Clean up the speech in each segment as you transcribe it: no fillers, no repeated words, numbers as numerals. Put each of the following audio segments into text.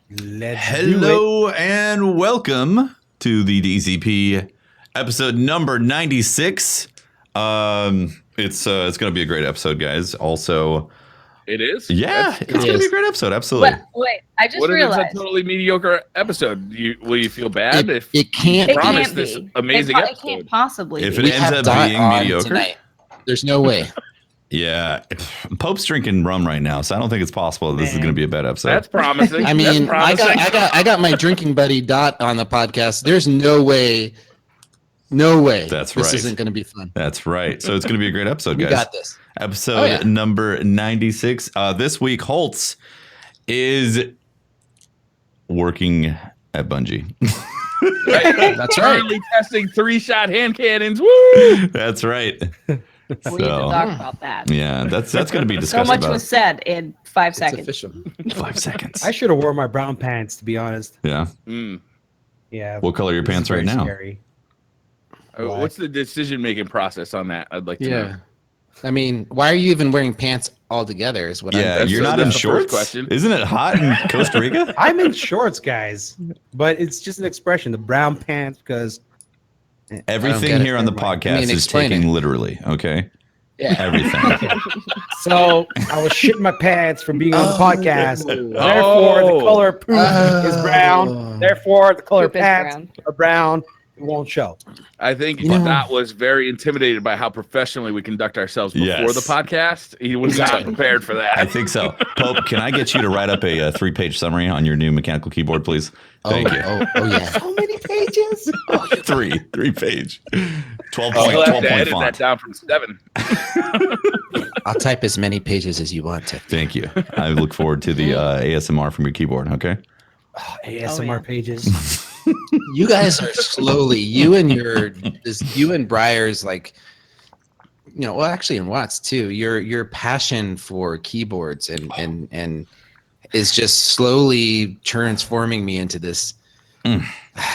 Hello and welcome to the DCP episode number 96. It's going to be a great episode, guys. Also, it is. Yeah, it's going to be a great episode. Absolutely. Wait, I just realized. What if it's a totally mediocre episode? Will you feel bad if it can't promise be. this amazing episode? It can't possibly. If be. it ends up being mediocre, tonight. There's no way. Yeah, Pope's drinking rum right now, so I don't think it's possible that this is going to be a bad episode. That's promising. I mean, I got my drinking buddy Dot on the podcast. There's no way. That's right. This isn't going to be fun. That's right. So it's going to be a great episode, guys. We got this. Episode number 96. This week, Holtz is working at Bungie. That's right. Currently testing 3-shot hand cannons. Woo! That's right. We need to talk about that. Yeah, that's going to be discussed. So much was said in 5 seconds. Official. 5 seconds. I should have worn my brown pants, to be honest. Yeah. Yeah. What color are your pants right now? Scary. What's the decision-making process on that? I'd like to know. I mean, why are you even wearing pants altogether? Is what you're not in shorts? Question. Isn't it hot in Costa Rica? I'm in shorts, guys. But it's just an expression, the brown pants, because everything here on the podcast is taken literally, okay? Yeah. Everything. So I was shitting my pants from being on the podcast. Therefore, the color of poop is brown. Therefore, the color of pants are brown. It won't show. I think Dot was very intimidated by how professionally we conduct ourselves before the podcast. He was not prepared for that. I think so. Pope, can I get you to write up a 3-page summary on your new mechanical keyboard, please? Thank you. Oh, yeah. How many pages? 3-page. 12 You'll have point to edit font. that down from 7. I'll type as many pages as you want to. Thank you. I look forward to the ASMR from your keyboard, okay? ASMR pages. You guys are slowly. You and Briar's well, actually, and Watts too. Your passion for keyboards and is just slowly transforming me into this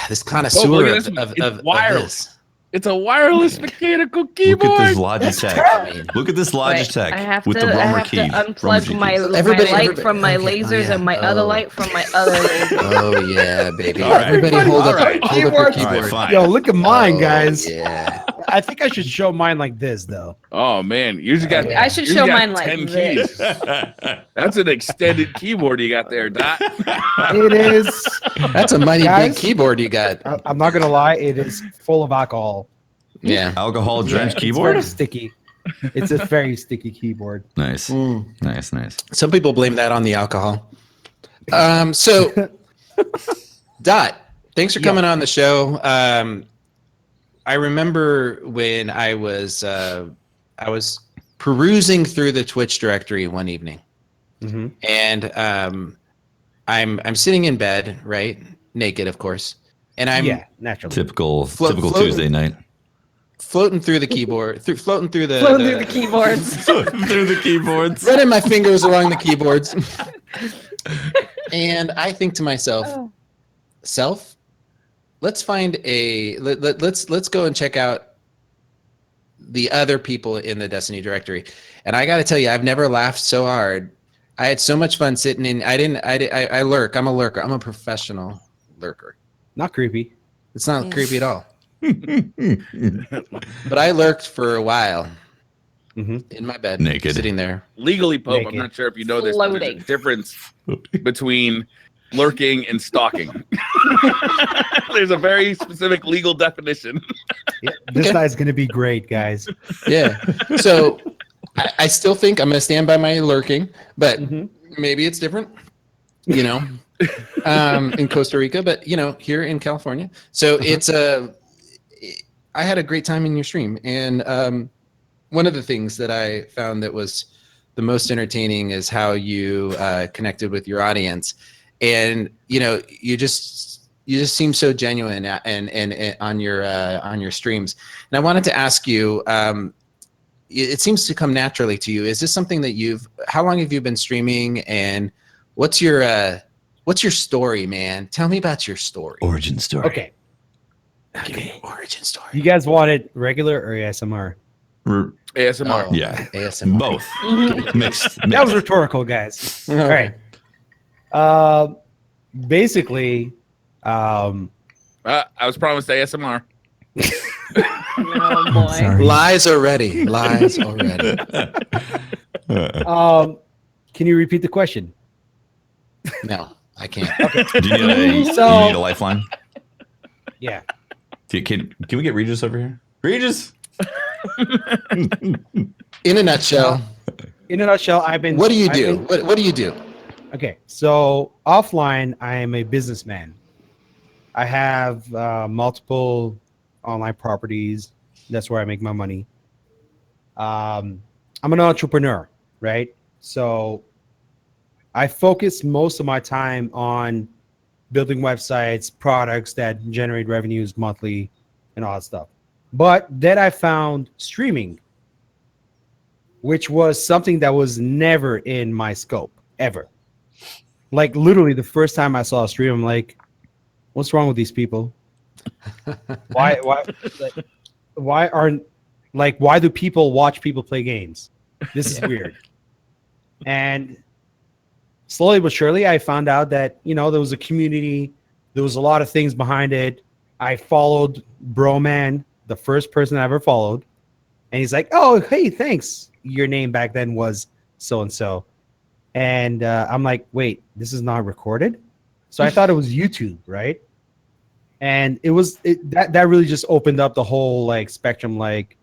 this connoisseur of this. It's a wireless mechanical keyboard. Look at this Logitech. Look at this Logitech with the rummer key. I have to unplug my light from my lasers and my other light from my other laser. Oh yeah, baby! All right. Everybody hold up your keyboard. All right, Yo, look at mine, guys. Yeah. I think I should show mine like this, though. Oh man, you just got. I should show mine like 10 this. keys. That's an extended keyboard you got there, Dot. It is. That's a mighty big keyboard you got. I'm not gonna lie. It is full of alcohol. Yeah. Alcohol drenched keyboard? It's very sticky. It's a very sticky keyboard. Nice. Nice. Some people blame that on the alcohol. So, Dot, thanks for coming on the show. I remember when I was perusing through the Twitch directory one evening, and I'm sitting in bed, right, naked, of course, and I'm naturally typical Tuesday night. Floating through the keyboard, floating through the keyboards. Floating through the keyboards. Running my fingers along the keyboards. And I think to myself, let's find let's go and check out the other people in the Destiny directory. And I got to tell you, I've never laughed so hard. I had so much fun sitting in. I lurk. I'm a lurker. I'm a professional lurker. Not creepy. It's not creepy at all. But I lurked for a while in my bed, naked, sitting there. Legally, Pope, I'm not sure if you know this, but there's a difference between lurking and stalking. There's a very specific legal definition. Yeah, this guy's going to be great, guys. Yeah. So I still think I'm going to stand by my lurking, but maybe it's different, in Costa Rica, but, here in California. So I had a great time in your stream. And one of the things that I found that was the most entertaining is how you connected with your audience. And, you just seem so genuine and on your streams. And I wanted to ask you, it seems to come naturally to you. Is this something that how long have you been streaming, and what's your story, man? Tell me about your story. Origin story. Okay. Origin story. You guys want it regular or ASMR? ASMR. Yeah. ASMR. Both. Mixed. That was rhetorical, guys. All right. basically, I was promised ASMR. Oh boy. Sorry. Lies already. can you repeat the question? No, I can't. Okay. Do you need a lifeline? Yeah. Can we get Regis over here? Regis. In a nutshell, I've been. What do you do? What do you do? Okay, so offline, I am a businessman. I have multiple online properties. That's where I make my money. I'm an entrepreneur, right? So I focus most of my time on building websites, products that generate revenues monthly, and all that stuff. But then I found streaming, which was something that was never in my scope ever. Like literally the first time I saw a stream, I'm like, what's wrong with these people? Why why do people watch people play games? This is weird. And slowly but surely I found out that, there was a community, there was a lot of things behind it. I followed Broman, the first person I ever followed, and he's like, oh, hey, thanks. Your name back then was so and so. And I'm like, wait, this is not recorded? So I thought it was YouTube, right? And that really just opened up the whole like spectrum, like,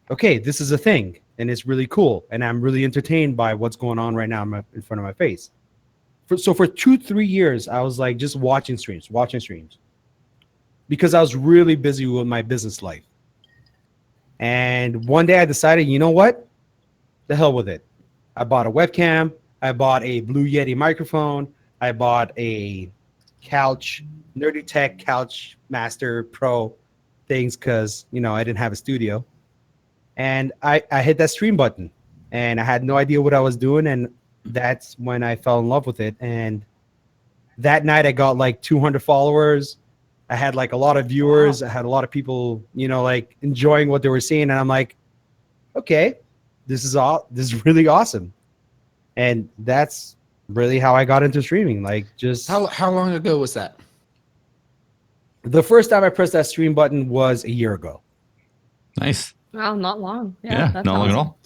okay, this is a thing and it's really cool. And I'm really entertained by what's going on right now in front of my face. So for 2-3 years, I was like just watching streams because I was really busy with my business life. And one day I decided, you know what? The hell with it. I bought a webcam. I bought a Blue Yeti microphone. I bought a couch, Nerdy Tech Couch Master Pro things because, I didn't have a studio. And I hit that stream button and I had no idea what I was doing. And that's when I fell in love with it. And that night I got like 200 followers. I had like a lot of viewers. Wow. I had a lot of people, like enjoying what they were seeing. And I'm like, okay, this is really awesome. And that's really how I got into streaming. Like just how long ago was that? The first time I pressed that stream button was a year ago. Nice. Well, not long. Yeah, that's not long at all.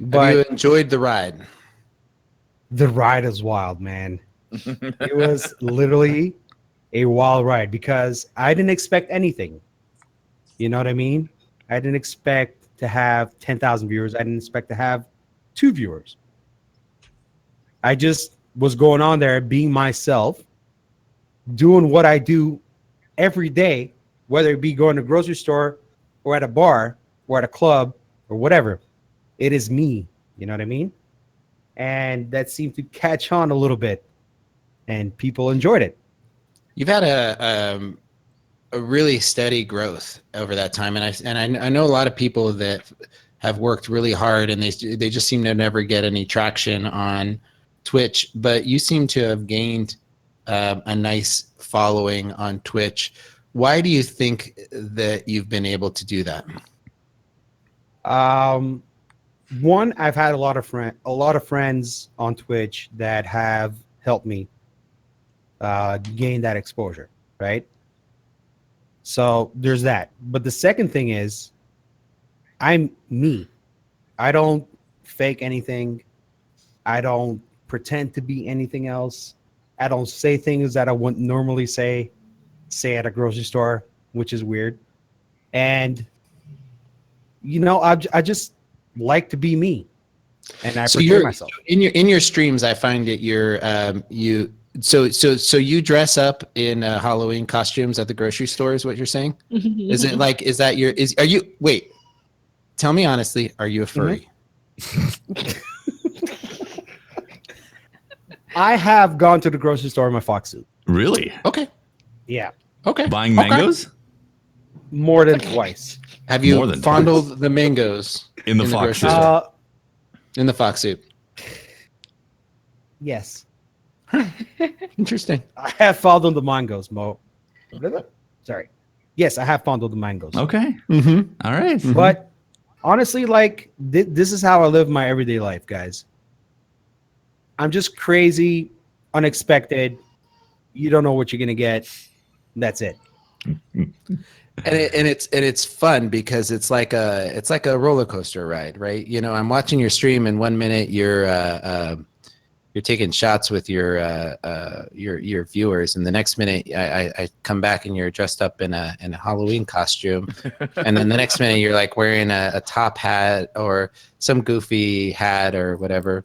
But have you enjoyed the ride? The ride is wild, man. It was literally a wild ride because I didn't expect anything. You know what I mean? I didn't expect to have 10,000 viewers. I didn't expect to have 2 viewers. I just was going on there being myself, doing what I do every day, whether it be going to a grocery store or at a bar or at a club or whatever. It is me. You know what I mean? And that seemed to catch on a little bit and people enjoyed it. You've had a really steady growth over that time. And I know a lot of people that have worked really hard and they just seem to never get any traction on Twitch, but you seem to have gained a nice following on Twitch. Why do you think that you've been able to do that? One, I've had a lot of friends on Twitch that have helped me gain that exposure, right? So there's that. But the second thing is, I'm me. I don't fake anything. I don't pretend to be anything else. I don't say things that I wouldn't normally say at a grocery store, which is weird. And I just like to be me, and I portray myself. In your streams. I find that so you dress up in Halloween costumes at the grocery store. Is what you're saying? Is it like wait? Tell me honestly, are you a furry? I have gone to the grocery store in my fox suit. Really? Okay. Yeah. Okay. Buying mangoes? More than twice. Have you fondled the mangoes in the fox suit? In the fox suit. Yes. Interesting. I have fondled the mangoes, Mo. Sorry. Yes, I have fondled the mangoes. Okay. Mm-hmm. All right. Mm-hmm. But honestly, like this is how I live my everyday life, guys. I'm just crazy, unexpected. You don't know what you're gonna get. That's it. And it's fun because it's like a roller coaster ride, right? You know, I'm watching your stream, and 1 minute you're taking shots with your viewers, and the next minute I come back and you're dressed up in a Halloween costume, and then the next minute you're like wearing a top hat or some goofy hat or whatever.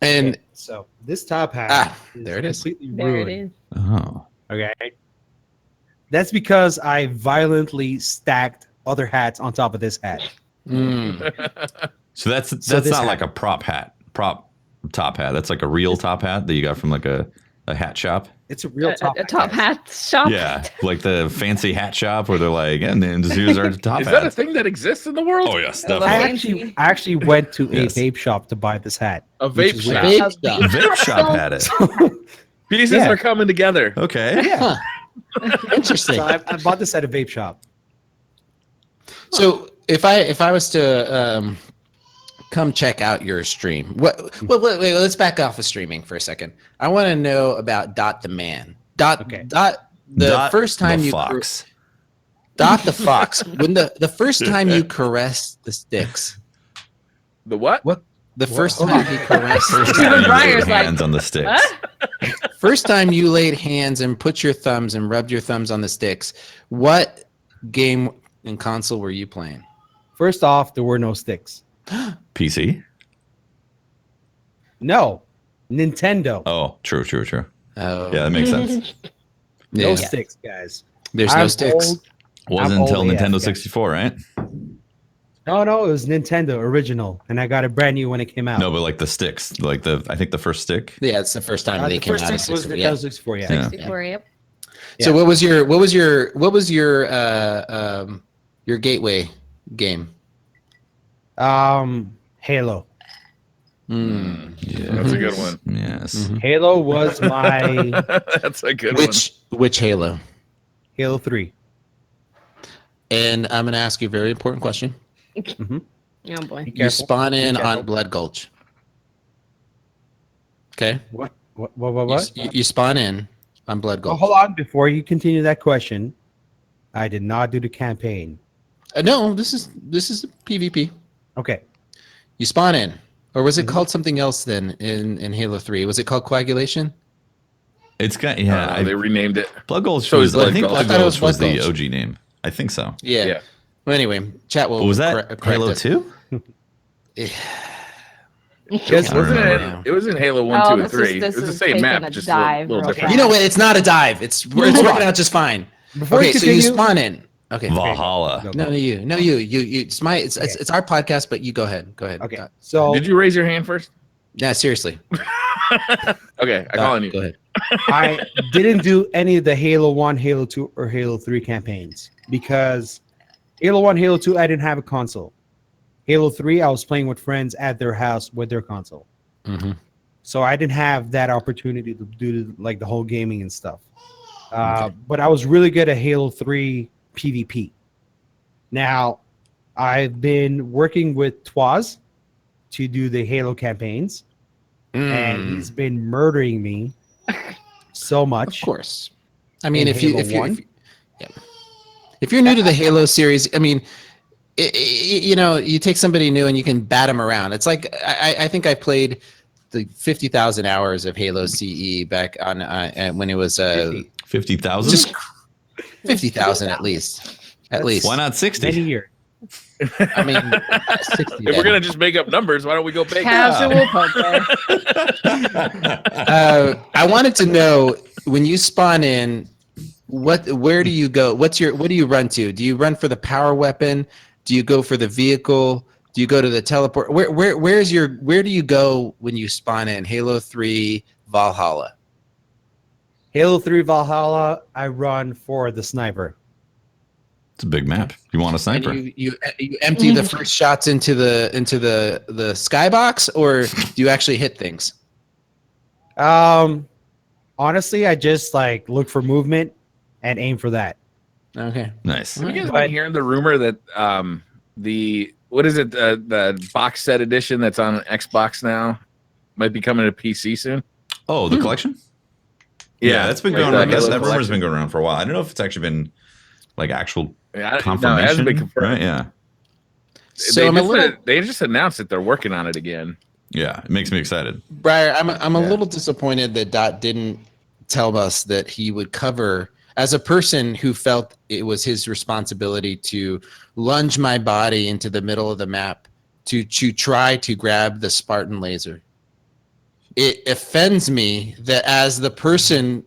And okay, so this top hat, there it is. completely There it ruined. is. Oh. Okay, that's because I violently stacked other hats on top of this hat. So that's this not hat. like a prop top hat. That's like a real top hat that you got from like a hat shop. It's a real top A top hat shop. Yeah, like the fancy hat shop where they're like, and then here's our top Is hat. that a thing that exists in the world? Oh yes, I love definitely. I actually went to Yes. a vape shop to buy this hat. A which vape is shop. weird. Vape shop had it. Pieces Yeah. are coming together. Okay. Yeah, Interesting. so I bought this at a vape shop. So if I was to come check out your stream, wait, let's back off of streaming for a second. I want to know about Dot the Man. Okay. The Dot first time the you fox. Dot the fox. When the first time you caressed the sticks. The what? The first time you caressed the First sticks. time you Briar's laid like, hands on the sticks. Huh? First time you laid hands and put your thumbs and rubbed your thumbs on the sticks. What game and console were you playing? First off, there were no sticks. PC. No, Nintendo. Oh, true. Oh, Yeah, that makes sense. No yeah. sticks, guys. There's no I'm sticks. old. Wasn't I'm until old AF, Nintendo guys. 64, right? No, it was Nintendo original, and I got it brand new when it came out. No, but like the sticks, like I think the first stick. Yeah, it's the first time they the came first out of stick was 64. Nintendo Yeah. 64. Yeah. Yeah. 64, yep. So what was your gateway game? Halo. Yeah, That's a good one. Yes. Mhm. Halo was my That's a good one. Which Halo? Halo 3. And I'm going to ask you a very important question. Oh boy. Be You careful. spawn in Be careful. on Blood Gulch. Okay. What? You spawn in on Blood Oh, Gulch. hold on. Before you continue that question, I did not do the campaign. No, this is PvP. Okay. You spawn in, or was it called something else then in Halo 3? Was it called Coagulation? It's got They renamed it. Blood Gulch So was, is Blood I think Gulch. Blood I thought it was Gulch was Blood the Gulch. OG name. I think so. Yeah. Yeah. Well, anyway, chat will Was that correct Halo us. 2? Yes, I don't Wasn't remember it? now. It was in Halo 1, Oh, 2, and this is- 3. this It was the is same taking map, a just dive a little real different. You know what? It's not a dive. It's working out just fine. Before Okay, you so you continue, spawn in. Okay. Valhalla. Go. No, you. It's my. It's our podcast, but you go ahead. Go ahead. Okay. So Did you raise your hand first? Yeah, seriously. Okay, I call on you. Go ahead. I didn't do any of the Halo 1, Halo 2, or Halo 3 campaigns because Halo 1, Halo 2, I didn't have a console. Halo 3, I was playing with friends at their house with their console. Mm-hmm. So I didn't have that opportunity to do like the whole gaming and stuff. But I was really good at Halo 3 PvP. Now, I've been working with Twaz to do the Halo campaigns, and he's been murdering me so much. Of course. I mean, In if you Halo if you 1? if you're new to the Halo series, I mean, you know, you take somebody new and you can bat them around. It's like I think I played the 50,000 hours of Halo CE back on when it was 50,000? just 50,000 at least. At least. Why not Many 60? years. I mean, 60 If we're gonna just make up numbers, why don't we go big? Casual poker. I wanted to know when you spawn in, where do you go? What do you run to? Do you run for the power weapon? Do you go for the vehicle? Do you go to the teleport? Where do you go when you spawn in Halo 3 Valhalla? Halo 3 Valhalla, I run for the sniper. It's a big map. You want a sniper? And you empty the first shots into the skybox, or do you actually hit things? Honestly, I just like look for movement and aim for that. Okay. Nice. Have you guys But- been hearing the rumor that the what is it the box set edition that's on Xbox now might be coming to PC soon? Oh, the collection? Yeah, that's been going around. That rumor's been going around for a while. I don't know if it's actually been like actual confirmation. No, it hasn't been confirmed. Right? Yeah. So they just announced that they're working on it again. Yeah, it makes me excited. Briar, I'm a little disappointed that Dot didn't tell us that he would cover, as a person who felt it was his responsibility to lunge my body into the middle of the map to try to grab the Spartan laser. It offends me that as the person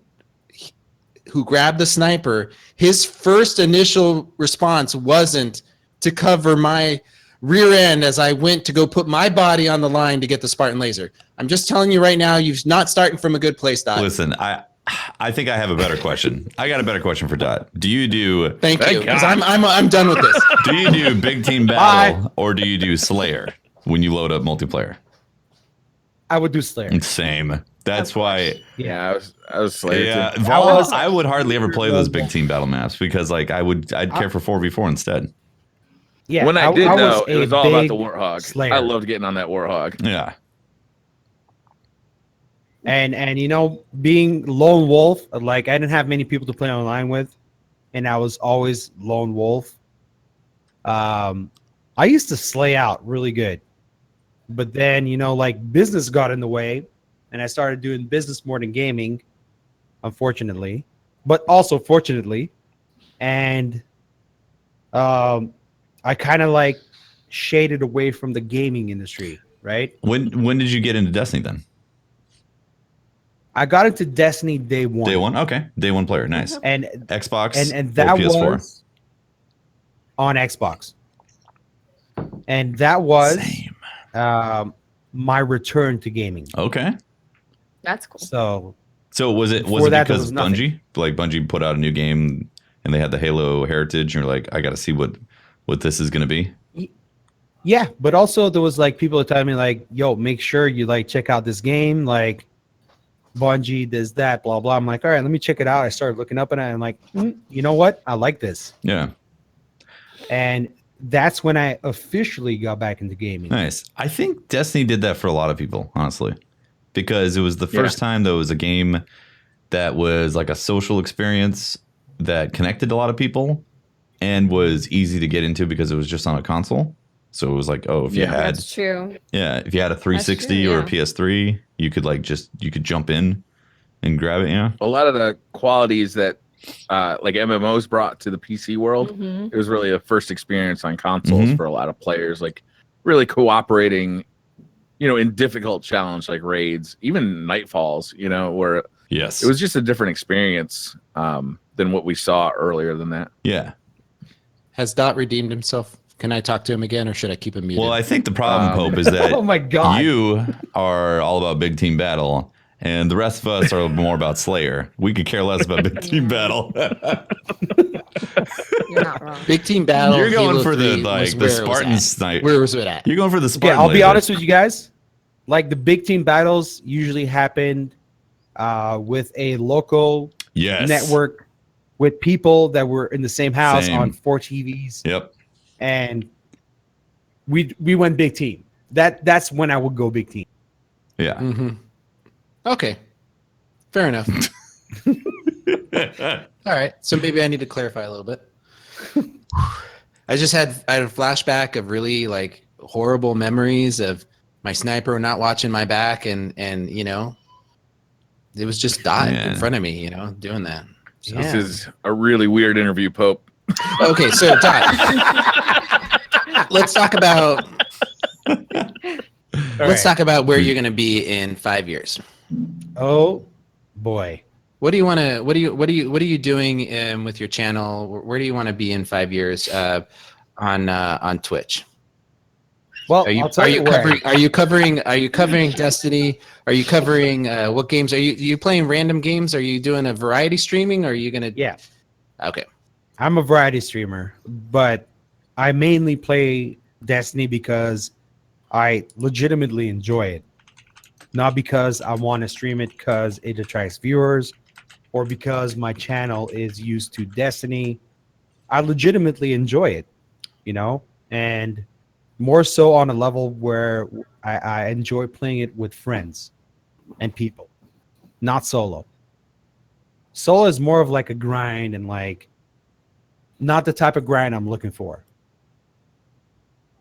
who grabbed the sniper, his first initial response wasn't to cover my rear end as I went to go put my body on the line to get the Spartan laser. I'm just telling you right now, you're not starting from a good place, Dot. Listen, I think I have a better question. I got a better question for Dot. Do you do? Thank you, because I'm done with this. Do you do big team battle or do you do Slayer when you load up multiplayer? I would do Slayer. Same. That's why. Yeah, I was Slayer. Yeah, too. I would hardly ever play those big team battle maps because like I'd care for 4v4 instead. Yeah, when I did know, it was all about the Warthog. Slayer. I loved getting on that Warthog. Yeah. And you know, being lone wolf, like I didn't have many people to play online with, and I was always lone wolf. I used to slay out really good, but then you know, like business got in the way, and I started doing business more than gaming, unfortunately, but also fortunately, and I kind of like shaded away from the gaming industry. Right? When did you get into Destiny then? I got into Destiny day one. Day one, okay. Day one player, nice. And Xbox and that PS4? Was on Xbox, and that was my return to gaming. Okay, that's cool. So was it because Bungie, like Bungie put out a new game and they had the Halo heritage, and you're like, I got to see what this is going to be. Yeah, but also there was like people telling me like, yo, make sure you like check out this game, like Bungie does that, blah blah. I'm like, all right, let me check it out. I started looking up at it and I'm like, you know what? I like this. Yeah. And that's when I officially got back into gaming. Nice. I think Destiny did that for a lot of people, honestly, because it was the first time there was a game that was like a social experience that connected a lot of people and was easy to get into because it was just on a console. So it was like, oh, if you had, that's true. Yeah, if you had a 360 or a PS3, you could like you could jump in and grab it. Yeah, a lot of the qualities that like MMOs brought to the PC world, it was really a first experience on consoles for a lot of players. Like really cooperating, you know, in difficult challenge like raids, even Nightfalls. You know, where it was just a different experience than what we saw earlier than that. Yeah. Has Dot redeemed himself? Can I talk to him again, or should I keep him muted? Well, I think the problem, Pope, is that oh my God, you are all about big team battle, and the rest of us are more about Slayer. We could care less about big team battle. You're not wrong. Big team battle. You're going for the Spartan snipe. Where was it at? You're going for the Spartan. I'll be honest with you guys. Like the big team battles usually happened with a local network with people that were in the same house on 4 TVs. Yep. And we went big team. That's when I would go big team. Yeah. Okay. Fair enough. All right. So maybe I need to clarify a little bit. I had a flashback of really like horrible memories of my sniper not watching my back and you know, it was just Dot in front of me, you know, doing that. So this is a really weird interview, Pope. Okay, so Dot. Let's talk about talk about where you're going to be in 5 years. Oh boy. What are you doing with your channel? Where do you want to be in 5 years on Twitch? Well, are you covering Destiny? Are you covering what games are you playing? Random games? Are you doing a variety streaming? Or are you going to Yeah. Okay. I'm a variety streamer, but I mainly play Destiny because I legitimately enjoy it. Not because I want to stream it because it attracts viewers or because my channel is used to Destiny. I legitimately enjoy it, you know, and more so on a level where I enjoy playing it with friends and people. not solo. Solo is more of like a grind and like not the type of grind I'm looking for.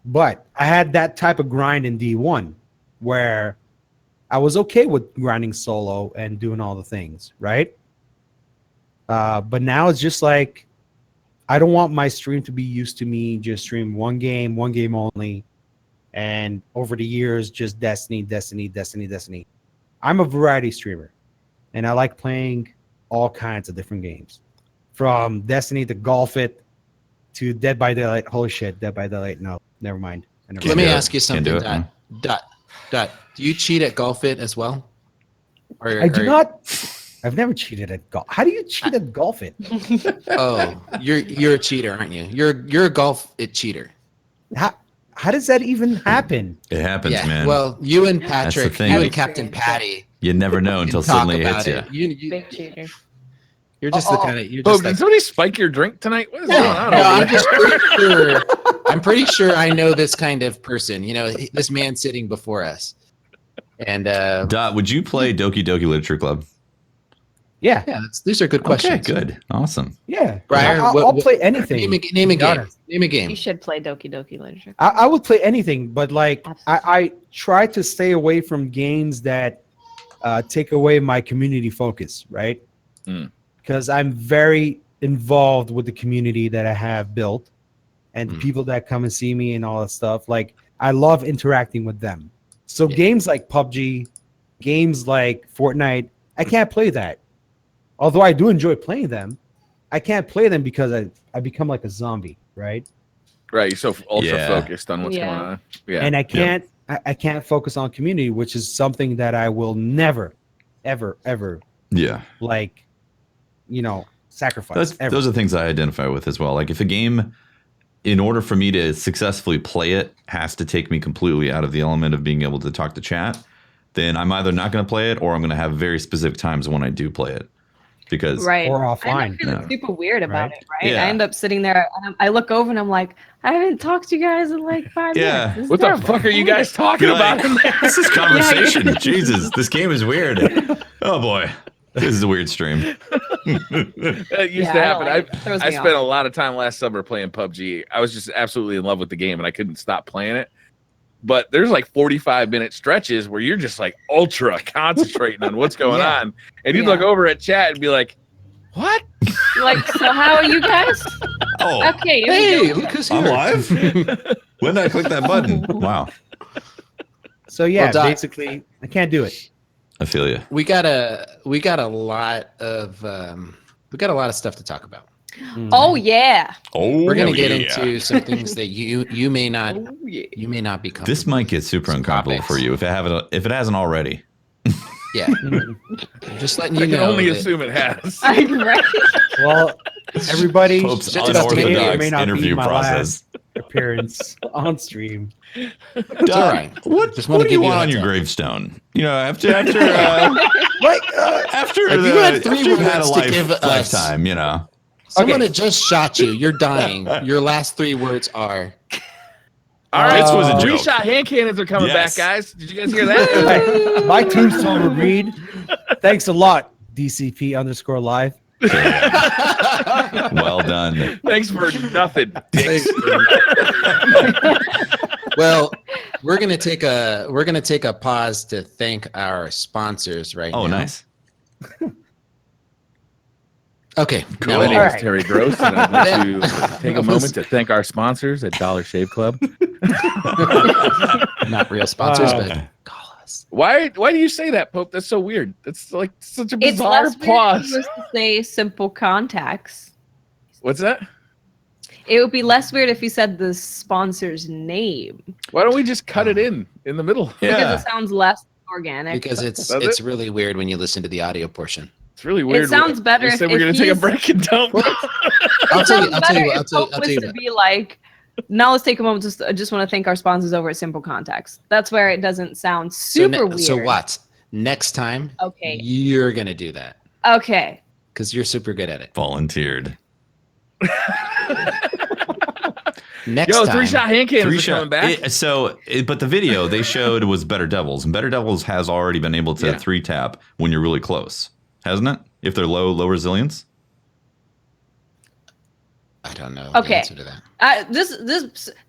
But I had that type of grind in D1 where I was okay with grinding solo and doing all the things, right? But now it's just like I don't want my stream to be used to me just stream one game only, and over the years just Destiny. I'm a variety streamer, and I like playing all kinds of different games, from Destiny to Golf It to Dead by Daylight. Holy shit, Dead by Daylight. No, never mind. Let me ask you something, Dot. Do you cheat at Golf It as well? I do not. I've never cheated at golf. How do you cheat at Golf It? Oh, you're a cheater, aren't you? You're a Golf It cheater. How does that even happen? It happens, man. Well, you and Patrick, you and Captain Patty. You never know until suddenly it hits you. Big cheater. You're just the kind of. You're Oh, just did like, somebody spike your drink tonight? What is going on? no, over I'm there? just pretty sure. I'm pretty sure I know this kind of person. You know, this man sitting before us. And Dot, would you play Doki Doki Literature Club? Yeah. These are good questions. Okay, good. Awesome. Yeah. Brian, I'll play anything. Name a game. honest. Name a game. You should play Doki Doki Literature. I would play anything, but like I try to stay away from games that take away my community focus, right? Because I'm very involved with the community that I have built and people that come and see me and all that stuff. Like I love interacting with them. So games like PUBG, games like Fortnite, I can't play that. Although I do enjoy playing them, I can't play them because I become like a zombie, right? Right, you're so ultra focused on what's going on. Yeah, and I can't focus on community, which is something that I will never, ever, like, sacrifice. Those are things I identify with as well. Like if a game, in order for me to successfully play it, has to take me completely out of the element of being able to talk to chat, then I'm either not going to play it or I'm going to have very specific times when I do play it. Because or offline. I end up feeling super weird about it, right? Yeah. I end up sitting there and I look over and I'm like, I haven't talked to you guys in like 5 minutes. This is What the terrible. fuck are you guys talking about? This is conversation. Jesus, this game is weird. Oh boy, this is a weird stream. It used to I happen. don't like it. Throws I me spent off. a lot of time last summer playing PUBG. I was just absolutely in love with the game and I couldn't stop playing it. But there's like 45-minute stretches where you're just like ultra concentrating on what's going on. And you look over at chat and be like, what? Like, so how are you guys? Oh, Okay. Hey, look who's here. I'm live. When did I click that button? Wow. So yeah, Well, Doc, basically, I can't do it. I feel you. we got a lot of stuff to talk about. Oh yeah. Oh, We're gonna get into some things that you may not Oh, yeah. you may not be comfortable. This might get super uncomfortable topics. for you if it hasn't already. Yeah, just letting I you can know. only that- assume it has. Right. Well, everybody, Pope's just about to may or unorthodox may not be interview my process. last appearance on stream. It's all right. What, Just what wanna do you give you want a on your heads up. gravestone? After Like, after If you had 3 after you've had a words to give us- lifetime, Someone Okay. had just shot you. You're dying. Your last 3 words are. All right, This was a joke. 3-shot hand cannons are coming Yes. back, guys. Did you guys hear that? my tombstone would read, "Thanks a lot, DCP_live." well done. Thanks for nothing. Well, we're gonna take a pause to thank our sponsors right Oh, now. nice. Okay. Cool. Now, My name All is right. Terry Gross, and I'd like to take a moment to thank our sponsors at Dollar Shave Club. not real sponsors, but Uh, call us. Why do you say that, Pope? That's so weird. That's like such a It's bizarre less weird if pause. you was to say simple contacts. What's that? It would be less weird if you said the sponsor's name Why don't we just cut it in the middle? because Yeah. it sounds less organic. Because it's Does it's it? really weird when you listen to the audio portion. It's really weird. It sounds better We if, said we're gonna take a he's- break and dump. I'll tell you. It I'll sounds tell you. better I'll if tell you. Pope I'll was tell you. to what. be like, now let's take a moment. I just want to thank our sponsors over at Simple Contacts. That's where it doesn't sound super weird. So what? Next time, Okay. you're gonna do that Okay. because you're super good at it. Volunteered. Next Yo, time. 3-shot hand cannons are coming back. But the video they showed was Better Devils, and Better Devils has already been able to 3-tap when you're really close, hasn't it? If they're low resilience. I don't know the answer to that.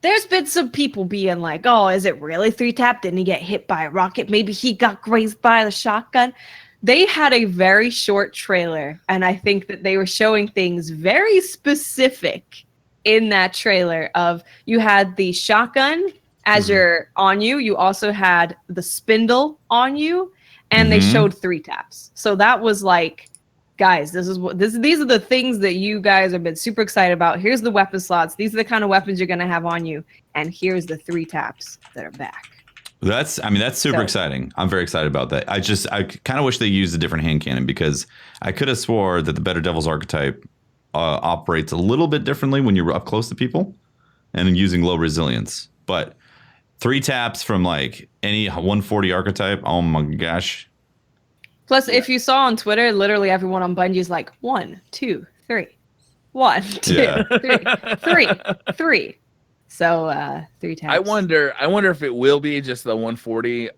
There's been some people being like, "Oh, is it really 3-tap? Didn't he get hit by a rocket? Maybe he got grazed by the shotgun." They had a very short trailer, and I think that they were showing things very specific in that trailer. Of you had the shotgun as you're on you. You also had the spindle on you, and they showed 3-taps. So that was like, guys, these are the things that you guys have been super excited about. Here's the weapon slots. These are the kind of weapons you're gonna have on you, and here's the 3-taps that are back. That's super exciting. I'm very excited about that. I kind of wish they used a different hand cannon, because I could have swore that the Better Devils archetype operates a little bit differently when you're up close to people and using low resilience. But 3-taps from like any 140 archetype, oh my gosh. Plus, if you saw on Twitter, literally everyone on Bungie is like 1, 2, 3, 1, 2, 3, 3. So 3 taps. I wonder if it will be just the 140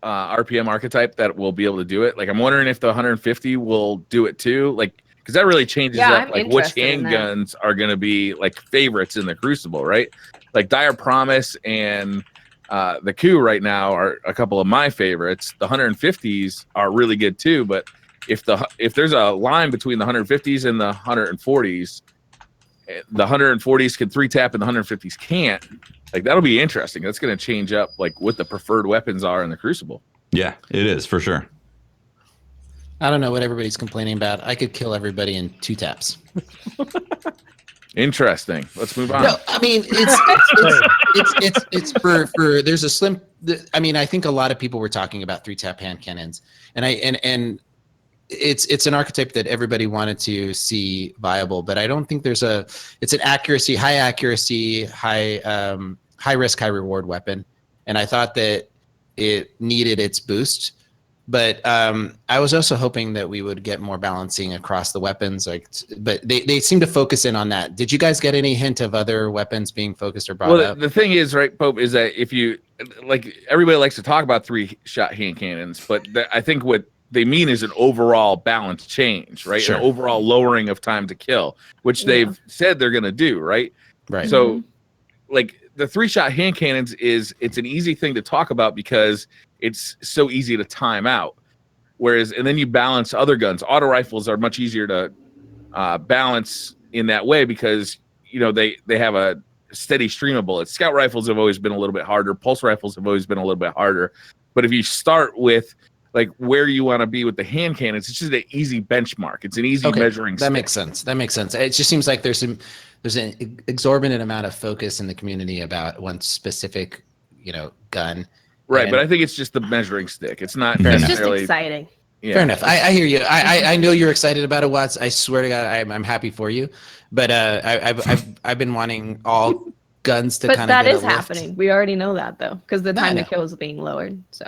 RPM archetype that will be able to do it. Like, I'm wondering if the 150 will do it too. Like, because that really changes up like which handguns are going to be like favorites in the Crucible, right? Like Dire Promise and the Coup right now are a couple of my favorites. The 150s are really good too, but if there's a line between the 150s and the 140s, the 140s can 3-tap and the 150s can't. Like, that'll be interesting. That's going to change up like what the preferred weapons are in the Crucible. Yeah, it is for sure. I don't know what everybody's complaining about. I could kill everybody in 2 taps. Interesting. Let's move on. No, I mean it's for there's a slim. I mean, I think a lot of people were talking about 3-tap hand cannons, and it's an archetype that everybody wanted to see viable, but I don't think it's an high accuracy, high risk, high reward weapon, and I thought that it needed its boost. But I was also hoping that we would get more balancing across the weapons. But they seem to focus in on that. Did you guys get any hint of other weapons being focused or brought up? The thing is, right, Pope, is that if you like, everybody likes to talk about 3-shot hand cannons, but I think what they mean is an overall balance change, right? Sure. An overall lowering of time to kill, which they've said they're going to do, right? Right. So, like, the 3-shot hand cannons it's an easy thing to talk about because it's so easy to time out. Whereas, and then you balance other guns. Auto rifles are much easier to balance in that way because, you know, they have a steady stream of bullets. Scout rifles have always been a little bit harder. Pulse rifles have always been a little bit harder. But if you start with like where you want to be with the hand cannons, it's just an easy benchmark. It's an easy measuring stick. That makes sense. It just seems like there's an exorbitant amount of focus in the community about one specific, gun. Right, but I think it's just the measuring stick. It's not It's necessarily just exciting. Yeah. Fair enough. I hear you. I know you're excited about it, Watts. I swear to God, I'm happy for you. But I've been wanting all guns to kind of. But that is happening. We already know that though, because the time to kill is being lowered. So.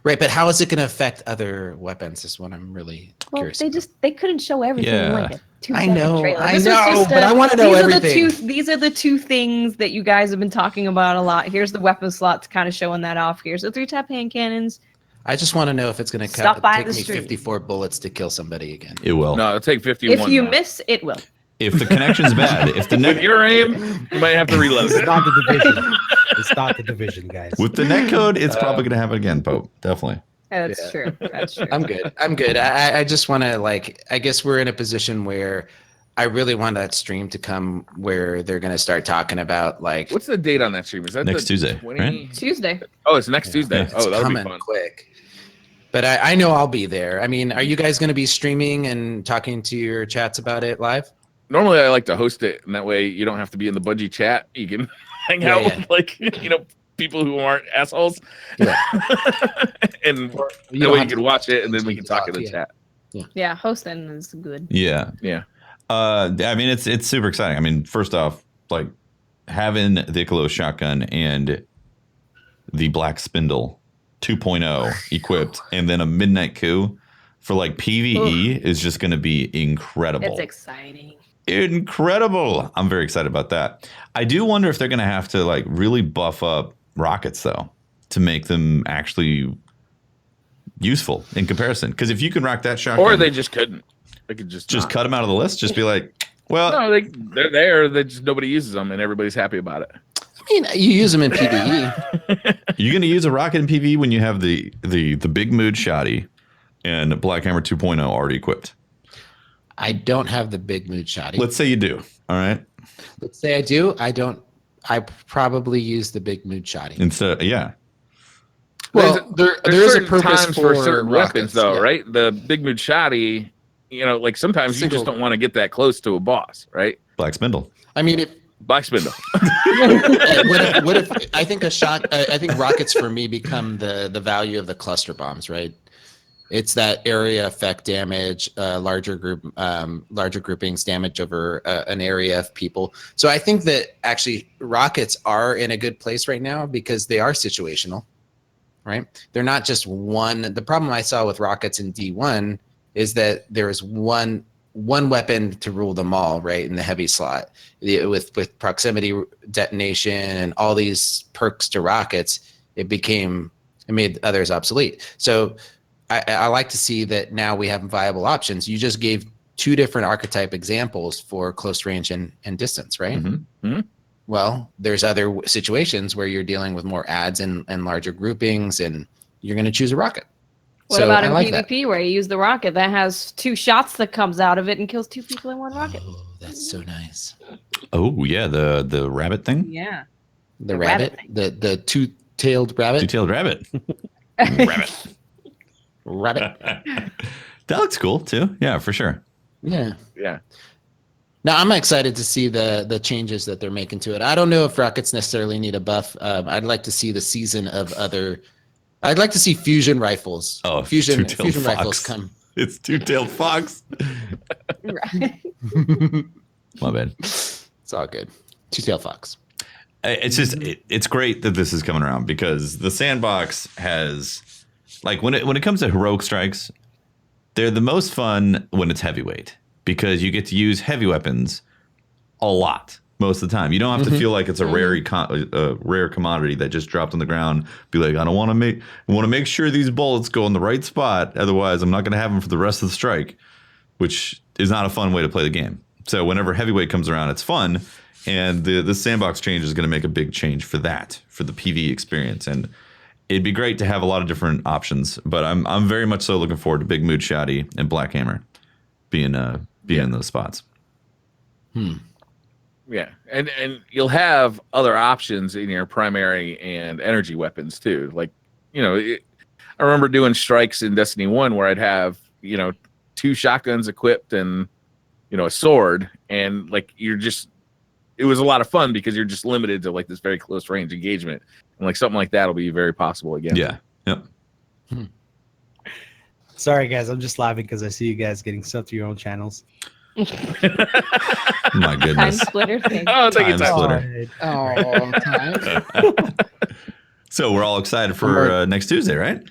Right, but how is it going to affect other weapons? Is what I'm really curious. They couldn't show everything in like a 2-second trailer. But I want to know everything. These are the two things that you guys have been talking about a lot. Here's the weapon slots, kind of showing that off. Here's the 3-tap hand cannons. I just want to know if it's going to take me 54 bullets to kill somebody again. It will. No, it'll take 51. If you miss, it will. If the connection's bad, if the with your aim, you might have to reload. It's not the division. It's not the division, guys. With the netcode, it's probably going to happen again, Pope. Definitely. That's true. That's true. I'm good. I just want to I guess we're in a position where I really want that stream to come where they're going to start talking about what's the date on that stream? Is that next Tuesday? 20... Right? Tuesday. Oh, it's next Tuesday. Yeah, oh, that'll be coming fun. Quick. But I know I'll be there. I mean, are you guys going to be streaming and talking to your chats about it live? Normally, I like to host it, and that way you don't have to be in the Bungie chat. You can hang out with people who aren't assholes, and that way you can watch it, and then we can talk in the chat. Yeah, hosting is good. Yeah. I mean, it's super exciting. I mean, first off, like having the Icalo shotgun and the Black Spindle 2.0 equipped, and then a Midnight Coup for like PvE is just going to be incredible. It's exciting. incredible. I'm very excited about that. I do wonder if they're going to have to like really buff up rockets though to make them actually useful in comparison. Because if you can rock that shotgun, Or they just couldn't. They could just cut them out of the list. Just be like, well, no, they're there. They just nobody uses them, and everybody's happy about it. I mean, you use them in PvE. you're going to use a rocket in PvE when you have the big mood shoddy and Black Hammer 2.0 already equipped. I don't have the big mood shoddy. Let's say you do. All right. Let's say I do. I don't. I probably use the big mood shoddy. Instead, yeah. Well, there is a certain purpose times for certain rockets, weapons, though, yeah. right? The big mood shoddy, like sometimes you just don't want to get that close to a boss, right? Black Spindle. I mean, if Black Spindle. what if I think I think rockets for me become the value of the cluster bombs, right? It's that area effect damage, larger groupings damage over an area of people. So I think that actually rockets are in a good place right now because they are situational, right? They're not just one. The problem I saw with rockets in D1 is that there is one weapon to rule them all, right? In the heavy slot, with proximity detonation and all these perks to rockets, it made others obsolete. So I like to see that now we have viable options. You just gave two different archetype examples for close range and distance, right? Mm-hmm. Mm-hmm. Well, there's other situations where you're dealing with more adds and larger groupings, and you're going to choose a rocket. What about in PvP where you use the rocket that has 2 shots that comes out of it and kills 2 people in 1 rocket? Oh, that's so nice. Oh yeah, the rabbit thing. Yeah, the rabbit, the two-tailed rabbit. Two-tailed rabbit. Rabbit. Rabbit. That looks cool too. Yeah, for sure. Yeah. Yeah. Now I'm excited to see the changes that they're making to it. I don't know if rockets necessarily need a buff. I'd like to see the season of other. I'd like to see fusion rifles. Oh, fusion two-tailed rifles fox. come. It's two-tailed fox. right. My bad. It's all good. Two-tailed fox. It's just it's great that this is coming around because the sandbox has like when it comes to heroic strikes, they're the most fun when it's heavyweight because you get to use heavy weapons a lot most of the time. You don't have to feel like it's a rare commodity that just dropped on the ground. Be like, I want to make sure these bullets go in the right spot. Otherwise, I'm not going to have them for the rest of the strike, which is not a fun way to play the game. So whenever heavyweight comes around, it's fun. And the sandbox change is going to make a big change for that, for the PvE experience. And it'd be great to have a lot of different options. But I'm very much so looking forward to Big Mood Shoddy and Black Hammer being in those spots. Yeah, and you'll have other options in your primary and energy weapons too. Like, I remember doing strikes in Destiny 1 where I'd have, 2 shotguns equipped and, a sword. And like, it was a lot of fun because you're just limited to like this very close range engagement. And like something like that will be very possible again. Yeah. Yep. Sorry, guys. I'm just laughing because I see you guys getting subbed to your own channels. My goodness. Time splitter thing. Oh, thank you, Time Tyler. splitter. So we're all excited for next Tuesday, right?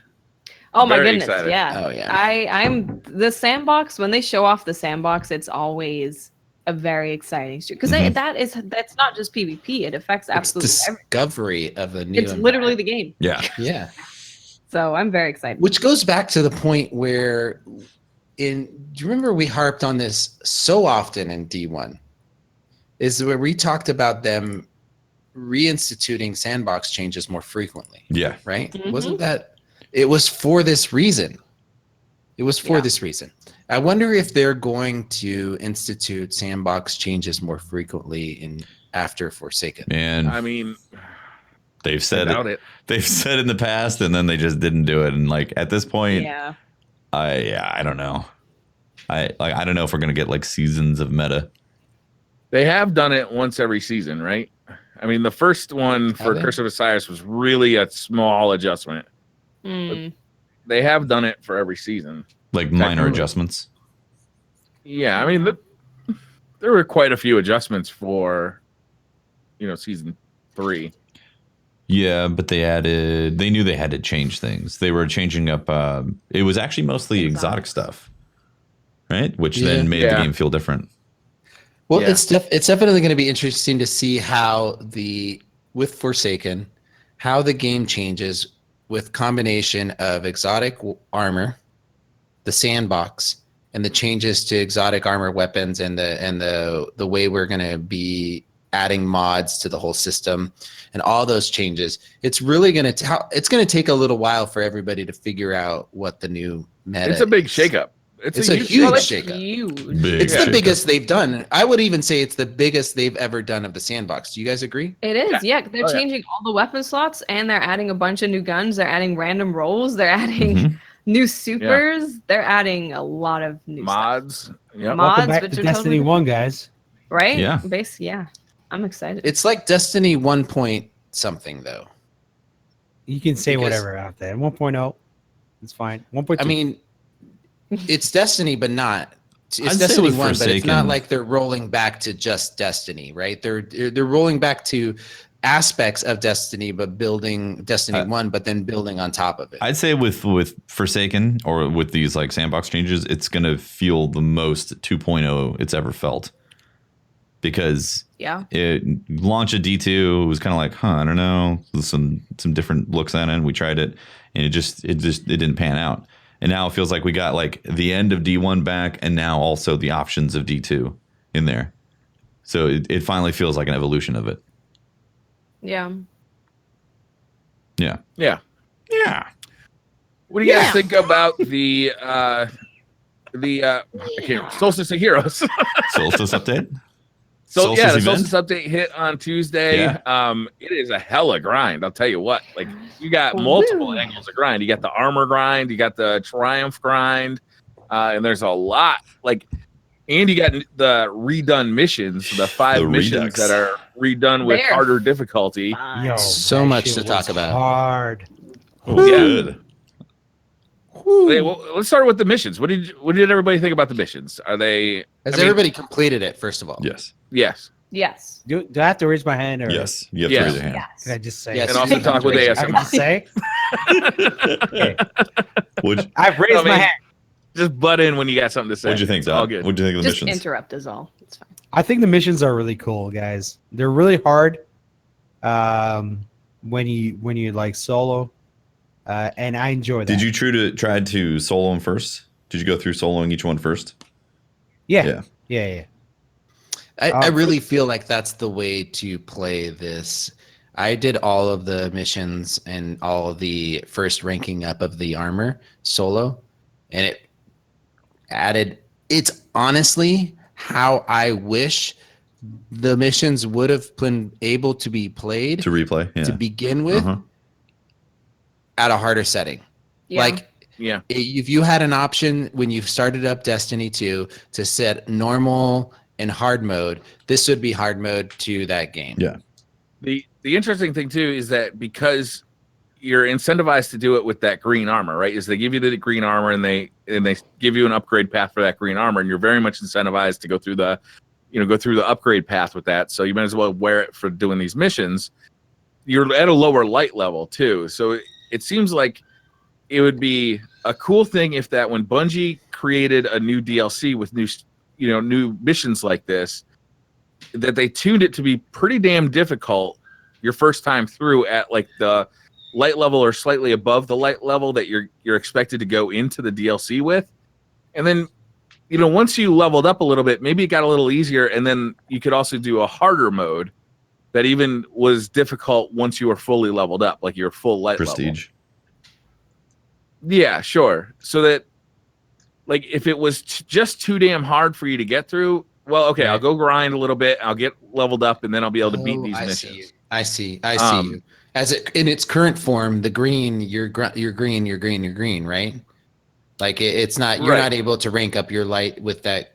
Oh my Very goodness, excited. yeah. Oh, yeah. I'm the sandbox. When they show off the sandbox, it's always a very exciting stream because that's not just PvP. It affects absolutely everything. Discovery of a new. It's literally the game. Yeah. Yeah. So I'm very excited. Which goes back to the point where do you remember we harped on this so often in D1? Is where we talked about them reinstituting sandbox changes more frequently. Yeah. Right? Mhm. Wasn't that it was for this reason. It was for this reason. I wonder if they're going to institute sandbox changes more frequently after Forsaken. And I mean, they've said it. They've said in the past, and then they just didn't do it. And like at this point, Yeah. I don't know. I don't know if we're gonna get like seasons of meta. They have done it once every season, right? I mean, the first one for Curse of Osiris was really a small adjustment. Mm. They have done it for every season. Like minor adjustments. Yeah, I mean, there were quite a few adjustments for, season 3. Yeah, but they knew they had to change things. They were changing up. It was actually mostly exotic stuff, right? Which then made the game feel different. Well, Yeah. it's definitely going to be interesting to see how with Forsaken, how the game changes with combination of exotic armor, the sandbox, and the changes to exotic armor weapons, and the way we're going to be adding mods to the whole system, and all those changes. It's really going to take a little while for everybody to figure out what the new meta. It's a big is. shakeup. It's a huge shakeup. Huge. Big It's shakeup. the biggest they've done. I would even say it's the biggest they've ever done of the sandbox. Do you guys agree? It is, yeah. They're Oh, yeah. changing all the weapon slots, and they're adding a bunch of new guns. They're adding random rolls. They're adding Mhm. new supers. They're adding a lot of new Mods. Yep. Mods, Welcome back which to are Destiny totally 1, guys. right? Yeah. Yeah. I'm excited. It's like Destiny 1 point something though. You can say Because- whatever out there. 1.0, it's fine. 1.2. I mean, it's Destiny, but not. It's I'd say Destiny with 1, but it's not Forsaken- like they're rolling back to just Destiny, right? They're rolling back to aspects of Destiny, but building Destiny 1, but then building on top of it. I'd say with Forsaken or with these like sandbox changes, it's gonna feel the most 2.0 it's ever felt. Because Yeah. it launch a D2 was kind of like, I don't know, some different looks at it. And we tried it, and it didn't pan out. And now it feels like we got like the end of D1 back, and now also the options of D2 in there. So it finally feels like an evolution of it. Yeah. Yeah. Yeah. Yeah. What do you guys Yeah. think about the Solstice of Heroes? Solstice update. So yeah, the event? Solstice update hit on Tuesday. Yeah. It is a hella grind. I'll tell you what. Like you got multiple Woo. angles of grind. You got the armor grind. You got the triumph grind, and there's a lot. Like, and you got the redone missions, the 5 The missions Redux. that are redone with They're harder difficulty. Yo, So that much shit to talk was about. Hard. Oh, Yeah. good. Okay, well, let's start with the missions. What did everybody think about the missions? Are they? Has I mean- everybody completed it, first of all? Yes. Yes. Yes. Do I have to raise my hand, or Yes. You have Yes. to raise your hand. can I Yes. just say? Yes. And also talk with I ASMR. can just say. Okay. What'd I've raised I mean, my hand. Just butt in when you got something to say. you think, It's all Doc? good. What'd you think of the Just missions? interrupt is all. It's fine. I think the missions are really cool, guys. They're really hard. When you like solo, and I enjoy that. Did you try to solo them first? Did you go through soloing each one first? Yeah. Yeah. I really feel like that's the way to play this. I did all of the missions and all of the first ranking up of the armor solo, and it added. It's honestly how I wish the missions would have been able to be played To replay? Yeah. to begin with Uh-huh. at a harder setting. Yeah. Like Yeah. if you had an option when you started up Destiny 2 to set normal and hard mode, this would be hard mode to that game. Yeah. The interesting thing too is that because you're incentivized to do it with that green armor, right? Is they give you the green armor and they give you an upgrade path for that green armor, and you're very much incentivized to go through the upgrade path with that. So you might as well wear it for doing these missions. You're at a lower light level too, so it seems like it would be a cool thing if that when Bungie created a new DLC with new missions like this, that they tuned it to be pretty damn difficult your first time through at like the light level or slightly above the light level that you're expected to go into the DLC with. And then, once you leveled up a little bit, maybe it got a little easier, and then you could also do a harder mode that even was difficult once you were fully leveled up, like your full light level. Prestige. Yeah, sure. So that, like, if it was just too damn hard for you to get through, well, okay, Right. I'll go grind a little bit, I'll get leveled up, and then I'll be able to beat these I missions. see you. I see Um, you. As it in its current form, the green, you're green, right? Like it's not. You're Right. not able to rank up your light with that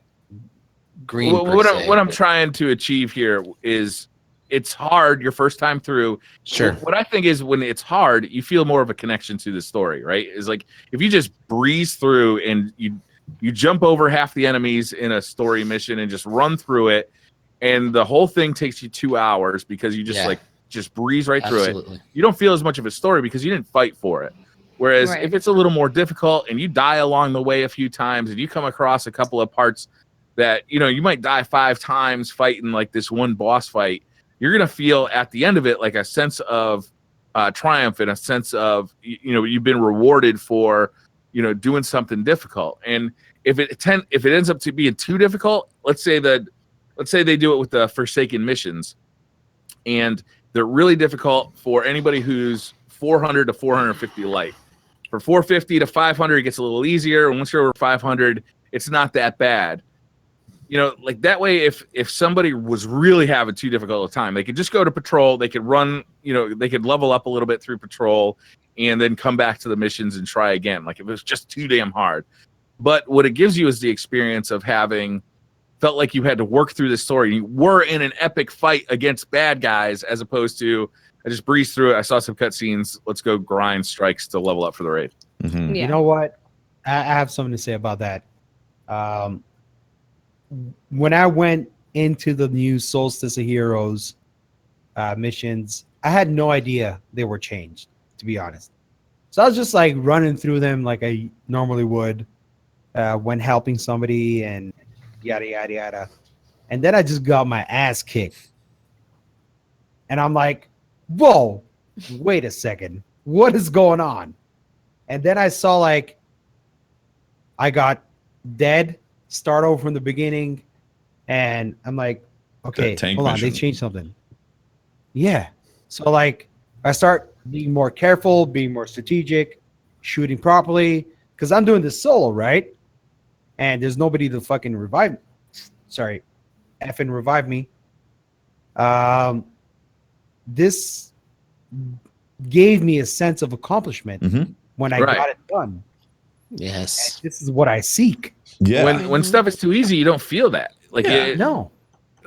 green. Well, per what se. I'm trying to achieve here is it's hard your first time through. Sure. What I think is when it's hard, you feel more of a connection to the story, right? Is like if you just breeze through and you jump over half the enemies in a story mission and just run through it, and the whole thing takes you 2 hours because you just Yeah. just breeze right through it. Absolutely. You don't feel as much of a story because you didn't fight for it. Whereas Right. if it's a little more difficult and you die along the way a few times and you come across a couple of parts that, you know, you might die 5 times fighting like this one boss fight. You're going to feel at the end of it like a sense of triumph and a sense of, you know, you've been rewarded for, you know, doing something difficult. And if it ends up to being too difficult, let's say they do it with the Forsaken missions, and they're really difficult for anybody who's 400 to 450 life. For 450 to 500, it gets a little easier. And once you're over 500, it's not that bad. You know, like that way, if somebody was really having too difficult a time, they could just go to patrol. They could run, you know, they could level up a little bit through patrol and then come back to the missions and try again. Like if it was just too damn hard. But what it gives you is the experience of having felt like you had to work through this story. You were in an epic fight against bad guys, as opposed to I just breezed through it. I saw some cutscenes. Let's go grind strikes to level up for the raid. Mm-hmm. Yeah. You know what? I have something to say about that. When I went into the new Solstice of Heroes missions, I had no idea they were changed, to be honest. So I was just like running through them like I normally would when helping somebody and yada, yada, yada. And then I just got my ass kicked. And I'm like, whoa, wait a second. What is going on? And then I saw like I got dead, start over from the beginning. And I'm like, okay, hold on, they changed something. Yeah. So like I start being more careful, being more strategic, shooting properly, because I'm doing this solo, right? And there's nobody to fucking revive me. This gave me a sense of accomplishment when I got it done. Yes. And this is what I seek. Yeah. When stuff is too easy, you don't feel that. Like No.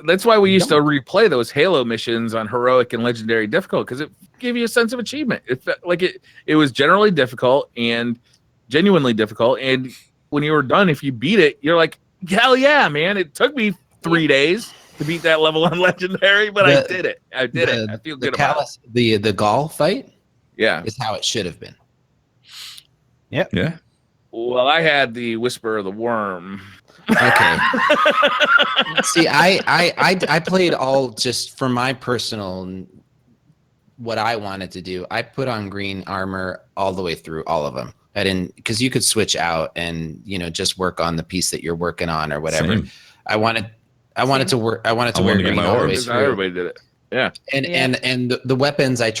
That's why we used to replay those Halo missions on heroic and legendary difficult, because it gave you a sense of achievement. It felt like it was generally difficult and genuinely difficult. And when you were done, if you beat it, you're like, hell yeah, man! It took me 3 days to beat that level on legendary, but I did it. I did it. I feel good about it. The Gaul fight, is how it should have been. Yep. Yeah. Well, I had the Whisper of the Worm. Okay. See, I played all just for my personal what I wanted to do. I put on green armor all the way through all of them. I didn't, because you could switch out and just work on the piece that you're working on or whatever. Same. I wanted to wear green my all the way orbs. through. Everybody did it. Yeah. And the weapons I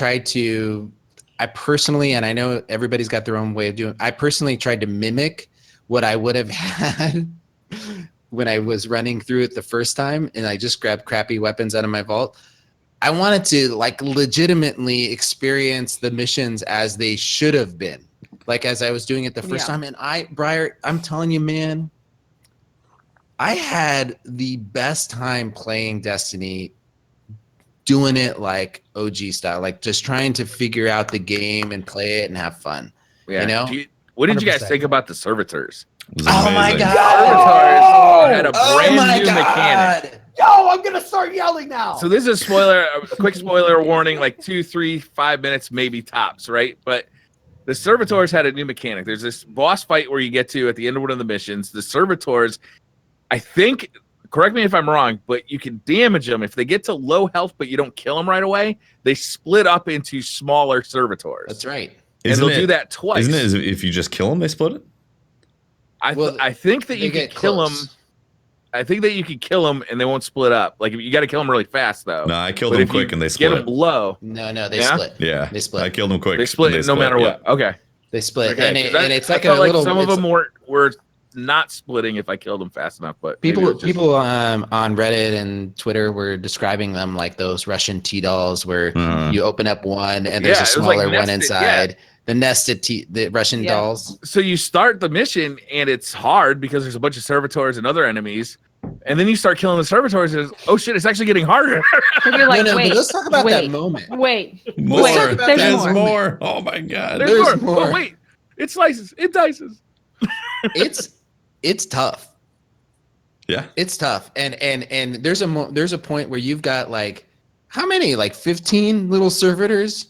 personally, and I know everybody's got their own way of doing, I personally tried to mimic what I would have had when I was running through it the first time, and I just grabbed crappy weapons out of my vault. I wanted to like legitimately experience the missions as they should have been, like as I was doing it the first time. And Briar, I'm telling you, man, I had the best time playing Destiny, doing it like OG style, like just trying to figure out the game and play it and have fun. Yeah. What did you guys 100%. think about the servitors? Oh my god! Servitors had a brand new mechanic. Yo, I'm gonna start yelling now. So this is a quick spoiler warning, like 2, 3, 5 minutes, maybe tops, right? But the servitors had a new mechanic. There's this boss fight where you get to at the end of one of the missions. The servitors, I think, correct me if I'm wrong, but you can damage them if they get to low health, but you don't kill them right away. They split up into smaller servitors. That's right. And they'll do that twice. Isn't it if you just kill them, they split it? I think that you can kill them. I think that you can kill them and they won't split up. Like you got to kill them really fast though. No, I killed them quick and they split. Get them low. No, they split. Yeah, they split. I killed them quick. They split no matter what. Okay, they split, okay. and it's like I a felt like little. Some of them were not splitting if I killed them fast enough. But people on Reddit and Twitter were describing them like those Russian T-dolls, where you open up one and there's a smaller one inside. Yeah. The nested the Russian dolls. So you start the mission and it's hard because there's a bunch of servitors and other enemies, and then you start killing the servitors and oh shit, it's actually getting harder. You're like, no, wait, but let's talk about that moment. Wait, more. There's more. Oh my god. There's more. Oh wait, it slices. It dices. It's tough. Yeah, it's tough, and there's a point where you've got like how many, like 15 little servitors.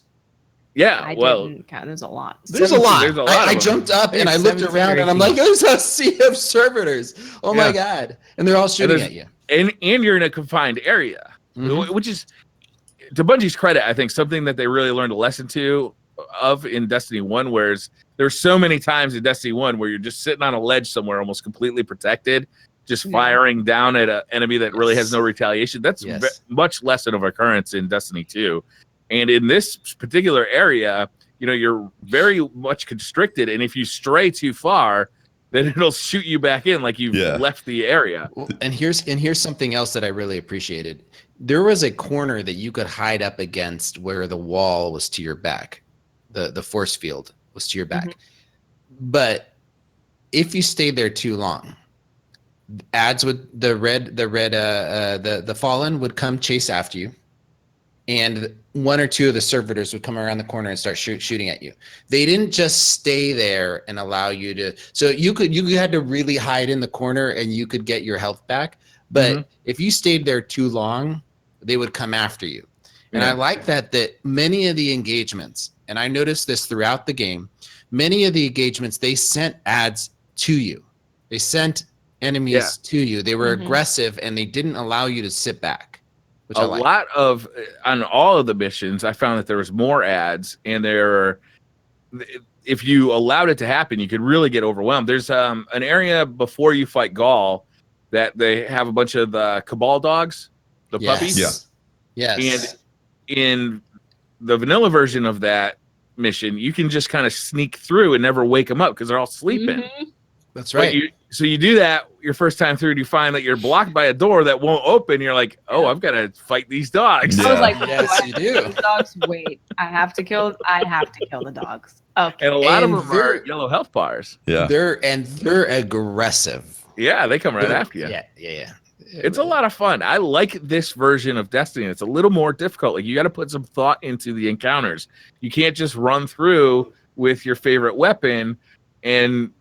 Yeah, I well, didn't count. There's a lot. There's a lot. There's a lot I of them. jumped up and I There's looked 17 around or and I'm 18. like, there's a sea of servitors. Oh my Yeah. God. And they're all shooting there's- at you. and you're in a confined area, Mhm. which is, to Bungie's credit, I think something that they really learned a lesson of in Destiny 1, whereas there's so many times in Destiny 1 where you're just sitting on a ledge somewhere almost completely protected, just Yeah. firing down at an enemy that really has no retaliation. That's Yes. much less of occurrence in Destiny 2. And in this particular area, you're very much constricted, and if you stray too far, then it'll shoot you back in like you've left the area. And here's something else that I really appreciated. There was a corner that you could hide up against where the wall was to your back. The force field was to your back. But if you stayed there too long, ads would the fallen would come chase after you, and one or two of the servitors would come around the corner and start shooting at you. They didn't just stay there and allow you to. So you had to really hide in the corner and you could get your health back. But if you stayed there too long, they would come after you. And I like that many of the engagements, and I noticed this throughout the game, many of the engagements, they sent ads to you. They sent enemies to you. They were aggressive and they didn't allow you to sit back. Which a lot of on all of the missions, I found that there was more ads, and if you allowed it to happen, you could really get overwhelmed. There's an area before you fight Gaul that they have a bunch of the Cabal dogs, the puppies. Yeah. Yes. And in the vanilla version of that mission, you can just kind of sneak through and never wake them up because they're all sleeping. That's right. So you do that your first time through, and you find that you're blocked by a door that won't open. You're like, oh, I've got to fight these dogs. I was like, Yes, you do. these dogs. Wait, I have to kill the dogs. Okay. And a lot And of them are yellow health bars. Yeah. They're aggressive. Yeah, they come right after you. Yeah. It's a lot of fun. I like this version of Destiny. It's a little more difficult. Like, you got to put some thought into the encounters. You can't just run through with your favorite weapon and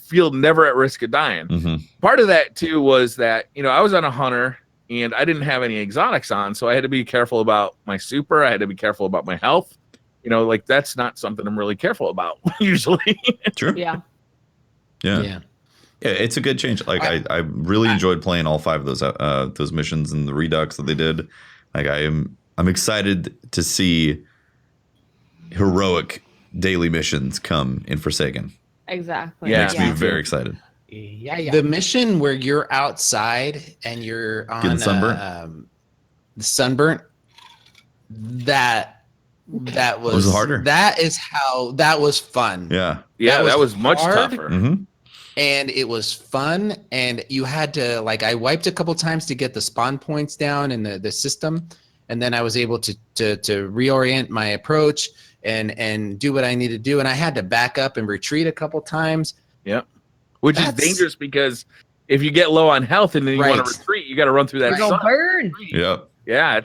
feel never at risk of dying. Part of that too was that I was on a hunter and I didn't have any exotics on, so I had to be careful about my super. I had to be careful about my health. Like, that's not something I'm really careful about usually. True. Yeah. Yeah, it's a good change. Like, I really enjoyed playing all 5 of those missions and the redux that they did. Like, I'm excited to see heroic daily missions come in Forsaken. Exactly. Yeah. Makes me very excited. Yeah. The mission where you're outside and you're on Getting sunburnt? The sunburnt, that was harder. That was fun. Yeah. Yeah, that was much hard. tougher. And it was fun, and you had to, like, I wiped a couple times to get the spawn points down in the system, and then I was able to reorient my approach and do what I need to do, and I had to back up and retreat a couple times. Yep. Which is dangerous because if you get low on health and then you want to retreat, you got to run through that Go sun. burn. Yep. Yeah, it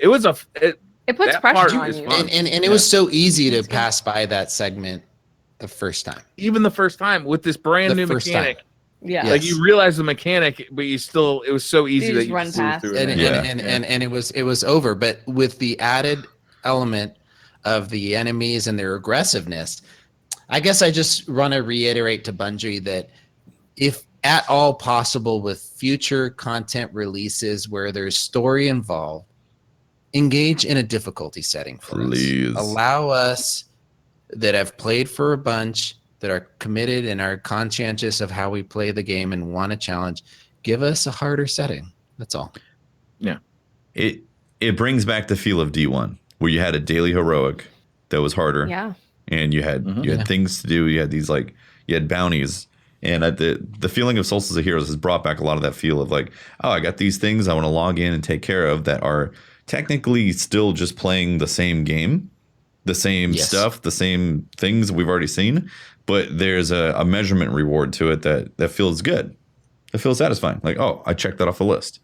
puts that part pressure on is you. fun. And it was so easy to pass by that segment the first time. Even the first time with this brand new mechanic. Yeah. Yes. Like, you realize the mechanic, but it was so easy You that just you run flew past through it. it. And it was over. But with the added element of the enemies and their aggressiveness, I guess I just want to reiterate to Bungie that if at all possible with future content releases where there's story involved, engage in a difficulty setting for Please. us. Allow us that have played for a bunch, that are committed and are conscientious of how we play the game and want a challenge, give us a harder setting. That's all. Yeah. It brings back the feel of D1, where you had a daily heroic that was harder. Yeah. And you had things to do. You had these, like, you had bounties. And the feeling of Solstice of Heroes has brought back a lot of that feel of, like, oh, I got these things I want to log in and take care of that are technically still just playing the same game, the same stuff, the same things we've already seen. But there's a measurement reward to it that feels good. It feels satisfying. Like, oh, I checked that off a list.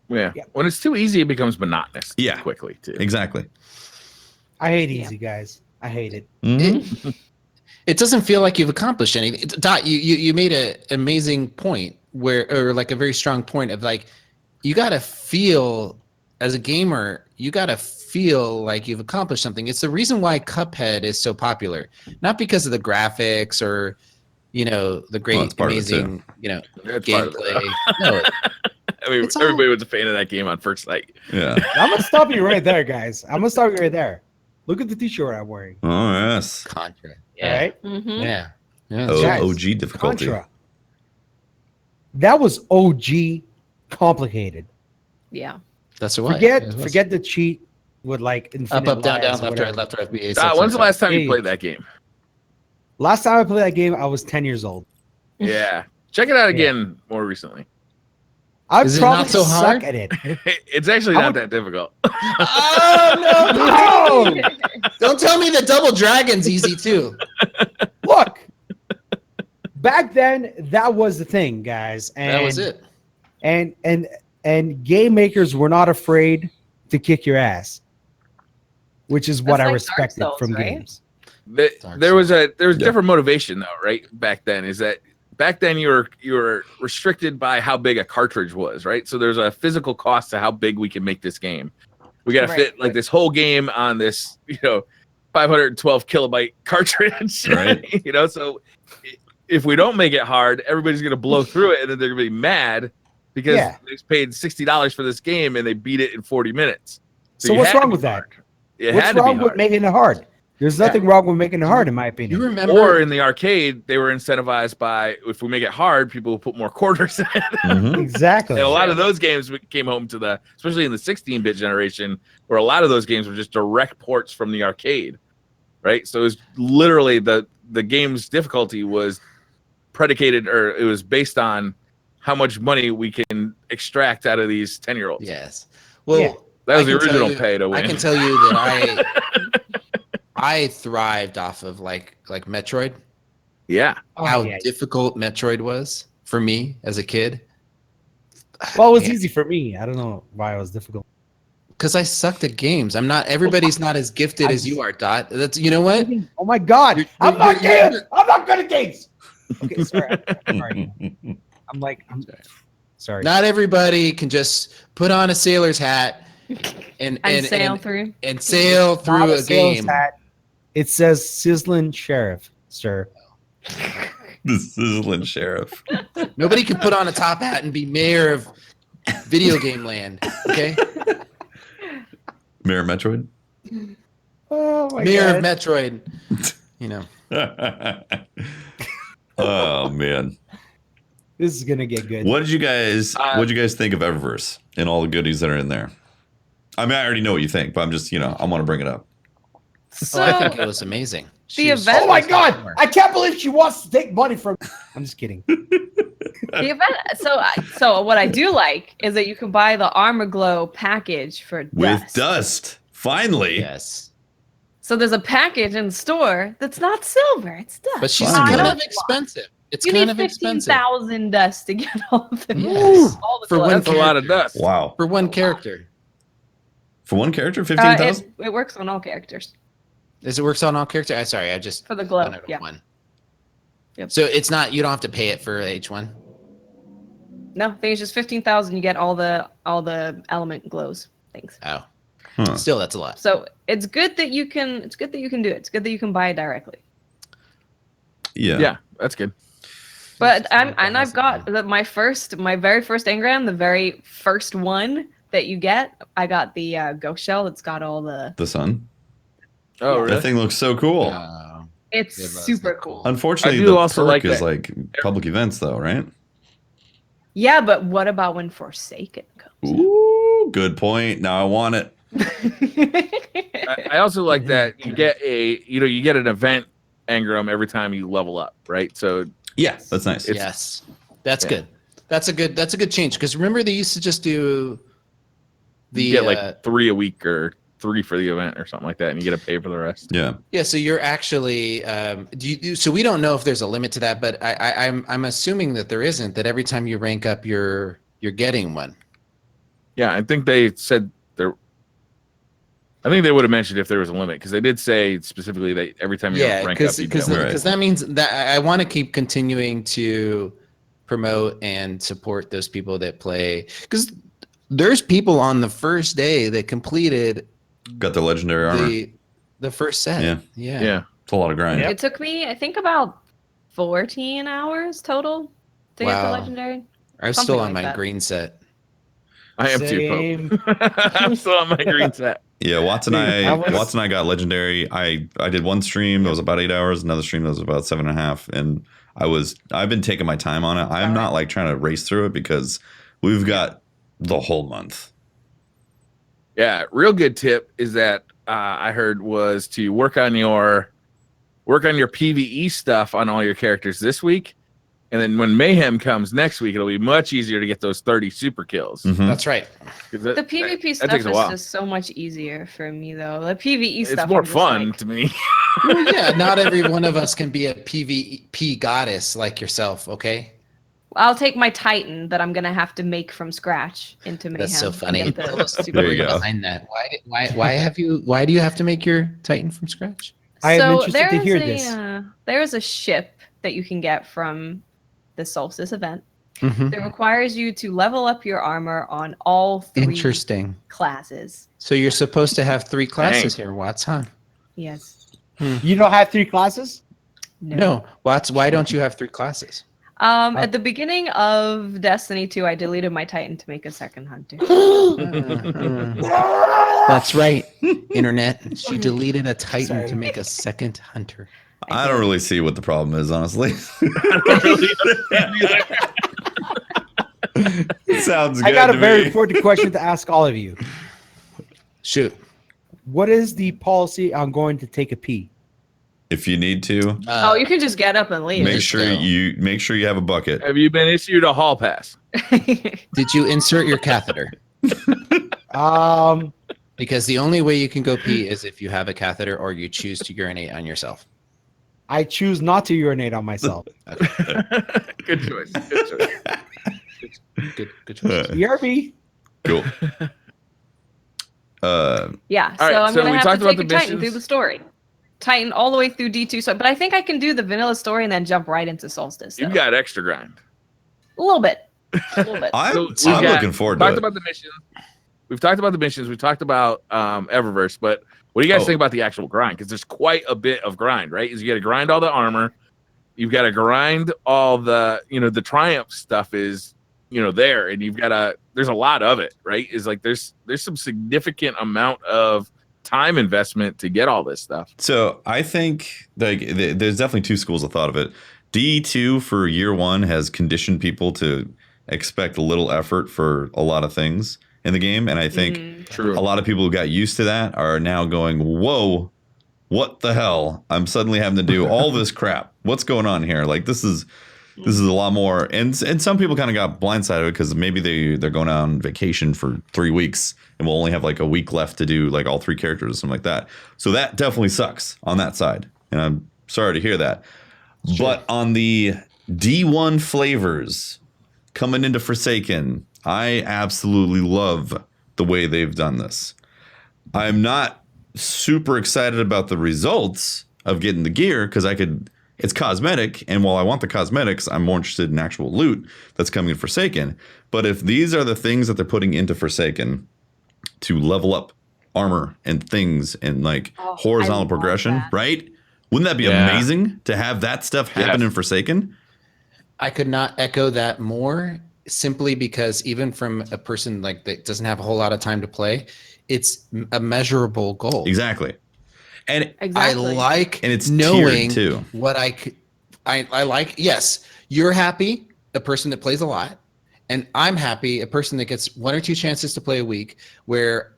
Yeah. When it's too easy, it becomes monotonous. Yeah. Quickly too. Exactly. I hate easy, guys. I hate it. It doesn't feel like you've accomplished anything. Dot, you made an amazing point or like a very strong point of, like, you got to feel as a gamer, you got to feel like you've accomplished something. It's the reason why Cuphead is so popular, not because of the graphics or, the great, amazing, It's part of it. gameplay. No, I mean, It's all- everybody was a fan of that game on first night. Yeah. I'm gonna stop you right there, guys. I'm gonna stop you right there. Look at the t-shirt I'm wearing. Oh yes. Contra. All Yeah. right, Yeah. Yeah. Oh, Guys, OG difficulty. Contra. That was OG complicated. Yeah. That's what. Forget the cheat with like infinite Up, down, lives down, or left, right, whatever. left, right, B, When's the last time Yeah, you played that game? Last time I played that game, I was 10 years old. Yeah. Check it out again more recently. I Is it probably not so suck hard? at it. It's actually not that difficult. Oh no! Don't tell me the double dragon's easy too. Look, back then that was the thing, guys, and That was it. And game makers were not afraid to kick your ass, which is what That's I like Dark respected Souls, from right? games. There was Yeah. different motivation though, right? Back then is that back then you were restricted by how big a cartridge was, right? So there's a physical cost to how big we can make this game. We got to fit like this whole game on this, 512 kilobyte cartridge, Right. So if we don't make it hard, everybody's going to blow through it and then they're going to be mad because Yeah. they paid $60 for this game and they beat it in 40 minutes. So you what's had to wrong be with that? hard. It What's had to be wrong with hard. making it hard? There's nothing wrong with making it hard, in my opinion. You remember? Or in the arcade, they were incentivized by if we make it hard, people will put more quarters in. Mhm. Exactly. And a lot of those games came home to especially in the 16-bit generation, where a lot of those games were just direct ports from the arcade, right? So it was literally the game's difficulty was predicated, or it was based on how much money we can extract out of these 10-year-olds. Yes. Well, Yeah. That was I the can tell original you- pay to win. I can tell you that I thrived off of like Metroid. Yeah. How yeah. difficult Metroid was for me as a kid. Well, it was Man. easy for me. I don't know why it was difficult. Because I sucked at games. Everybody's not as gifted as you are, Dot. That's, you know what? Oh my God! You're- I'm not you're- good. I'm not good at games. Okay, sorry. I'm sorry. Not everybody can just put on a sailor's hat and sail through. and sail Not through a sailor's game. hat. It says sizzling sheriff, sir. The sizzling sheriff. Nobody can put on a top hat and be mayor of video game land. Okay, Mirror Metroid. Oh my mayor God. of Metroid. You know, Oh man. This is gonna get good. What did you guys think of Eververse and all the goodies that are in there? I mean, I already know what you think, but I'm just, I want to bring it up. So I think it was amazing. the was- event- Oh my God! I can't believe she wants to take money from. I'm just kidding. the event. So what I do like is that you can buy the Armor Glow package for With dust. dust. Finally. Yes, So there's a package in the store that's not silver; it's dust. but she's Fine. kind of expensive. It's You kind need of 15,000 expensive dust to get all the Yes. all the For glows. one That's a lot of dust. Wow. for one character. For one character, 15,000? It works on all characters Does it works on all characters? I sorry, I just for the glow. went out of Yeah. one. Yep. So it's not, you don't have to pay it for H1. No, I think it's just 15,000. You get all the element glows things. Oh, Huh. still that's a lot. So it's good that you can. It's good that you can do it. It's good that you can buy it directly. Yeah. Yeah, that's good. But I've got my very first engram, the very first one that you get. I got the ghost shell that's got all the. The sun. Oh, really? That thing looks so cool. It's Yeah, that's super not cool. Unfortunately, I do the also perk like is that. like public events, though, right? Yeah, but what about when Forsaken comes? Ooh, good point. Now I want it. I also like that you get you get an event engram every time you level up, right? So Yeah, that's nice. Yes, that's Yeah. good. That's a good change. Because remember, they used to just do the you get like 3 a week or 3 for the event or something like that, and you get to pay for the rest. Yeah. yeah. So you're actually so we don't know if there's a limit to that, but I'm assuming that there isn't. That every time you rank up, you're getting one. Yeah, I think they said there. I think they would have mentioned if there was a limit because they did say specifically that every time you Yeah, rank up, you get one. Right. that means that I want to keep continuing to promote and support those people that play, because there's people on the first day that completed Got the legendary armor. the first set. Yeah. Yeah. It's a lot of grind. Yep. It took me, I think, about 14 hours total to get to Wow. legendary. I'm Something still on like my that. green set. I am Same. too, Pope. I'm still on my green set. Yeah, Watson Dude, and I got legendary. I did one stream that was about 8 hours, another stream that was about 7.5, and I've been taking my time on it. I'm not like trying to race through it because we've got the whole month. Yeah, real good tip is that I heard was to work on your PvE stuff on all your characters this week, and then when Mayhem comes next week, it'll be much easier to get those 30 super kills. Mhm. That's right. The PvP stuff takes a is while. just so much easier for me, though. The PvE stuff, It's more I'm just fun like, to me. Well, yeah, not every one of us can be a PvP goddess like yourself, okay? I'll take my Titan that I'm gonna have to make from scratch into Mayhem. That's so and funny. get the Tell us the super There you story go. behind that. Why do you have to make your Titan from scratch? I am So interested to there's hear a, this. There's a ship that you can get from the Solstice event Mm-hmm. that requires you to level up your armor on all 3 Interesting. classes. So you're supposed to have 3 classes here, Watts, huh? Yes. You don't have 3 classes? No, Watts, why don't you have 3 classes? At the beginning of Destiny 2, I deleted my Titan to make a second hunter. That's right, Internet. She deleted a Titan to make a second hunter. I don't really see what the problem is, honestly. Sounds good. I got a to very me. important question to ask all of you. Shoot. What is the policy on going to take a pee? If you need to, Oh, you can just get up and leave. make just sure go. you have a bucket. Have you been issued a hall pass? Did you insert your catheter? Because the only way you can go pee is if you have a catheter or you choose to urinate on yourself. I choose not to urinate on myself. Good choice. Good choice. Good choice. BRB. Cool. Yeah, All so right, I'm so gonna we have talked to about take a the Titan through missions. the story. Titan all the way through D2. So, but I think I can do the vanilla story and then jump right into Solstice. You've though. got extra grind. A little bit. A little bit. I'm So we've got- looking forward to Talked it. about the missions. We've talked about the missions. We've talked about Eververse. But what do you guys Oh. think about the actual grind? Because there's quite a bit of grind, right? Is you got to grind all the armor. You've got to grind all the, the Triumph stuff is, there, and you've got to. There's a lot of it, right? Is like there's some significant amount of time investment to get all this stuff. So I think there's definitely 2 schools of thought of it. D2 for year 1 has conditioned people to expect little effort for a lot of things in the game, and I think True. a lot of people who got used to that are now going, whoa, what the hell? I'm suddenly having to do all this crap. What's going on here? Like this is a lot more. And some people kind of got blindsided because maybe they're going on vacation for 3 weeks and we'll only have like a week left to do like all 3 characters or something like that. So that definitely sucks on that side. And I'm sorry to hear that. Sure. But on the D1 flavors coming into Forsaken, I absolutely love the way they've done this. I'm not super excited about the results of getting the gear because it's cosmetic, and while I want the cosmetics, I'm more interested in actual loot that's coming in Forsaken. But if these are the things that they're putting into Forsaken to level up armor and things and like Oh, I horizontal love progression, that. right? Wouldn't that be Yeah. amazing to have that stuff happen Yes. in Forsaken? I could not echo that more simply because even from a person like that doesn't have a whole lot of time to play, it's a measurable goal. Exactly. And Exactly. I like And it's knowing tiered, too. what I like. Yes, you're happy, a person that plays a lot, and I'm happy, a person that gets 1 or 2 chances to play a week where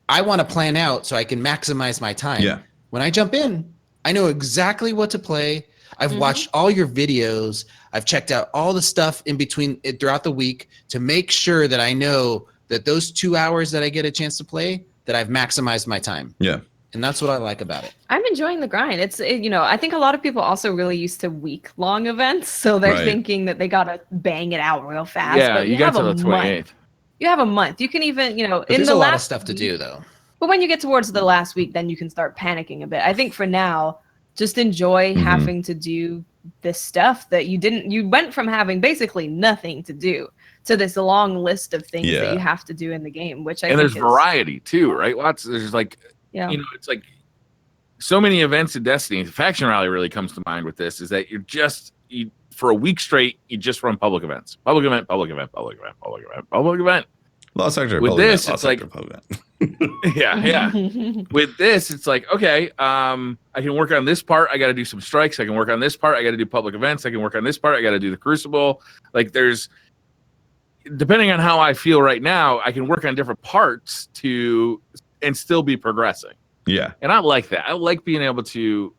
I want to plan out so I can maximize my time. Yeah. When I jump in, I know exactly what to play. I've watched all your videos. I've checked out all the stuff in between throughout the week to make sure that I know that those 2 hours that I get a chance to play, that I've maximized my time. Yeah. And that's what I like about it. I'm enjoying the grind. I think a lot of people also really used to week-long events, so they're Right. thinking that they gotta bang it out real fast. Yeah, but you got have to a the month. 28th. You have a month. You can even, But in there's the a last lot of stuff to week- do, though. But when you get towards the last week, then you can start panicking a bit. I think for now, just enjoy having to do this stuff that you went from having basically nothing to do to this long list of things Yeah. that you have to do in the game, which I And think there's variety too, right? There's like, Yeah. you know, it's like so many events in Destiny. The Faction Rally really comes to mind with this, is that for a week straight, you just run public events. Public event, public event, public event, public event, public event. Lost Sector. With public this, event, it's Lost like- Sector, public event. Yeah. With this, it's like, okay, I can work on this part. I got to do some strikes. I can work on this part. I got to do public events. I can work on this part. I got to do the Crucible. Like depending on how I feel right now, I can work on different parts and still be progressing. Yeah. And I like that. I like being able to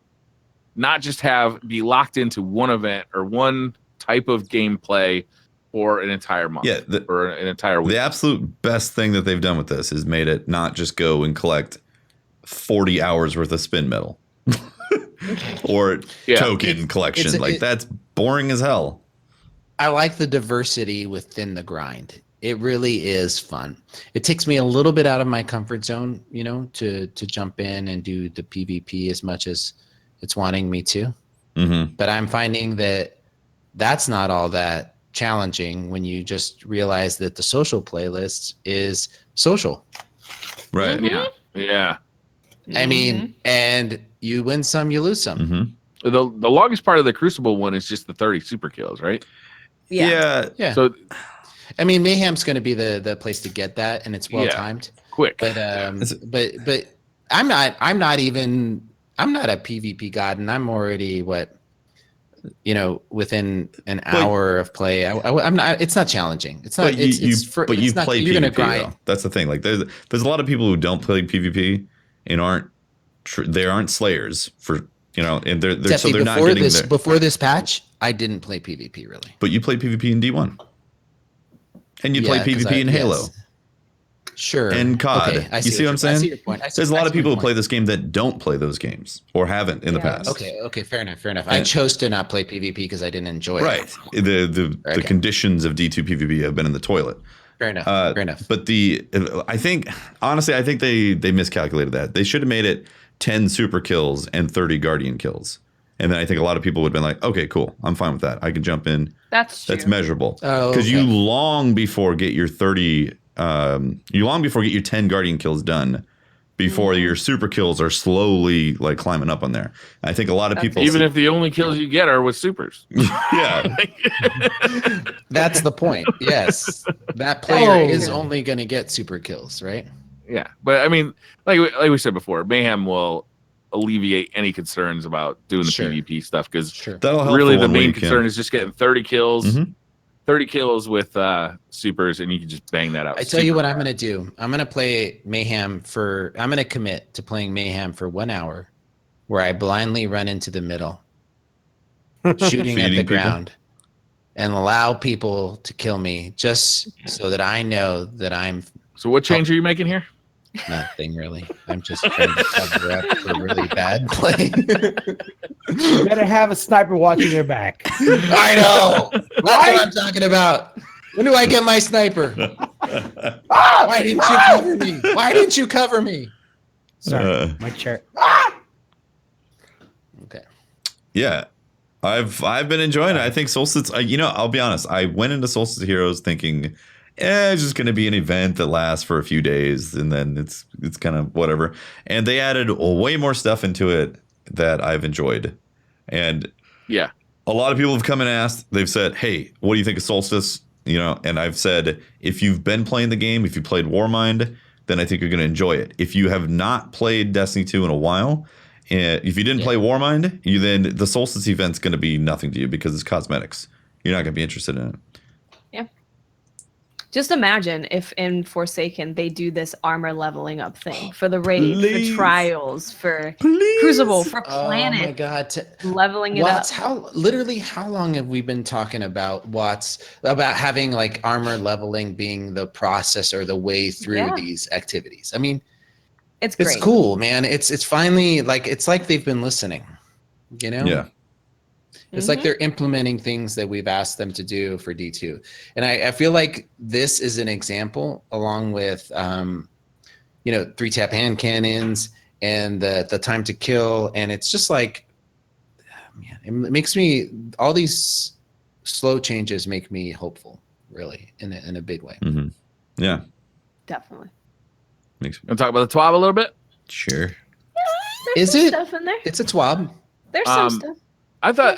not just be locked into one event or one type of gameplay for an entire month. Yeah. Or an entire week. The absolute best thing that they've done with this is made it not just go and collect 40 hours worth of spin metal or token collection. That's boring as hell. I like the diversity within the grind. It really is fun. It takes me a little bit out of my comfort zone, you know, to jump in and do the PvP as much as it's wanting me to. Mm-hmm. But I'm finding that that's not all that challenging when you just realize that the social playlist is social. Right. Yeah. Yeah. I mean, and you win some, you lose some. Mm-hmm. The longest part of the Crucible one is just the 30 super kills, right? Yeah. Yeah. So I mean, Mayhem's going to be the place to get that, and it's well timed. quick. But but I'm not a PvP god, and I'm already within an hour of play. I'm not. It's not challenging. It's not. But you play you're PvP. gonna grind. Though. That's the thing. Like there's a lot of people who don't play PvP and they aren't slayers for and they're so they're not getting there. Before this patch, I didn't play PvP really. But you play PvP in D1, and you play PvP in Halo. Yes. Sure. And COD. Okay, you see what I'm saying? I see your point. There's a lot of people who play this game that don't play those games or haven't in the past. Okay, fair enough. I chose to not play PvP because I didn't enjoy it. Right. The conditions of D2 PvP have been in the toilet. Fair enough. But I think they miscalculated that. They should have made it 10 super kills and 30 guardian kills. And then I think a lot of people would have been like, okay, cool. I'm fine with that. I can jump in. That's true. That's measurable. Oh, because you long before get your 30 get your 10 guardian kills done before your super kills are slowly like climbing up on there. I think a lot of people, even if the only kills you get are with supers. Yeah. That's the point. Yes. That player is only going to get super kills, right? Yeah. But I mean, like we said before, Mayhem will alleviate any concerns about doing the PvP stuff because that'll help really for the 1 main week, concern is just getting 30 kills. Mm-hmm. 30 kills with supers, and you can just bang that out. I tell you what I'm going to do. I'm going to play Mayhem I'm going to commit to playing Mayhem for 1 hour where I blindly run into the middle, shooting at the ground, and allow people to kill me just so that I know that I'm... So what change are you making here? Nothing really. I'm just trying to cover up for really bad play. You better have a sniper watching their back. I know. That's what I'm talking about. When do I get my sniper? Why didn't you cover me? Why didn't you cover me? Sorry, my chair. Okay. Yeah. I've been enjoying it. I think Solstice, I'll be honest. I went into Solstice Heroes thinking, it's just going to be an event that lasts for a few days, and then it's kind of whatever. And they added way more stuff into it that I've enjoyed. And yeah, a lot of people have come and asked. They've said, "Hey, what do you think of Solstice?" And I've said, if you've been playing the game, if you played Warmind, then I think you're going to enjoy it. If you have not played Destiny 2 in a while, if you didn't play Warmind, then the Solstice event's going to be nothing to you because it's cosmetics. You're not going to be interested in it. Just imagine if in Forsaken they do this armor leveling up thing for the raid, for trials, for Crucible, for Planet. Oh my God. Leveling it up. How long have we been talking about about having like armor leveling being the process or the way through these activities? I mean, it's great. It's cool, man. It's finally it's like they've been listening, Yeah. It's like they're implementing things that we've asked them to do for D2. And I feel like this is an example along with, 3-tap hand cannons and the time to kill. And it's just like, man, it makes me, all these slow changes make me hopeful. really, in a big way. Mm-hmm. Yeah. Definitely. Makes Want to talk about the TWAB a little bit? sure. There's Is some it? stuff in there. It's a TWAB. There's some Um, stuff. I thought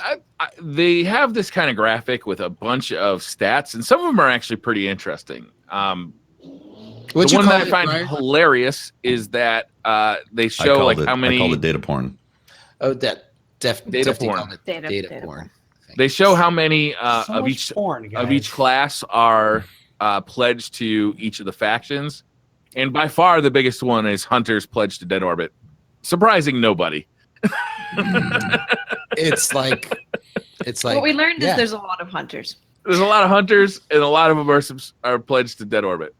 they have this kind of graphic with a bunch of stats, and some of them are actually pretty interesting. What the you one call that I it, find Brian? hilarious is that they show like how I many called it data porn. Oh, that Data Defty porn. called it Data data porn. porn. they show how many So of much each porn, of guys. each class are pledged to each of the factions, and by far the biggest one is Hunters pledged to Dead Orbit, surprising nobody. It's like What we learned yeah. is there's a lot of hunters. There's a lot of Hunters, and a lot of them are pledged to Dead Orbit.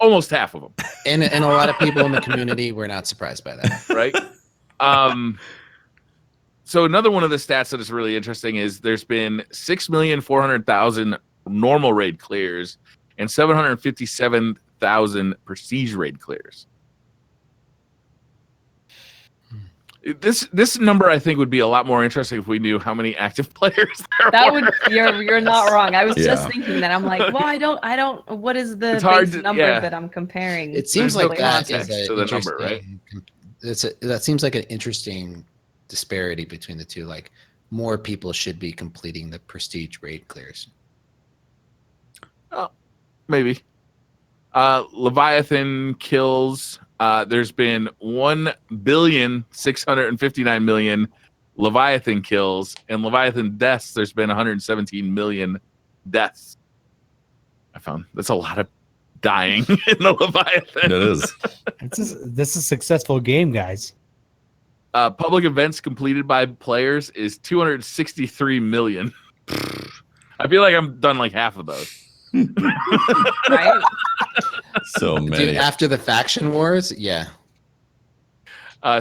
Almost half of them, and a lot of people in the community were not surprised by that. right? So another one of the stats that is really interesting is there's been 6,400,000 normal raid clears and 757,000 prestige raid clears. This number I think would be a lot more interesting if we knew how many active players there That were. would you're not wrong. I was just Yeah. thinking that. I'm like, well, I don't. What is the It's hard base to- number yeah. that I'm comparing? It seems There's like no that is context a to the number, right? That seems like an interesting disparity between the two. Like more people should be completing the prestige raid clears. Maybe. Leviathan kills. There's been 1,659,000,000 Leviathan kills, and Leviathan deaths. There's been 117 million deaths. I found that's a lot of dying in the Leviathan. That is. This is a successful game, guys. Public events completed by players is 263 million. I feel like I'm done like half of those. Right? So many. Dude, after the faction wars, yeah.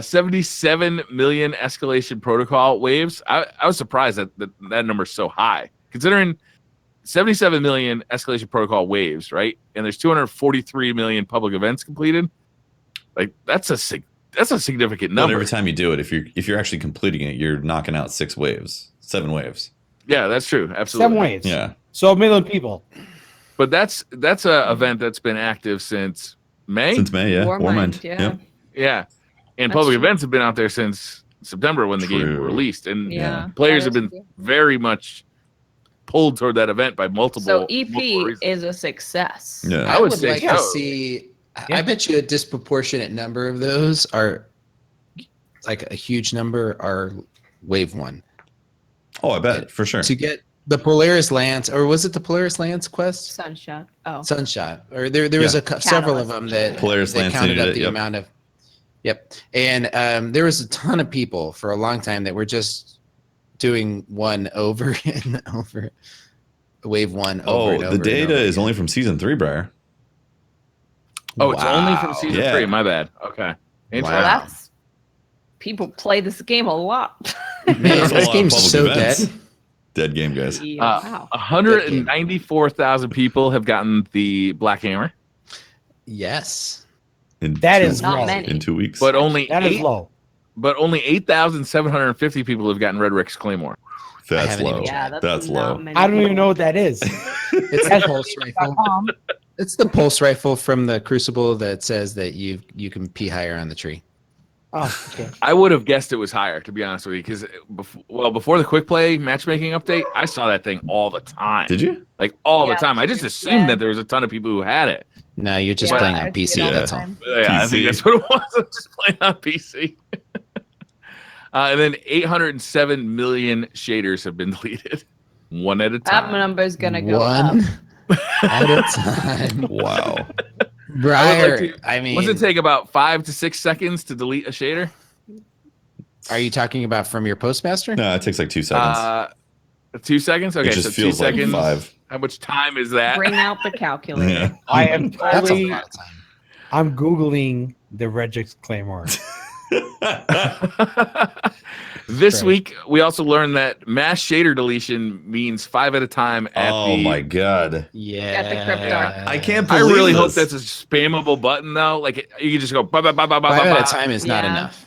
77 million escalation protocol waves. I was surprised that number's so high, considering 77 million escalation protocol waves, right? And there's 243 million public events completed. Like that's a significant But number. every time you do it, if you're actually completing it, you're knocking out 7 waves. Yeah, that's true. Absolutely. 7 waves. Yeah. So 1 million people. But that's a event that's been active since May. Since May, yeah. Warmind, Warmind. yeah. Yep. Yeah. And That's public true. events have been out there since September when the game True. released. And Yeah. players that have is been true. very much pulled toward that event by multiple. So multiple EP reasons. is a success. Yeah. I would say like so. to see. Yeah. I bet you a disproportionate number of those are like a huge number are wave 1 Oh, I bet for sure. to get the Polaris Lance, or was it the Polaris Lance quest? Sunshot. Oh. Sunshot, or there was several of them that Polaris that Lance counted needed up it, the yep. amount of. Yep, and there was a ton of people for a long time that were just doing one over and over, wave 1 over Oh, and over. the data and over is again. only from season 3, Briar. Oh, it's only from Wow. season Yeah. 3. My bad. Okay. Well, Interesting. Wow. that's people play this game a lot. Man, There's a this lot of game's public so events. dead. Dead game, guys. Wow. 194,000 people have gotten the Black Hammer, Yes. That is Not low. many. In 2 weeks. but only That is eight, low. but only 8,750 people have gotten Red Rick's Claymore. That's haven't low. even Yeah, That's not low. many I don't even people. know what that is. It's the pulse rifle. It's the pulse rifle from the Crucible that says that you can pee higher on the tree. Oh, okay. I would have guessed it was higher, to be honest with you, because before the quick play matchmaking update, I saw that thing all the time. Did you? Like all Yeah, the time. I just yeah. assumed that there was a ton of people who had it. No, you're just Yeah, playing I on see it PC. all the That's all. time. Yeah, I think PC. that's what it was. I'm just playing on PC. And then 807 million shaders have been deleted, one at a That time. number's gonna go One up. at a time. Wow. Briar, I mean, Does it take about 5 to 6 seconds to delete a shader? are you talking about from your postmaster? No, it takes like 2 seconds. 2 seconds? Okay, it so just 2 feels like seconds. 5. How much time is that? Bring out the calculator. Yeah. I am That's a totally. lot of time. I'm googling the Regix Claymore. This Right. week, we also learned that mass shader deletion means 5 at a time at Oh my god. Yeah. Got the crypto. I can't I believe really hope this. that's a spammable button, though. Like, you can just go, bah, bah, bah, bah, bah, 5 bah, at a bah. time is not Yeah. enough.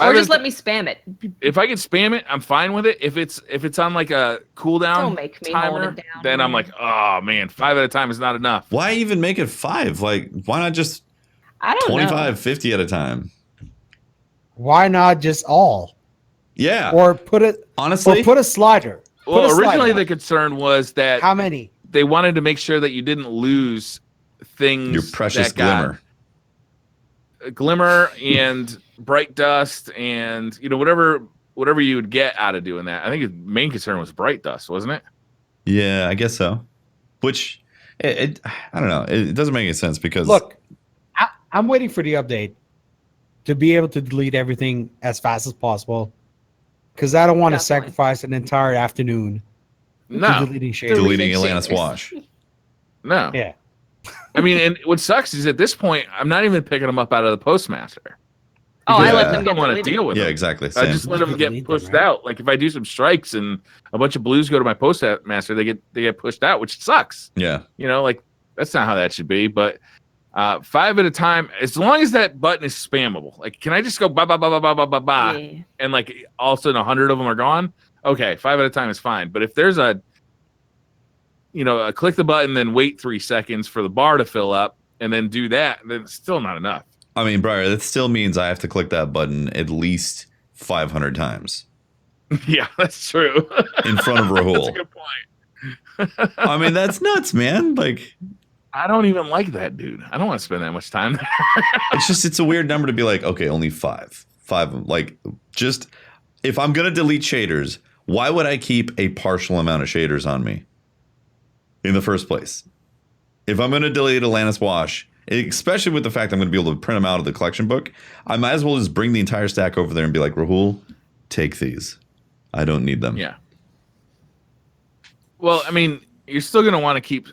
Or just let me spam it. If I can spam it, I'm fine with it. If it's on like a cooldown Don't make me hold timer, it down, then I'm man. like, oh man, 5 at a time is not enough. Why even make it 5? Like, why not just I don't 25, know. 50 at a time? Why not just all? Yeah. Or put it Honestly, or put a slider. Well, Put a originally slider. the concern was that How many? they wanted to make sure that you didn't lose things. your precious that got glimmer. Glimmer and bright dust, and whatever you would get out of doing that. I think the main concern was bright dust, wasn't it? Yeah, I guess so. Which, I don't know. It doesn't make any sense because Look, I'm waiting for the update to be able to delete everything as fast as possible because I don't want to Definitely. sacrifice an entire afternoon to No, deleting shaders. deleting Deleting Atlantis shaders. Wash. no. Yeah. I mean, and what sucks is at this point, I'm not even picking them up out of the postmaster. Oh, I Yeah. let I them don't get want to deleted. deal with Yeah, them. exactly. I Same. just let them Delete get them, pushed right? out. Like if I do some strikes and a bunch of blues go to my postmaster, they get pushed out, which sucks. Yeah. Like that's not how that should be. But 5 at a time, as long as that button is spammable. Like, can I just go ba ba ba ba ba ba ba ba, Yeah. and like all of a sudden 100 of them are gone? Okay, 5 at a time is fine. But if there's a click the button, then wait 3 seconds for the bar to fill up, and then do that, then it's still not enough. I mean, Briar, that still means I have to click that button at least 500 times Yeah, that's true. in front of That's a Rahul. good point. I mean, that's nuts, man. Like, I don't even like that dude. I don't want to spend that much time there. it's a weird number to be like, okay, only 5. 5, like, just if I'm going to delete shaders, why would I keep a partial amount of shaders on me in the first place? If I'm going to delete Atlantis Wash, especially with the fact I'm going to be able to print them out of the collection book, I might as well just bring the entire stack over there and be like, Rahul, take these. I don't need them. Yeah. Well, I mean, you're still going to want to keep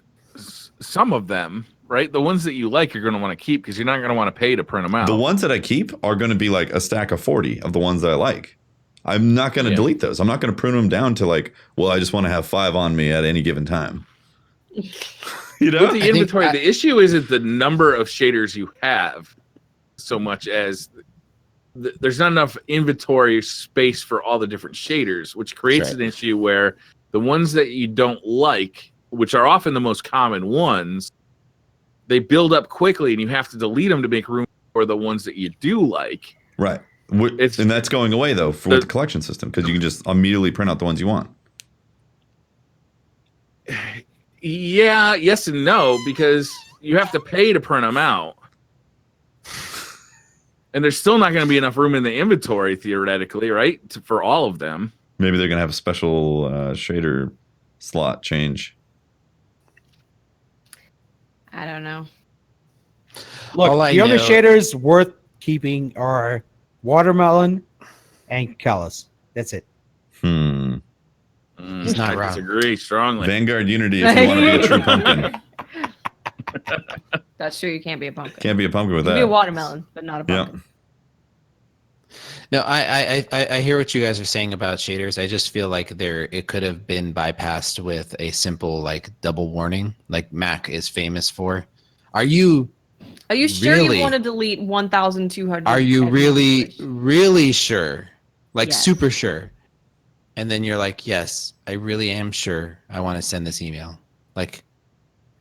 some of them, right? The ones that you like, you're going to want to keep because you're not going to want to pay to print them out. The ones that I keep are going to be like a stack of 40 of the ones that I like. I'm not going to delete those. I'm not going to prune them down to like, well, I just want to have 5 on me at any given time. You know? With the inventory, the issue isn't the number of shaders you have so much as there's not enough inventory space for all the different shaders, which creates an issue where the ones that you don't like, which are often the most common ones, they build up quickly and you have to delete them to make room for the ones that you do like. Right. And that's going away, though, with the collection system because you can just immediately print out the ones you want. Yeah, yes and no, because you have to pay to print them out. And there's still not going to be enough room in the inventory, theoretically, right? For all of them. Maybe they're going to have a special shader slot change. I don't know. Look, All I the only know- shaders worth keeping are watermelon and callus. That's it. He's not I wrong. disagree strongly. Vanguard Unity if you want to be a true pumpkin. That's true. You can't be a pumpkin. Can't be a pumpkin with You that. can be a watermelon, but not a Yeah. pumpkin. No, I hear what you guys are saying about shaders. I just feel like it could have been bypassed with a simple like double warning, like Mac is famous for. Are you sure really- you want to delete 1,200? Are you really sure? Like Yes. super sure? And then you're like, yes, I really am sure I want to send this email. Like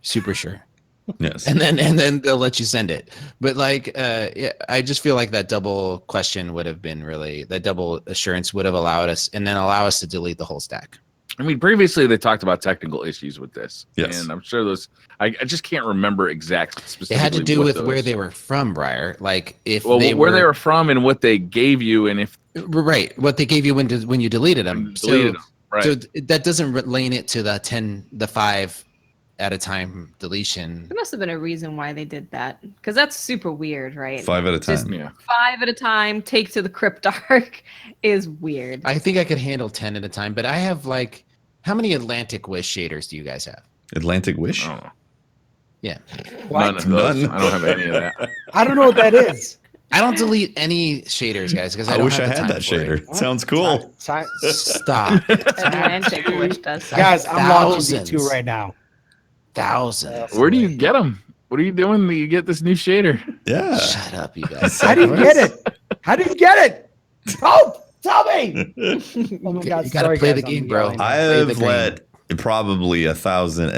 super sure. Yes. And then they'll let you send it. But like yeah, I just feel like that double question would have been that double assurance would have allowed us allow us to delete the whole stack. I mean, previously they talked about technical issues with this. Yes. And I'm sure those, I just can't remember specifically. It had to do what with those- where they were from, Briar. Like if where they were from and what they gave you, and if right, what they gave you when you deleted them. you deleted them. Right. So that doesn't relate it to the 5 at a time deletion. There must have been a reason why they did that, because that's super weird, right? 5 at a Just- time. Yeah. 5 at a time, take to the Cryptarch is weird. I think I could handle 10 at a time, but I have like, how many Atlantic Wish shaders do you guys have? Atlantic Wish? I don't know. Yeah. None of those. None. I don't have any of that. I don't know what that is. I don't delete any shaders, guys, because I I don't wish I have the had time that for it. shader. Sounds cool. Stop. Atlantic Wish does that. Guys, I'm launching Thousands. D2 right now. Thousands. Where do you get them? What are you doing that you get this new shader? Yeah. Shut up, you guys. How do you get it? How do you get it? Tell me. Oh my God! You gotta sorry, play guys, the I'm game, bro. yelling. I've let probably 1,000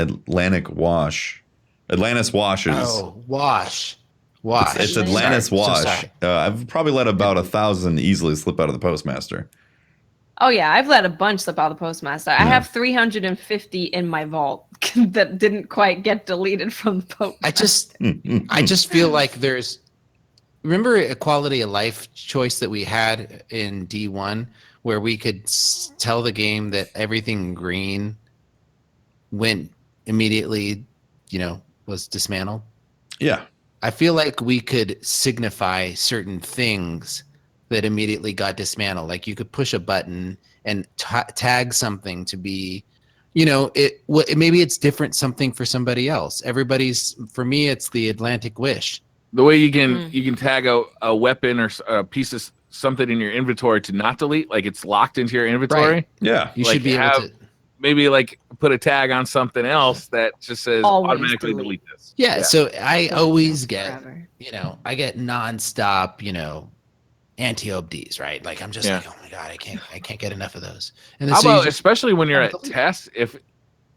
Atlantis washers. Oh, wash. It's Atlantis Sorry. So wash. sorry. I've probably let about 1,000 easily slip out of the postmaster. Oh yeah, I've let a bunch slip out of the postmaster. I Yeah. have 350 in my vault that didn't quite get deleted from the post. I just feel like there's. Remember a quality of life choice that we had in D1 where we could tell the game that everything green went immediately, was dismantled? Yeah. I feel like we could signify certain things that immediately got dismantled. Like you could push a button and tag something to be, maybe it's different something for somebody else. For me, it's the Atlantic Wish. The way you can tag a weapon or a piece of something in your inventory to not delete, like it's locked into your inventory. Right. Yeah. You should be able to. Maybe like put a tag on something else that just says Always automatically delete. delete this. Yeah. So I always get, Forever. I get nonstop, anti-OBDs, right? Like I'm just like, oh my God, I can't get enough of those. And then How so you about just- especially when you're at delete. tests, if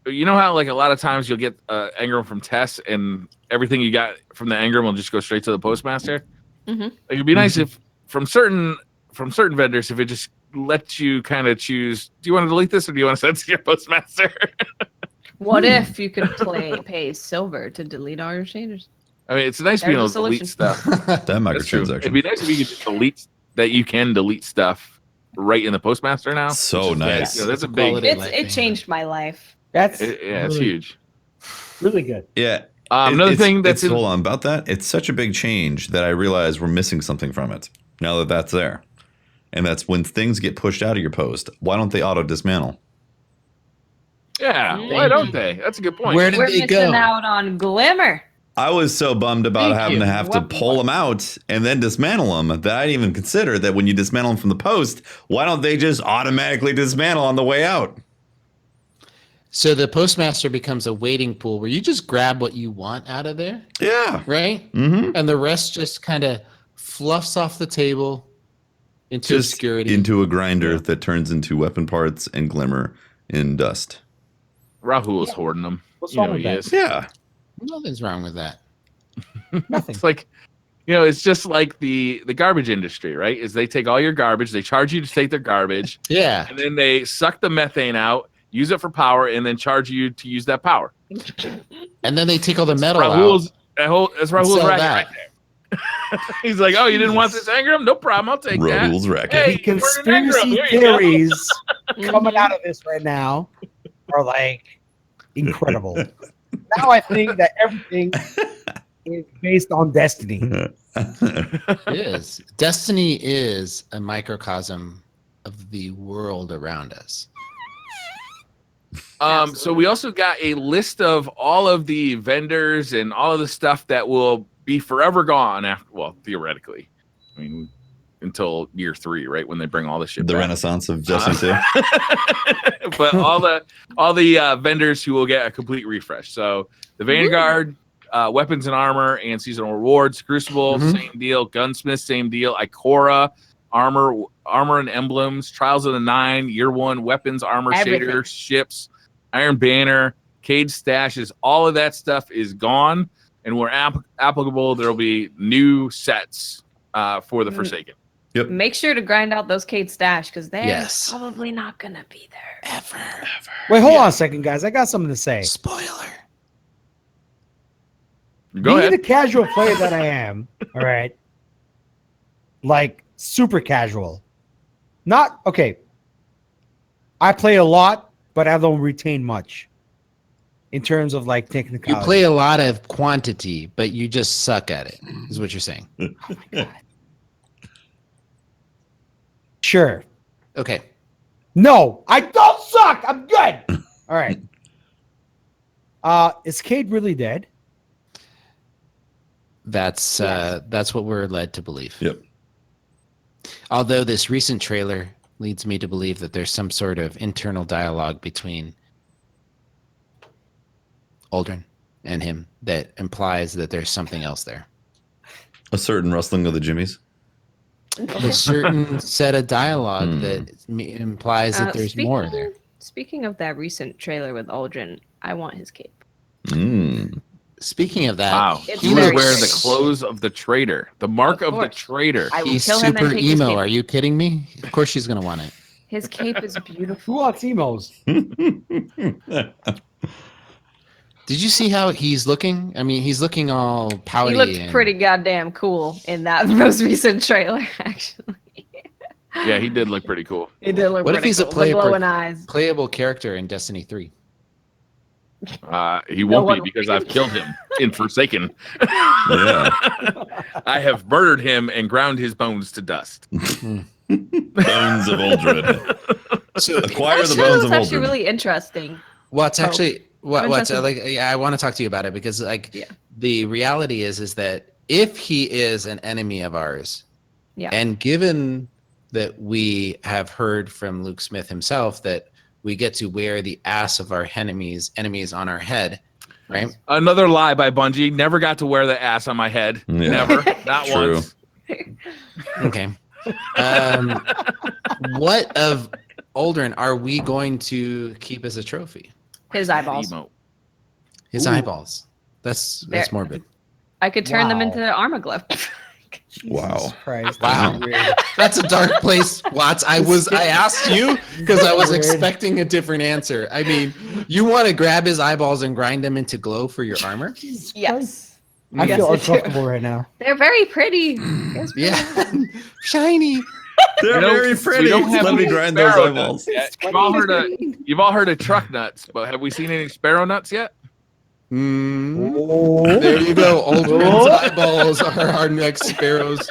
you know how like a lot of times you'll get engram from tests and everything you got from the engram will just go straight to the postmaster. Mhm. Like, it'd be nice if from certain vendors, if it just lets you kind of choose, do you want to delete this or do you want to send it to your postmaster? What if you could pay silver to delete all your shaders? I mean, it's nice being able There's a to delete solution. stuff. That That's true. It'd microtransaction. be nice if you could just delete that. You can delete stuff right in the postmaster now. So nice. That's a Quality big. of life It thing. changed my life. That's It's really, huge. really good. Yeah. Another thing that's hold on about that. It's such a big change that I realize we're missing something from it now that that's there. And that's when things get pushed out of your post. Why don't they auto dismantle? yeah. Why don't they? That's a good point. Where did We're they missing go? out on Glimmer. I was so bummed about Thank having you. to have to pull them out and then dismantle them that I didn't even consider that when you dismantle them from the post, why don't they just automatically dismantle on the way out? So the postmaster becomes a waiting pool where you just grab what you want out of there, Yeah. right? Mm-hmm. And the rest just kind of fluffs off the table into Just obscurity. into a grinder that turns into weapon parts and glimmer in dust. Rahul is hoarding them. What's You wrong know with he that? is. Yeah. Nothing's wrong with that. Nothing. It's like, it's just like the garbage industry, right? Is they take all your garbage, they charge you to take their garbage, Yeah. and then they suck the methane out, use it for power, and then charge you to use that power. And then they take all the metal out. That's Rahul's Sell racket that. right there. He's like, oh, you didn't want this engram? No problem, I'll take that. Rahul's racket. Hey, The you ordered an engram. conspiracy Here you go. theories coming Mhm. out of this right now are like incredible. Now I think that everything is based on destiny. It is. Destiny is a microcosm of the world around us. So we also got a list of all of the vendors and all of the stuff that will be forever gone after, well, theoretically. I mean, until year 3, right? When they bring all this shit The back. renaissance of Destiny 2. But all the vendors who will get a complete refresh. So the Vanguard, weapons and armor, and seasonal rewards. Crucible, Mhm. same deal. Gunsmith, same deal. Ikora, armor and emblems. Trials of the 9, year 1, weapons, armor, Everything. shader, ships, Iron Banner, Cage stashes. All of that stuff is gone, and where applicable, there will be new sets for the Forsaken. Make sure to grind out those Kate stash because they're Yes. probably not gonna be there. Ever. Wait, hold on a second, guys. I got something to say. Spoiler. Go Being ahead. the casual player that I am, all right, like super casual. Not okay. I play a lot, but I don't retain much in terms of like You technicality. play a lot of quantity, but you just suck at it, is what you're saying. Sure. Okay. No, I don't suck. I'm good. All right. Is Cade really dead? That's what we're led to believe. Yep. Although this recent trailer leads me to believe that there's some sort of internal dialogue between Aldrin and him that implies that there's something else there. A certain rustling of the jimmies. a certain set of dialogue that implies that there's more there. Speaking of that recent trailer with Aldrin, I want his cape. Speaking of that, wow, he would wear the clothes of the traitor, the mark of the traitor. He's super emo. Are you kidding me? Of course she's gonna want it. His cape is beautiful. Who wants emos? Did you see how he's looking? I mean, he's looking all pouty. He looked pretty goddamn cool in that most recent trailer, actually. Yeah, he did look pretty cool. He did look. What if he's cool. a glowing eyes? playable character in Destiny 3? He won't be because I've killed him in Forsaken. Yeah. I have murdered him and ground his bones to dust. Bones of Aldrin. So Acquire the bones of That's Aldrin. actually really interesting. What's actually what's interesting. like? Yeah, I want to talk to you about it because the reality is that if he is an enemy of ours, and given that we have heard from Luke Smith himself that we get to wear the ass of our enemies on our head, right? Another lie by Bungie. Never got to wear the ass on my head. Yeah. Never. Not True. once. Okay. What of Aldrin are we going to keep as a trophy? His eyeballs. Emote. His eyeballs. That's morbid. I could turn them Wow. into armaglyph. Wow. Jesus Christ. Wow. That's weird. That's a dark place, Watts. I asked you because I was Weird. expecting a different answer. I mean, you want to grab his eyeballs and grind them into glow for your armor? Yes. I Yes, feel I do. uncomfortable right now. They're very pretty. Yes, Yeah. Shiny. They're You know, very pretty. we don't have Let me any grind those sparrow eyeballs. nuts yet. You've all heard of truck nuts, but have we seen any sparrow nuts yet? Oh. There you go. Aldrin's eyeballs are our next sparrows.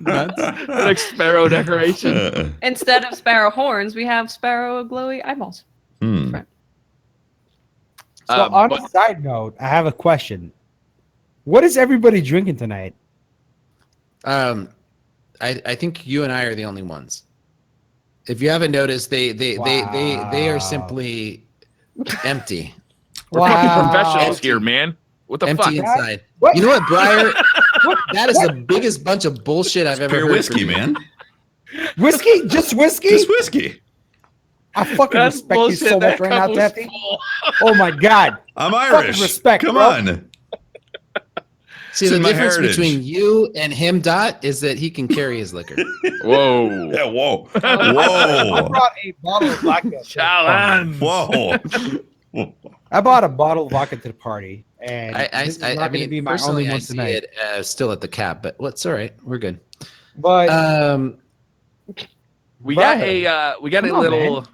Nuts. Next sparrow decoration. Instead of sparrow horns, we have sparrow glowy eyeballs. Hmm. So on a But side note, I have a question. What is everybody drinking tonight? I think you and I are the only ones. If you haven't noticed, they are simply empty. we're fucking professionals here, man. What the fuck? Empty inside. What? You know what, Briar? That is the biggest bunch of bullshit I've ever Pure heard. whiskey, from you. man. Whiskey? Just whiskey? Just whiskey. I fucking That's respect you so bullshit. much That right now, cup was Daffy. full. Oh my God. I'm Irish. respect, Come bro. on. See, It's the in my difference heritage. between you and him, Dot, is that he can carry his liquor. Whoa. Yeah, whoa. I Whoa. brought a bottle of vodka. Challenge. Whoa. I bought a bottle of vodka to the party, and I this is not going to mean, be my personally, only I one see tonight. it still at the cap, but what's all right. We're good. But We got Brother. a Come on, little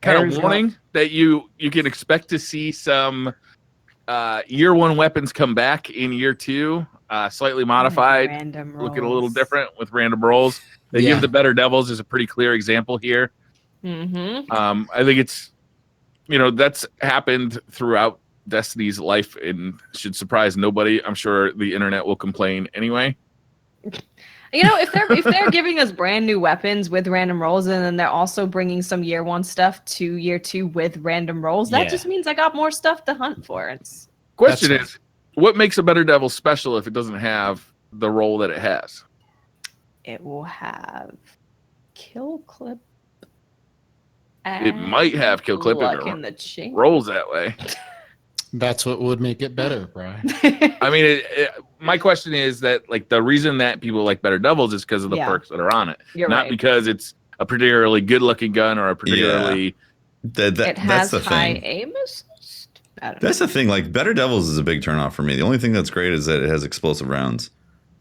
kind Aaron's of warning that you can expect to see some year one weapons come back in year two, slightly modified, Random looking a little rolls. different with random rolls. They Yeah. give the Better Devils as a pretty clear example here. Mm-hmm. I think it's that's happened throughout Destiny's life and should surprise nobody. I'm sure the internet will complain anyway. If they're giving us brand new weapons with random rolls, and then they're also bringing some year one stuff to year two with random rolls, that Yeah. just means I got more stuff to hunt for. It's Question That's is, what makes a Better Devil special if it doesn't have the roll that it has? it will have kill clip. It might have kill clip luck in in the chamber. rolls that way. That's what would make it better, Brian. I mean, my question is that like the reason that people like Better Devils is because of the Yeah. perks that are on it, You're not right. because it's a particularly good-looking gun or a particularly. It That's has the high thing. aim assist. I don't That's the thing. Like, Better Devils is a big turnoff for me. The only thing that's great is that it has explosive rounds.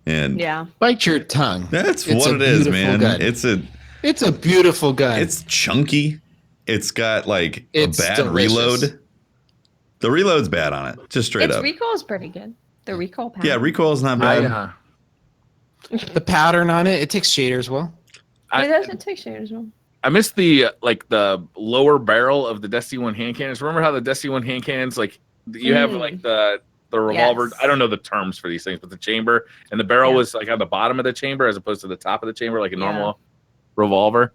And know. Yeah. Bite your tongue. that's It's what a it is, beautiful man. gun. It's a beautiful gun. it's chunky. It's got like It's a bad delicious. reload. The reload's bad on it. Just straight Its up. recoil is pretty good. The recoil power. Yeah, recoil's not bad. the pattern on it. It takes shaders well. It doesn't take shaders well. I missed the the lower barrel of the Destiny 1 hand cannons. Remember how the Destiny 1 hand cannons, like you have like the revolver. Yes. I don't know the terms for these things, but the chamber and the barrel Yeah. was like on the bottom of the chamber as opposed to the top of the chamber, like a normal revolver.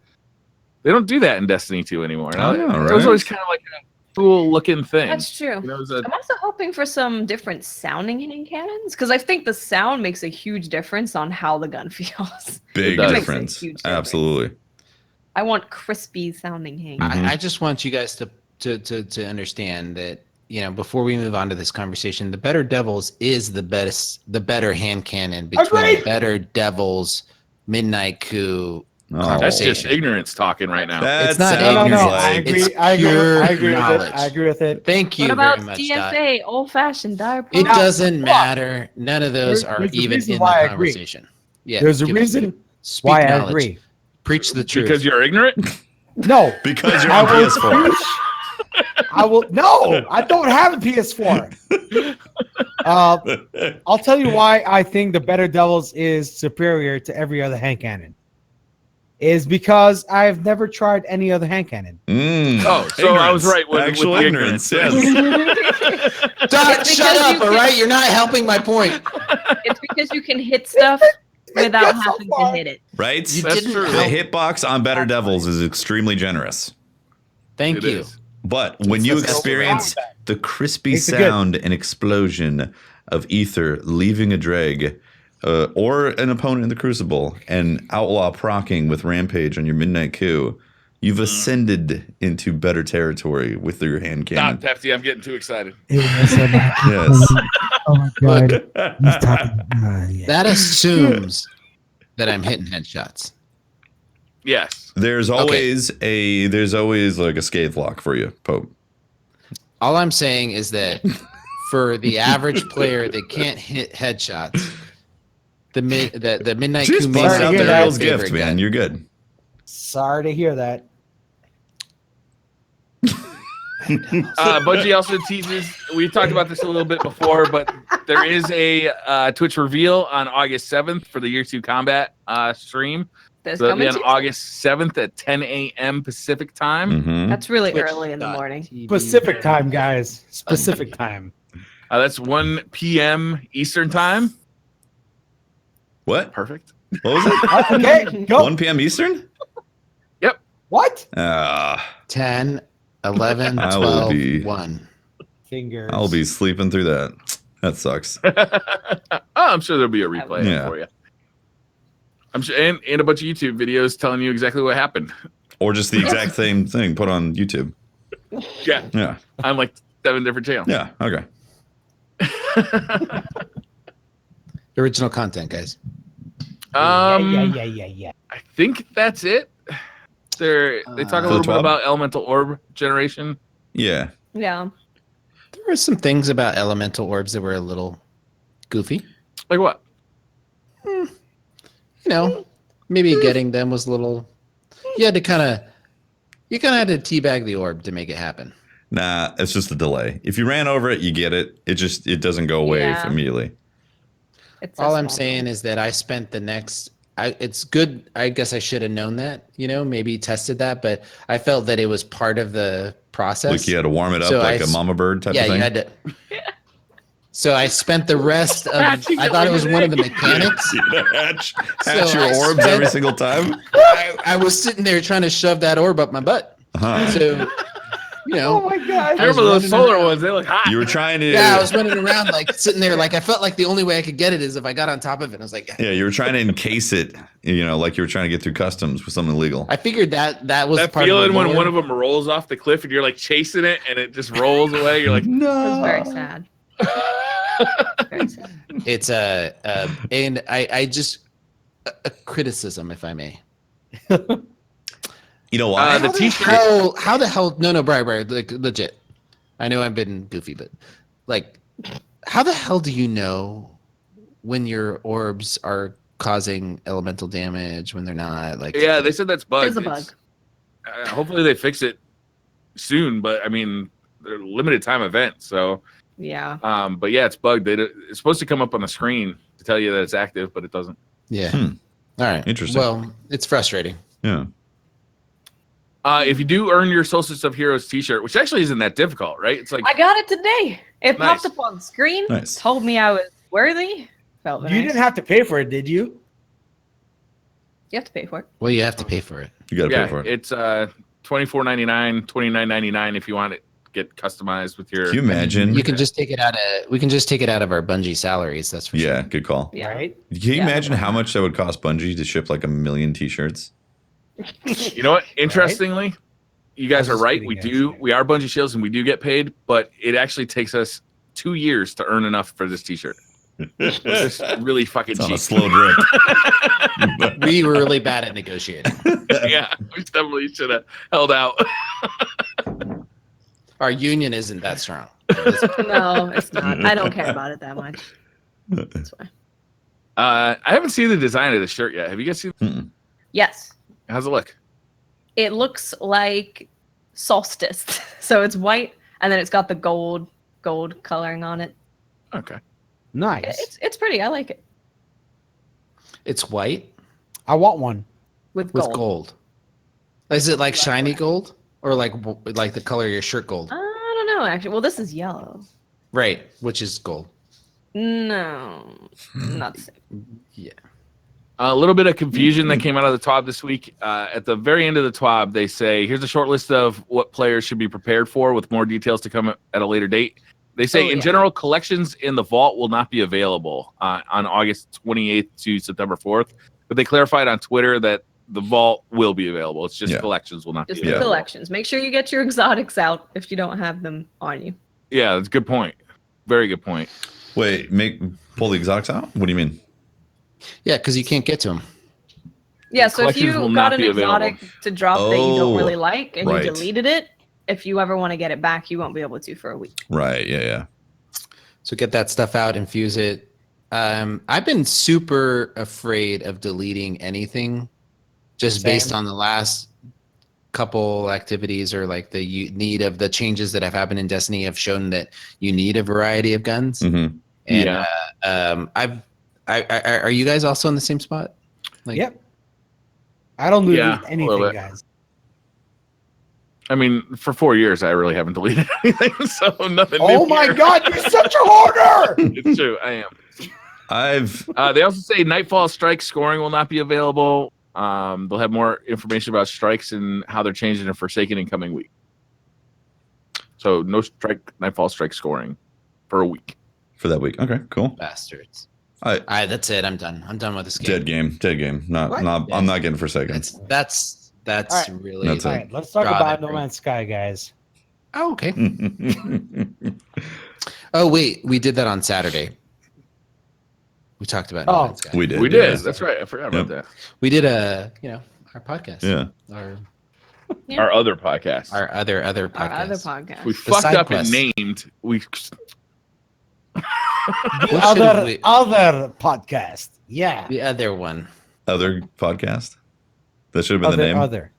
They don't do that in Destiny 2 anymore. Oh, It right. was always kind of like cool looking thing. That's true. You know, it's a- I'm also hoping for some different sounding hand cannons because I think the sound makes a huge difference on how the gun feels. Big It makes a difference. huge difference. Absolutely. I want crispy sounding hand. Mhm. I just want you guys to understand that, you know, before we move on to this conversation, the Better Devils is the better hand cannon between Agreed. Better Devils, Midnight Coup. Oh, That's just Conversation. ignorance talking right now. That's It's not sounds ignorance. I like- agree. It's I agree. pure I agree with it. knowledge. I agree with it. Thank you What about very much, Dot. DFA, old fashioned dire It punk? doesn't matter. None of those are There's a even reason in why I the agree. conversation. Yeah, There's a give it- reason speak why I knowledge. agree. Preach the truth. Because you're ignorant? No, Because you're I on will PS4. preach. I will. No, I don't have a PS4. I'll tell you why I think the Better Devils is superior to every other hand cannon. Is because I've never tried any other hand cannon. Oh, so I was right with Actual the ignorance. ignorance. Yes. Dot, It's shut because up, you all can- right? You're not helping my point. It's because you can hit stuff without got so having to far. hit it. Right? You That's didn't true. The help. hitbox on Better Devils is extremely generous. Thank It you. is. But when It's you the best experience around. the crispy Makes it good. sound and explosion of ether leaving a dreg or an opponent in the crucible and outlaw procking with rampage on your midnight coup, you've ascended into better territory with your hand Stop, cannon. Pepsi. I'm getting too excited. Yes. Oh my god. He's talking. That assumes that I'm hitting headshots. Yes. There's always like a scathe lock for you, Pope. All I'm saying is that for the average player that can't hit headshots, the midnight coup Just may bust Sorry out to hear the that. Earl's gift, man. You're good. Sorry to hear that. Bungie also teases, we talked about this a little bit before, but there is a Twitch reveal on August 7th for the Year 2 Combat stream. That's So that'll be coming on too. August 7th at 10 a.m. Pacific time. Mhm. That's really early in the morning. Specific time, guys. Specific time. That's 1 p.m. Eastern time. What? Perfect. What was it? Okay, go. 1 p.m. Eastern? What? 10, 11, I will 12, be- 1. Fingers. I'll be sleeping through that. That sucks. I'm sure there'll be a replay Yeah. for you. I'm sure, and a bunch of YouTube videos telling you exactly what happened. Or just the exact same thing put on YouTube. Yeah, Yeah. on like 7 different channels. Yeah. Okay. Original content, guys. Yeah. I think that's it. They talk a For the little bit 12? about elemental orb generation. Yeah. Yeah. There were some things about elemental orbs that were a little goofy. Like what? You know, maybe getting them was a little. You had to kind of had to teabag the orb to make it happen. Nah, it's just a delay. If you ran over it, you get it. It doesn't go away Yeah. immediately. It's a All I'm small saying thing. is that I spent the next. It's good. I guess I should have known that. You know, maybe tested that, but I felt that it was part of the process. Like you had to warm it up So like I a s- mama bird type yeah, of thing. you had to. So I spent the rest of. I thought it was one of the mechanics. hatch So your I orbs spent- every single time. I was sitting there trying to shove that orb up my butt. Uh-huh. So, you know, Oh my god. I I was remember those running solar around. ones. They look hot. You were trying to yeah, I was running around like sitting there, like I felt like the only way I could get it is if I got on top of it. I was like, you were trying to encase it, like you were trying to get through customs with something illegal. I figured that was that part feeling of the when lore. one of them rolls off the cliff and you're like chasing it and it just rolls away. You're like, It was very No. sad. Very sad. It's and I just a criticism, if I may. You know why? the t-shirt. How the hell? No, Brian, like legit. I know I've been goofy, but like, how the hell do you know when your orbs are causing elemental damage when they're not? Like, Yeah, they said that's bugged. It's a bug. Hopefully they fix it soon, but I mean, they're limited time events, so. Yeah. But yeah, it's bugged. It's supposed to come up on the screen to tell you that it's active, but it doesn't. yeah. Hmm. All right. Interesting. Well, it's frustrating. Yeah. If you do earn your Solstice of Heroes T-shirt, which actually isn't that difficult, right? It's like I got it today. It Nice. popped up on screen. Nice. Told me I was worthy. Felt You nice. didn't have to pay for it, did you? You have to pay for it. Well, you have to pay for it. You got to yeah, pay for it. it's $24.99, $29.99 if you want to get customized with your. Can you imagine? You can just take it out of. We can just take it out of our Bungie salaries. That's for sure. Yeah, good call. Yeah. Right? Can you imagine how much that would cost Bungie to ship like 1 million t-shirts? You know what? Interestingly, you guys I are was right. just We kidding, do. guys. We are Bungie Shields, and we do get paid. But it actually takes us 2 years to earn enough for this T-shirt. It's just really fucking It's on cheap. a slow drip. We were really bad at negotiating. Yeah, we definitely should have held out. Our union isn't that strong. No, it's not. I don't care about it that much. That's why. I haven't seen the design of the shirt yet. Have you guys seen? Mm-mm. Yes. How's it look? It looks like solstice. So it's white and then it's got the gold coloring on it. Okay. Nice. It's pretty. I like it. It's white Oh. I want one. With with gold. gold. Is it like shiny gold or like the color of your shirt gold? I don't know actually. Well, this is yellow. Right, which is gold. No, not the same. Yeah. A little bit of confusion that came out of the TWAB this week. At the very end of the TWAB, they say, here's a short list of what players should be prepared for with more details to come at a later date. They say, Oh, in yeah. general, collections in the vault will not be available on August 28th to September 4th. But they clarified on Twitter that the vault will be available. It's just Yeah. collections will not Just be the available. collections. Make sure you get your exotics out if you don't have them on you. Yeah, that's a good point. Very good point. Wait, pull the exotics out? What do you mean? Yeah, because you can't get to them. Yeah, so if Collections will you not got an be available. exotic to drop that you don't really Oh, like and right. you deleted it, if you ever want to get it back, you won't be able to for a week. Right. Yeah. So get that stuff out, infuse it. I've been super afraid of deleting anything just Same. based on the last couple activities or like the need of the changes that have happened in Destiny have shown that you need a variety of guns. Mm-hmm. And Yeah. are you guys also in the same spot? Like, Yep. I don't lose Yeah, a little anything, bit. guys. I mean, for 4 years, I really haven't deleted anything, so nothing new Oh my here. God, you're such a hoarder! It's true. I am. They also say Nightfall Strike scoring will not be available. They'll have more information about strikes and how they're changing in Forsaken in coming week. So no Nightfall Strike scoring for a week. For that week. Okay, cool. bastards. I That's it. I'm done. I'm done with this game. dead game. What? I'm not getting Forsaken. That's All right. really That's All it. right, let's talk Draw about that No Man's Sky, guys. Oh, okay. Oh wait, we did that on Saturday. We talked about No Oh. Man's Sky. We did. We did. yeah. That's right. I forgot about that. We did our podcast. Yeah. Yeah. Our other podcast. Our other Our podcast. other podcast. We The fucked side up quest. and named. We The What should we- other podcast. Yeah. The other one. Other podcast. That should have been the name. Other.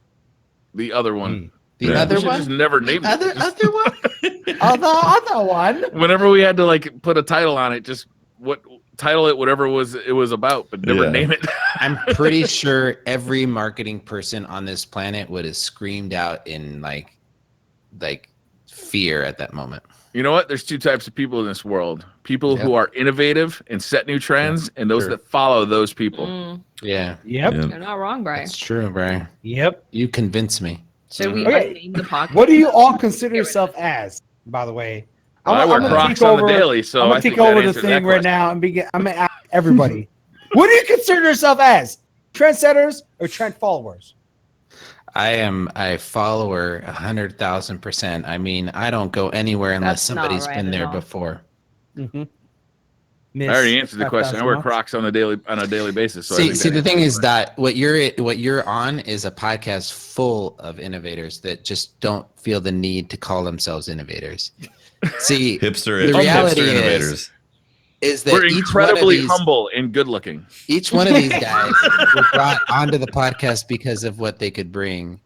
the other one. The Yeah. We other should one. just never named it. Other one. Other one. Whenever we had to like put a title on it, just title it whatever it was about, but never Yeah. name it. I'm pretty sure every marketing person on this planet would have screamed out in like fear at that moment. You know what? There's two types of people in this world: people who are innovative and set new trends, and those Sure. that follow those people. Yeah, Yep. Yeah. You're not wrong, Brian. that's true, Brian. Yep. You convinced me. Should we Okay. name the podcast? What do you all consider yourself as, by the way? I wear Crocs on the daily, so I'm I gonna think take over that the answers thing that right question. now and I'm gonna ask everybody. What do you consider yourself as? Trendsetters or trend followers? I am a follower 100,000%. I mean, I don't go anywhere unless That's not somebody's right been at there all. before. Mm-hmm. I already answered the question. I wear Crocs on a daily basis. So I think See, that the thing answers is that what you're on is a podcast full of innovators that just don't feel the need to call themselves innovators. See, Hipster. The reality hipster is- innovators. is that we're each one of incredibly these humble and good looking. each one of these guys were brought onto the podcast because of what they could bring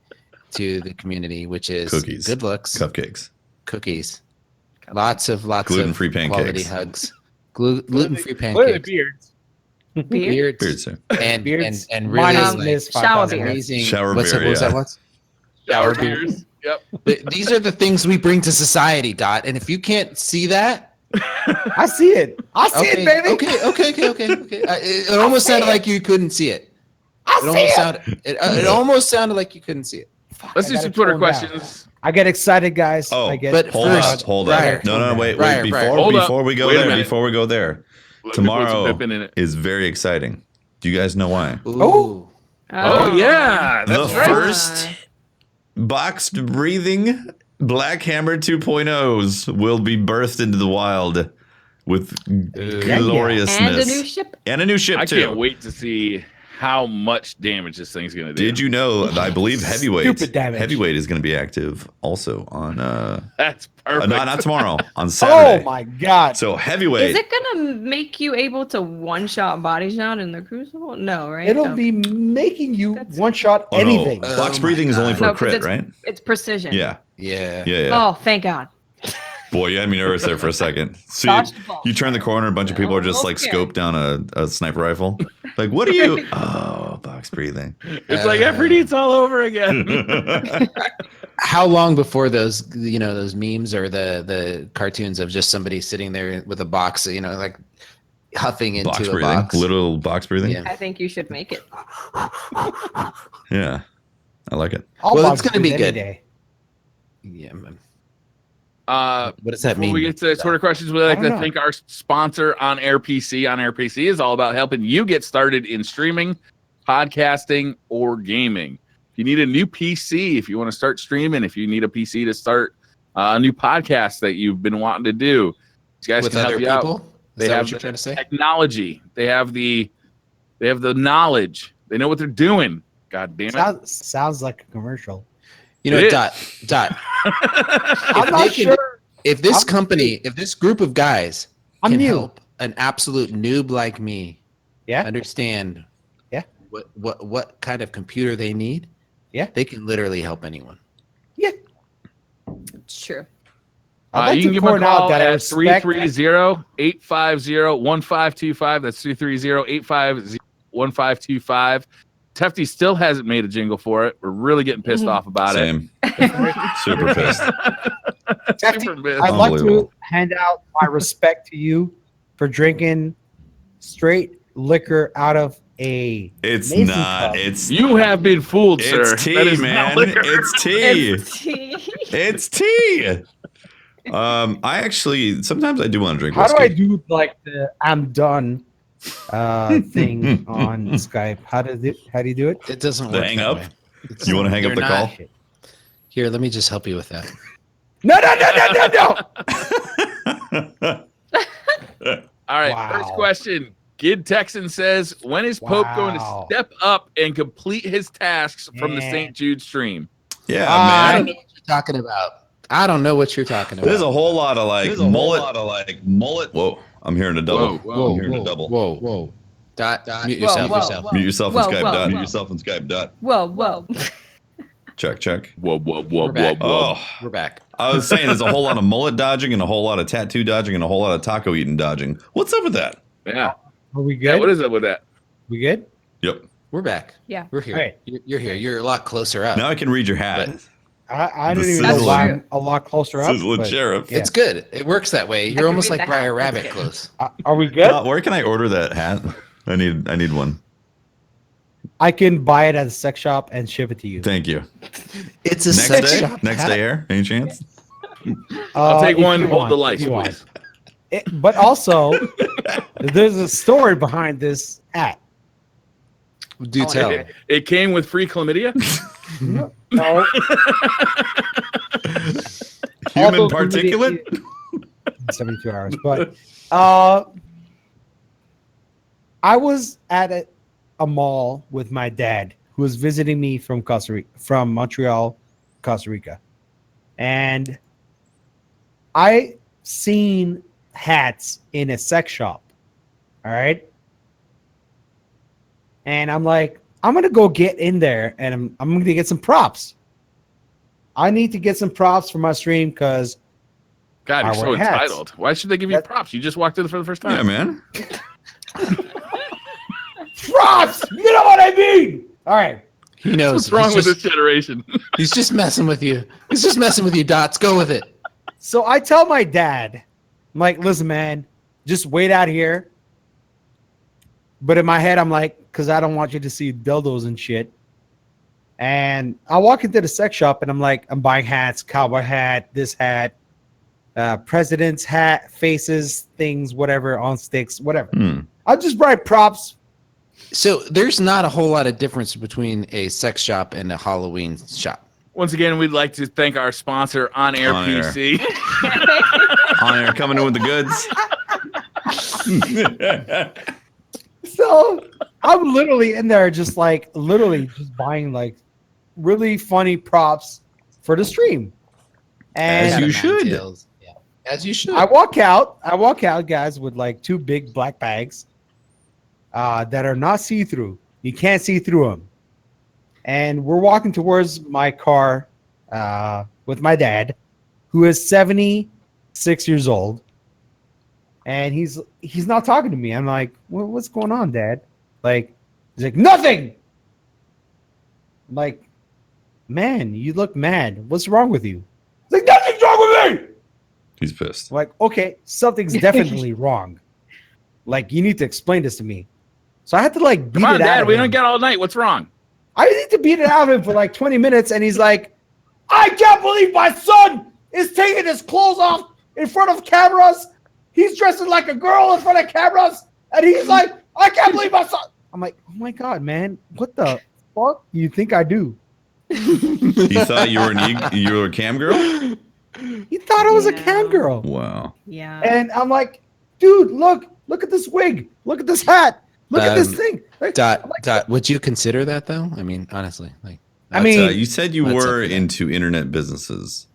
to the community, which is Cookies. good looks, Cupcakes. cookies, lots of Gluten-free of quality pancakes. hugs, gluten-free Clearly pancakes, beards. Beard? beards, Beard, sir. and Beards. and Mine really is like, Miss shower 5000. beard. amazing. Shower what's beer, that? What's yeah. that? What's Shower beers. Yep. These are the things we bring to society, Dot. And if you can't see that, I see it. I see okay, it, baby. okay. It almost sounded like you couldn't see it. I It see almost it. sounded. It almost sounded like you couldn't see it. Fuck, Let's I do some gotta Twitter tone down. questions. I get excited, guys. Oh, I get but hold first, up, hold Briar, up. No, wait, Briar, before Briar. Hold up. we go Wait a there, minute. before we go there, Let me put some tomorrow Pippin in it. is very exciting. Do you guys know why? Ooh. Oh, yeah, that's The right. first boxed breathing Black Hammer 2.0s will be birthed into the wild with Yeah. gloriousness. And a new ship. And a new ship I too. can't wait to see how much damage this thing's gonna do. Did you know? I believe heavyweight. Stupid damage. Heavyweight is going to be active also on. That's perfect. Not tomorrow. On Saturday. Oh my god. So heavyweight. Is it gonna make you able to one-shot body shot in the Crucible? No, right? It'll No. be making you That's- one shot Oh, no. anything. Box Oh breathing my is only God. for No, a 'cause crit, it's- right? It's precision. Yeah. Yeah. Yeah. Oh, thank God. Boy, you had me nervous there for a second. So Dodged the ball. you turn the corner, a bunch of people are just like Scared. scoped down a sniper rifle. Like, what are you? Oh, box breathing. It's like Aphrodite's all over again. How long before those those memes or the cartoons of just somebody sitting there with a box, like huffing into Box a breathing. box? Little box breathing. Yeah. I think you should make it. Yeah. I like it. I'll Well, box it's gonna be breathe any good. day. Yeah, man. What does that Before mean? we get to Twitter questions, we'd like I to don't know. thank our sponsor, On Air PC. On Air PC is all about helping you get started in streaming, podcasting, or gaming. If you need a new PC, if you want to start streaming, if you need a PC to start a new podcast that you've been wanting to do, these guys With can other help you out. people? They Is that have what you're the trying to say? technology. They have the knowledge. They know what they're doing. God damn it. Sounds like a commercial. You know, It Dot. I'm If not they can- sure. If this I'm- company, if this group of guys I'm can new. help an absolute noob like me Yeah. understand what kind of computer they need, Yeah. they can literally help anyone. It's true. I'd like You to can give them a point out call that I at respect 330-850-1525. That's 330-850-1525. Tefty still hasn't made a jingle for it. We're really getting pissed off about Same. Super pissed. it. Tefty, Super pissed. I'd like to Unbelievable. hand out my respect to you for drinking straight liquor out of a It's Mason not. cup. It's You have been fooled, sir. it's That tea, is not man. liquor. It's tea. It's tea. It's tea. I actually sometimes I do want to drink How do whiskey. I do like the I'm done thing on Skype? How do you do it? It doesn't The work. hang that up? way. It's- You wanna hang up you're the not- call? Here, let me just help you with that. No. All right, Wow. first question. Gid Texan says, when is Pope going to Wow. step up and complete his tasks from the Man. St. Jude stream? Yeah, I don't man. know what you're talking about. I don't know what you're talking about. There's a whole lot of like mullet. Whoa, I'm hearing a double. Whoa, I'm hearing a double. Whoa. Dot. Mute Whoa, yourself. whoa, yourself. whoa. Mute yourself Whoa, on Skype. whoa, Dot. whoa. Mute yourself on Skype. Dot. Whoa. Check. Whoa, We're back. Oh, We're back. I was saying there's a whole lot of mullet dodging and a whole lot of tattoo dodging and a whole lot of taco eating dodging. What's up with that? Yeah. Are we Yeah, good? what is up with that? We good? Yep. We're back. Yeah. We're here. All right. You're here. You're a lot closer up. Now I can read your hat. I The don't even know sizzle. why I'm a lot closer up. Sizzling but- sheriff. Yeah. It's good. It works that way. You're can almost read like the hat. Briar That's Rabbit good. close. Are we good? Where can I order that hat? I need one. I can buy it at a sex shop and ship it to you. Thank you. It's a Next sex day? shop. Next hat. day air? Any chance? I'll take if one, you hold want, the if lights, you want. please. But also, there's a story behind this hat. Do tell. It came with free chlamydia? No. Human Although particulate? 72 hours. But I was at a mall with my dad, who was visiting me from from Montreal, Costa Rica. And I seen hats in a sex shop. All right. And I'm like, I'm going to go get in there and I'm going to get some props. I need to get some props for my stream because God, you're I so wear hats. entitled. Why should they give you That- props? You just walked in for the first time. Yeah, man. props. You know what I mean? All right. He knows. What's wrong he's with just, this generation? He's just messing with you. He's just messing with you, Dots. Go with it. So I tell my dad, I'm like, listen, man, just wait out here. But in my head, I'm like, because I don't want you to see dildos and shit. And I walk into the sex shop and I'm like, I'm buying hats, cowboy hat, this hat, president's hat, faces, things, whatever, on sticks, whatever. I'll just buy props. So there's not a whole lot of difference between a sex shop and a Halloween shop. Once again, we'd like to thank our sponsor, On Air On Air. PC. On Air, coming in with the goods. So I'm literally in there just buying like really funny props for the stream. And As you should. Yeah, as you should. I walk out, guys, with like 2 big black bags that are not see-through. You can't see through them. And we're walking towards my car with my dad, who is 76 years old. And he's not talking to me. I'm like, what's going on, Dad? Like, he's like, nothing. I'm like, man, you look mad. What's wrong with you? He's like, nothing's wrong with me. He's pissed. I'm like, okay, something's definitely wrong. Like, you need to explain this to me. So I had to like beat Come on, it out Dad. of We him. don't get all night. What's wrong? I need to beat it out of him for like 20 minutes, and he's like, I can't believe my son is taking his clothes off in front of cameras. He's dressing like a girl in front of cameras, and he's like, I can't believe my son. I'm like, oh my God, man, what the fuck do you think I do? He thought you were a cam girl? He thought I was a cam girl. Wow. Yeah. And I'm like, dude, look at this wig. Look at this hat. Look at this thing. Like, Dot. Would you consider that though? I mean, honestly, like. I mean, you said you That's were up to into internet businesses.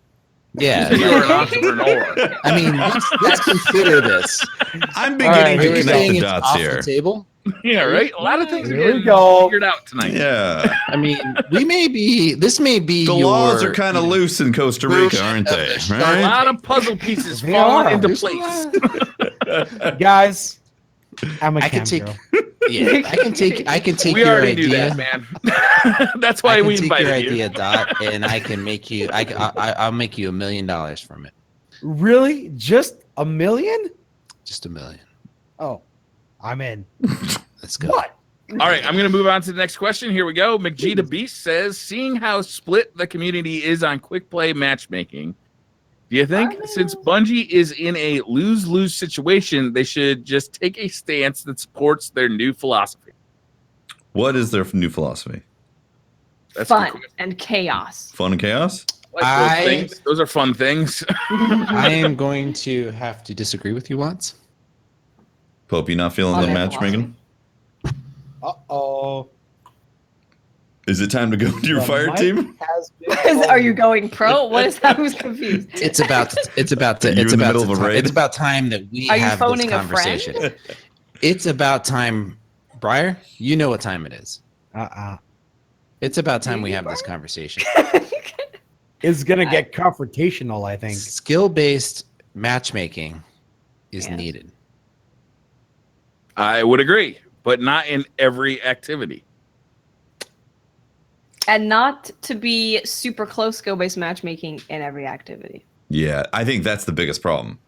Yeah. You're an entrepreneur. I mean, let's consider this. I'm beginning here to we connect Saying the it's dots off here. the table. Yeah, right? A lot of things are Here we getting go. figured out tonight. Yeah. I mean, this may be The laws are kind of loose in Costa Rica, aren't they? A Right? lot of puzzle pieces They falling are. into There's place. Guys, I'm a I cam can take. girl. Yeah, I can take We your already idea. knew that, man. That's why I can we take invited your you. idea, Dot, and I can make you. I'll make you $1 million from it. Really? Just $1 million? Just $1 million. Oh, I'm in. Let's go. What? All right, I'm going to move on to the next question. Here we go. McGee Beast says, seeing how split the community is on quick play matchmaking, do you think since Bungie is in a lose-lose situation, they should just take a stance that supports their new philosophy? What is their new philosophy? That's Fun and chaos. Fun and chaos? Like those things. Those are fun things. I am going to have to disagree with you once. Pope, you not feeling On the their matchmaking? Uh-oh. Is it time to go to your The fire mic team? has been Are you going pro? What is that? I was confused. It's about You in the middle of a raid? it's about time that we Are you have this phoning a friend? conversation. It's about time, Briar. You know what time it is. It's about time we have this conversation. It's going to get confrontational, I think. Skill-based matchmaking is Yes. needed. I would agree, but not in every activity. And not to be super close skill-based matchmaking in every activity. Yeah, I think that's the biggest problem.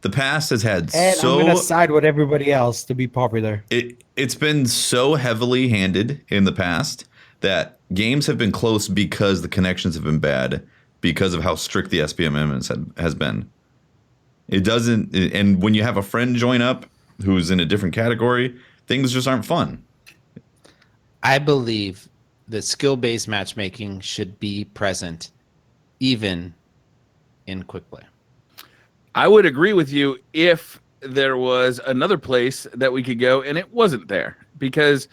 The past has had And I'm going to side with everybody else to be popular. it's been so heavily handed in the past that games have been close because the connections have been bad because of how strict the SPMM has been. It doesn't, and when you have a friend join up who's in a different category, things just aren't fun. I believe that skill-based matchmaking should be present even in quick play. I would agree with you if there was another place that we could go and it wasn't there, because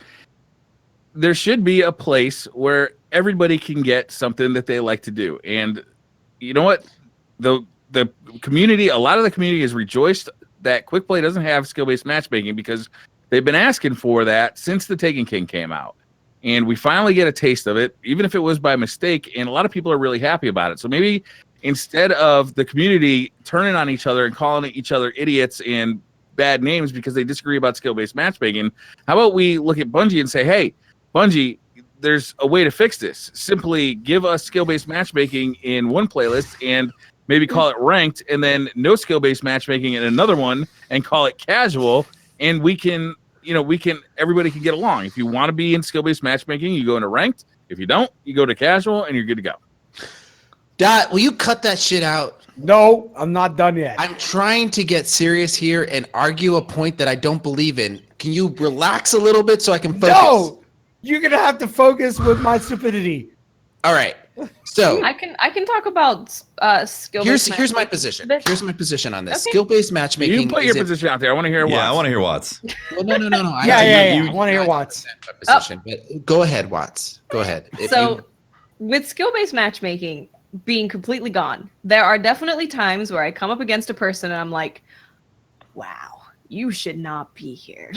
there should be a place where everybody can get something that they like to do. And you know what? The community, a lot of the community is rejoiced that quick play doesn't have skill-based matchmaking because they've been asking for that since the Taken King came out. And we finally get a taste of it, even if it was by mistake. And a lot of people are really happy about it. So maybe instead of the community turning on each other and calling each other idiots and bad names because they disagree about skill-based matchmaking, how about we look at Bungie and say, hey, Bungie, there's a way to fix this. Simply give us skill-based matchmaking in one playlist and maybe call it ranked, and then no skill-based matchmaking in another one and call it casual. And everybody can get along. If you want to be in skill-based matchmaking, you go into ranked. If you don't, you go to casual and you're good to go. Dot, will you cut that shit out? No, I'm not done yet. I'm trying to get serious here and argue a point that I don't believe in. Can you relax a little bit so I can focus? No, you're gonna have to focus with my stupidity. All right. So I can talk about skill. here's my position. Here's my position on this. Okay. Skill-based matchmaking. You put your position out there. I want to hear Yeah, I Watts. want to hear Watts. Well, no. I want to hear Watts. My position, but go ahead, Watts. Go ahead. So, with skill-based matchmaking being completely gone, there are definitely times where I come up against a person and I'm like, wow, you should not be here.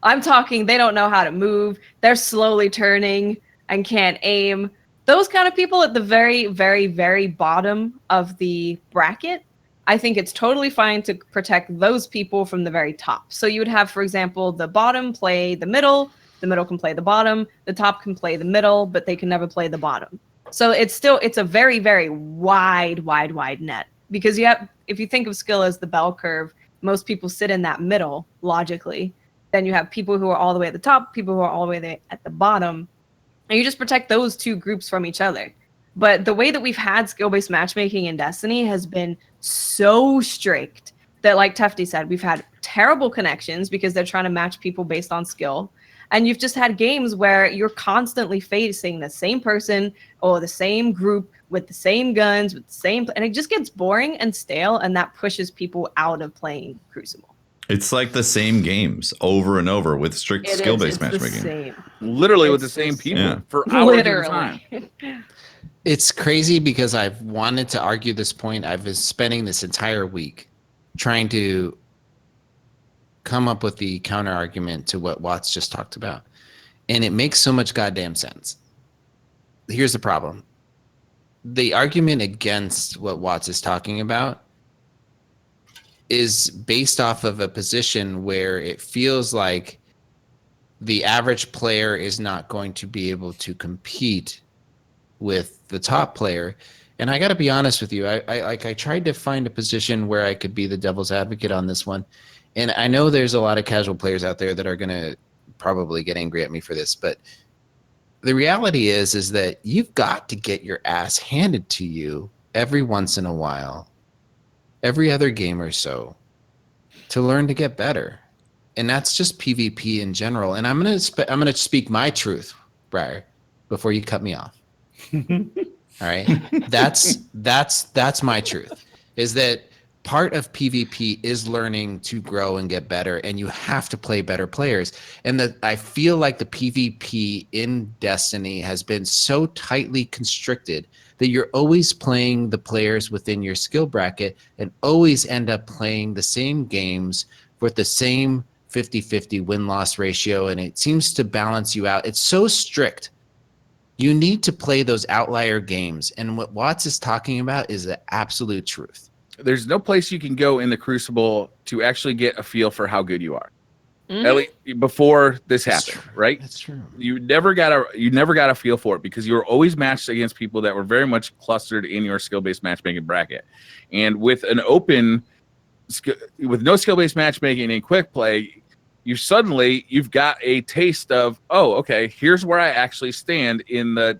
I'm talking, they don't know how to move. They're slowly turning and can't aim. Those kind of people at the very, very, very bottom of the bracket, I think it's totally fine to protect those people from the very top. So you would have, for example, the bottom play the middle can play the bottom, the top can play the middle, but they can never play the bottom. So it's a very, very wide net, because if you think of skill as the bell curve, most people sit in that middle logically. Then you have people who are all the way at the top, people who are all the way there at the bottom, and you just protect those two groups from each other. But the way that we've had skill-based matchmaking in Destiny has been so strict that, like Tefty said, we've had terrible connections because they're trying to match people based on skill. And you've just had games where you're constantly facing the same person or the same group with the same guns, with the same, and it just gets boring and stale, and that pushes people out of playing Crucible. It's like the same games over and over with strict skill-based matchmaking. Literally with the same people for hours at a time. It's crazy because I've wanted to argue this point. I've been spending this entire week trying to come up with the counter argument to what Watts just talked about. And it makes so much goddamn sense. Here's the problem. The argument against what Watts is talking about is based off of a position where it feels like the average player is not going to be able to compete with the top player. And I got to be honest with you. I tried to find a position where I could be the devil's advocate on this one. And I know there's a lot of casual players out there that are going to probably get angry at me for this, but the reality is that you've got to get your ass handed to you every once in a while, every other game or so, to learn to get better. And that's just PvP in general. And I'm gonna speak my truth, Briar, before you cut me off. All right, that's my truth. Is that part of PvP is learning to grow and get better, and you have to play better players. And that I feel like the PvP in Destiny has been so tightly constricted that you're always playing the players within your skill bracket and always end up playing the same games with the same 50-50 win-loss ratio, and it seems to balance you out. It's so strict. You need to play those outlier games, and what Watts is talking about is the absolute truth. There's no place you can go in the Crucible to actually get a feel for how good you are. Mm-hmm. At least before this happened, right? That's true. You never got a feel for it because you were always matched against people that were very much clustered in your skill-based matchmaking bracket. And with no skill-based matchmaking in quick play, you've got a taste of, oh, okay, here's where I actually stand in the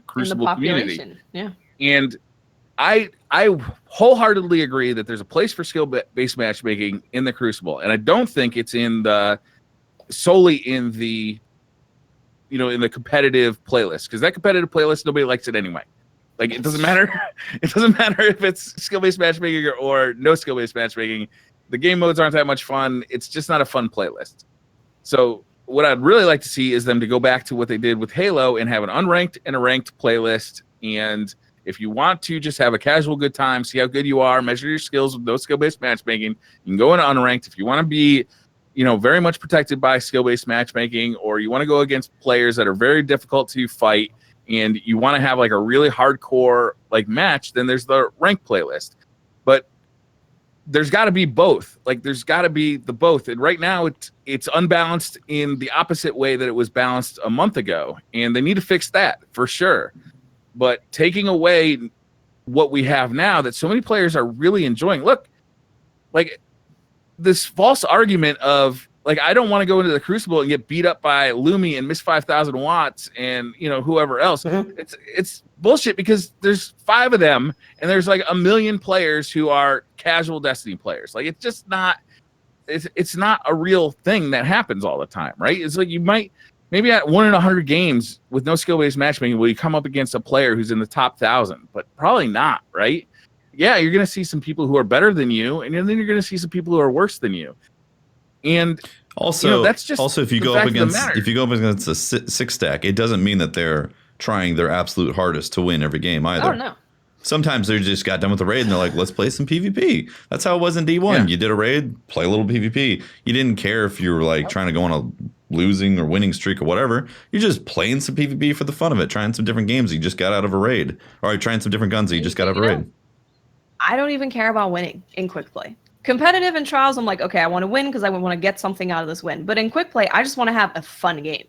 Crucible community. Yeah. And I wholeheartedly agree that there's a place for skill-based matchmaking in the Crucible, and I don't think it's solely in the competitive playlist, because that competitive playlist, nobody likes it anyway. Like, it doesn't matter. It doesn't matter if it's skill-based matchmaking or no skill-based matchmaking. The game modes aren't that much fun. It's just not a fun playlist. So what I'd really like to see is them to go back to what they did with Halo and have an unranked and a ranked playlist. And if you want to just have a casual good time, see how good you are, measure your skills with no skill-based matchmaking, you can go into unranked. If you want to be, very much protected by skill-based matchmaking, or you want to go against players that are very difficult to fight, and you want to have like a really hardcore match, then there's the ranked playlist. But there's got to be both. There's got to be the both. And right now it's unbalanced in the opposite way that it was balanced a month ago, and they need to fix that for sure. But taking away what we have now that so many players are really enjoying. Look, this false argument of like I don't want to go into the Crucible and get beat up by Lumi and miss 5,000 watts and whoever else. It's bullshit because there's 5 of them and there's like 1 million players who are casual Destiny players. Like it's just not. It's not a real thing that happens all the time, right? It's like you might maybe at 1 in 100 games with no skill-based matchmaking will you come up against a player who's in the top 1,000, but probably not, right? Yeah, you're going to see some people who are better than you, and then you're going to see some people who are worse than you. And also, that's just if you go up against a 6 stack, it doesn't mean that they're trying their absolute hardest to win every game either. Oh no. Sometimes they just got done with the raid and they're like, let's play some PvP. That's how it was in D1. Yeah. You did a raid, play a little PvP. You didn't care if you were like trying to go on a losing or winning streak or whatever. You're just playing some PvP for the fun of it, trying some different games you just got out of a raid. Or trying some different guns that you just got out of a raid. I don't even care about winning in quick play. Competitive and trials, I'm like, okay, I want to win because I want to get something out of this win. But in quick play, I just want to have a fun game.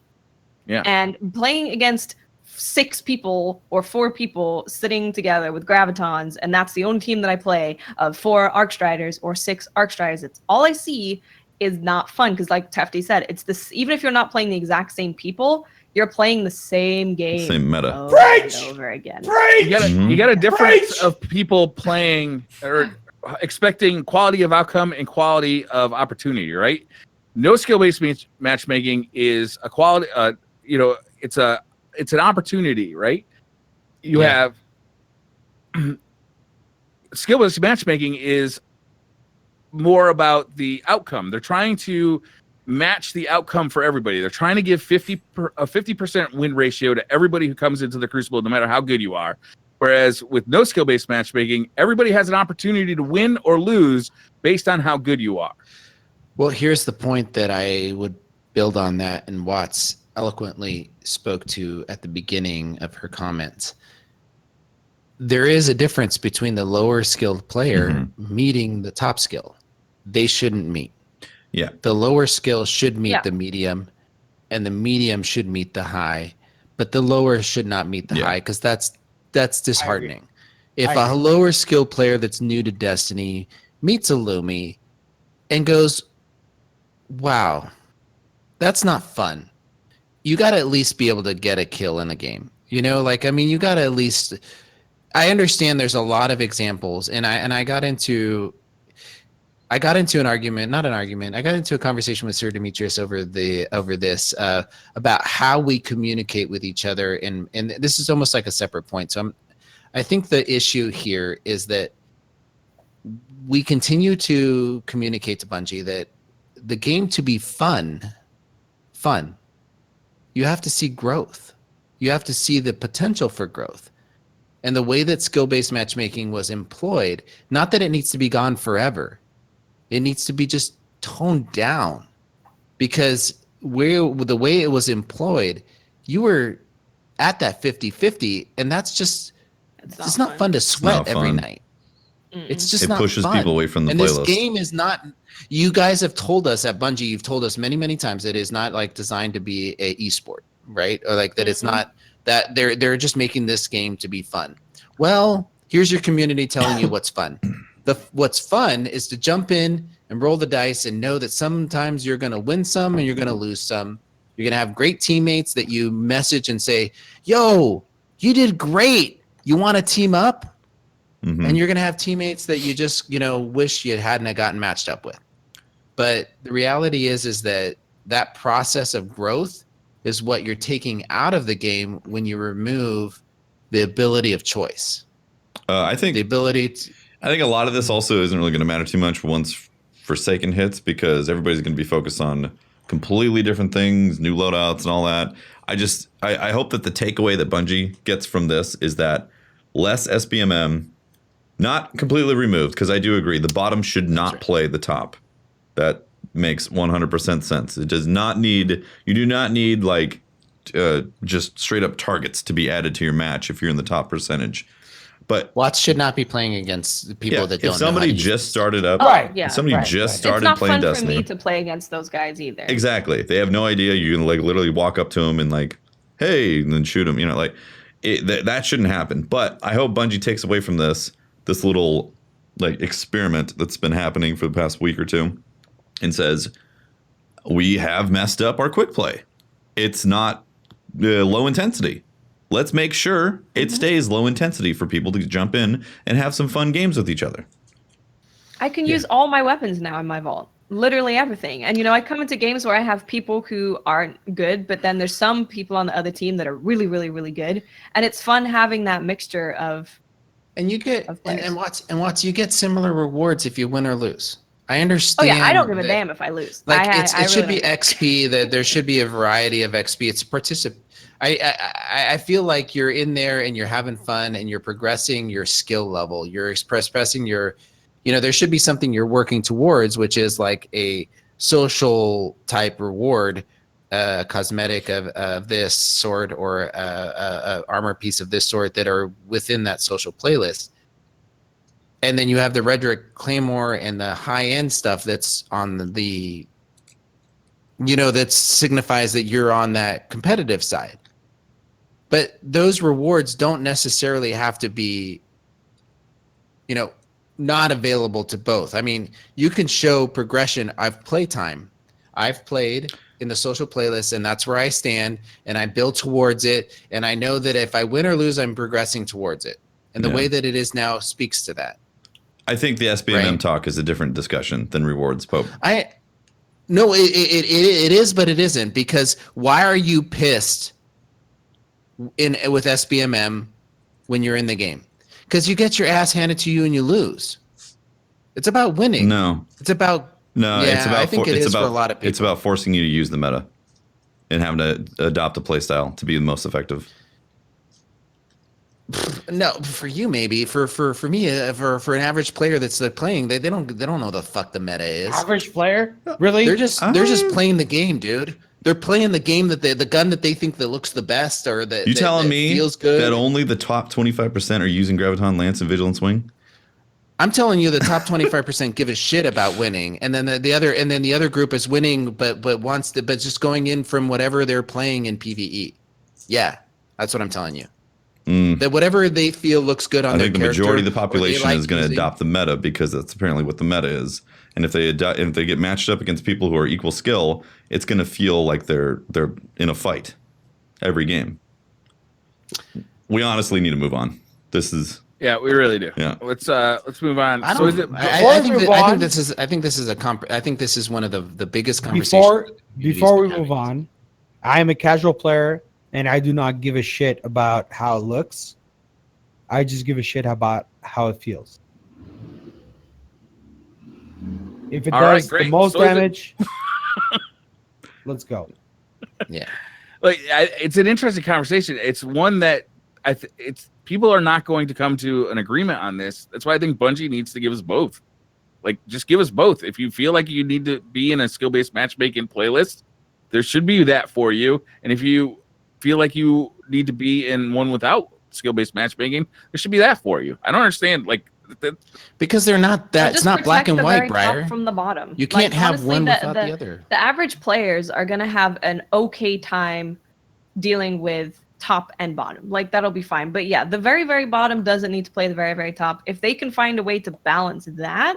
Yeah. And playing against 6 people or 4 people sitting together with gravitons, and that's the only team that I play of 4 Arcstriders or 6 Arcstriders. It's all I see is not fun because, like Tefty said, it's this. Even if you're not playing the exact same people, you're playing the same game, same meta, over and over again. You got a difference of people playing or expecting quality of outcome and quality of opportunity, right? No skill-based matchmaking is a quality. It's an opportunity, right? You have skill-based matchmaking is more about the outcome. They're trying to match the outcome for everybody. They're trying to give a 50% win ratio to everybody who comes into the Crucible, no matter how good you are. Whereas with no skill-based matchmaking, everybody has an opportunity to win or lose based on how good you are. Well, here's the point that I would build on that, and Watts eloquently spoke to at the beginning of her comments. There is a difference between the lower skilled player meeting the top skill. They shouldn't meet. Yeah. The lower skill should meet the medium, and the medium should meet the high, but the lower should not meet the high, because that's disheartening. If a lower skilled player that's new to Destiny meets a Lumi and goes, wow, that's not fun, you got to at least be able to get a kill in a game. You got to at least. I understand there's a lot of examples, and I got into an argument, not an argument. I got into a conversation with Sir Demetrius over this about how we communicate with each other, and this is almost like a separate point. So I think the issue here is that we continue to communicate to Bungie that the game to be fun, you have to see growth. You have to see the potential for growth. And the way that skill-based matchmaking was employed, not that it needs to be gone forever, it needs to be just toned down, because the way it was employed, you were at that 50-50, and it's not fun to sweat every night. It's just not fun. It pushes people away from the playlist. And this game is not. You guys have told us at Bungie, you've told us many, many times that it is not like designed to be a esport, right? Or like that it's not that they're just making this game to be fun. Well, here's your community telling you what's fun. What's fun is to jump in and roll the dice and know that sometimes you're going to win some and you're going to lose some. You're going to have great teammates that you message and say, yo, you did great. You want to team up? And you're going to have teammates that you just, wish you hadn't gotten matched up with. But the reality is that process of growth is what you're taking out of the game when you remove the ability of choice. I think the ability to, I think a lot of this also isn't really going to matter too much once Forsaken hits, because everybody's going to be focused on completely different things, new loadouts and all that. I hope that the takeaway that Bungie gets from this is that less SBMM, not completely removed, because I do agree the bottom should not play the top. That makes 100% sense. It does not need, you do not need like just straight up targets to be added to your match if you're in the top percentage. But Watts should not be playing against people that don't. If somebody just started up, somebody just started playing Destiny. It's not fun for me to play against those guys either. Exactly. They have no idea. You can like literally walk up to them and like, hey, and then shoot them. That shouldn't happen. But I hope Bungie takes away from this little like experiment that's been happening for the past week or two, and says, we have messed up our quick play. It's not low intensity. Let's make sure it stays low intensity for people to jump in and have some fun games with each other. I can use all my weapons now in my vault. Literally everything. And, I come into games where I have people who aren't good, but then there's some people on the other team that are really, really, really good. And it's fun having that mixture of. And you get and you get similar rewards if you win or lose. I understand. Oh yeah, I don't give a damn if I lose. Like it should be XP. That there should be a variety of XP. It's I feel like you're in there and you're having fun and you're progressing your skill level. You're expressing your, there should be something you're working towards, which is like a social type reward, cosmetic of this sort or a armor piece of this sort that are within that social playlist. And then you have the Redrick Claymore and the high end stuff that's on the that signifies that you're on that competitive side. But those rewards don't necessarily have to be, not available to both. I mean, you can show progression. I've played in the social playlist, and that's where I stand, and I build towards it. And I know that if I win or lose, I'm progressing towards it. And the way that it is now speaks to that. I think the SBMM talk is a different discussion than rewards, Pope. No, it is, but it isn't, because why are you pissed with SBMM when you're in the game? Because you get your ass handed to you and you lose. It's about winning. No. It's about it's about I think it is for a lot of people. It's about forcing you to use the meta and having to adopt a play style to be the most effective. No, for you maybe. For me, for an average player that's playing, they don't know the fuck the meta is. Average player? Really? They're just playing the game, dude. They're playing the game that the gun that they think that looks the best or that you telling me feels good. That only the top 25% are using Graviton, Lance, and Vigilance Wing? I'm telling you, the top 25% give a shit about winning, and then the other group is winning, but just going in from whatever they're playing in PvE. Yeah, that's what I'm telling you. That whatever they feel looks good on their character. I think the majority of the population is going to adopt the meta because that's apparently what the meta is. And if they get matched up against people who are equal skill, it's going to feel like they're in a fight every game. We honestly need to move on. Yeah, we really do. Yeah. Let's move on. I think this is one of the biggest conversations. Before we move on, I am a casual player and I do not give a shit about how it looks. I just give a shit about how it feels. If it does the most damage, let's go. Yeah, it's an interesting conversation. It's one that people are not going to come to an agreement on this. That's why I think Bungie needs to give us both. Just give us both. If you feel like you need to be in a skill-based matchmaking playlist, there should be that for you. And if you feel like you need to be in one without skill-based matchmaking, there should be that for you. I don't understand, because they're not that. It's not black and white, Briar. From the bottom, you can't have one without the other. The average players are gonna have an okay time dealing with top and bottom. That'll be fine. But yeah, the very, very bottom doesn't need to play the very, very top. If they can find a way to balance that,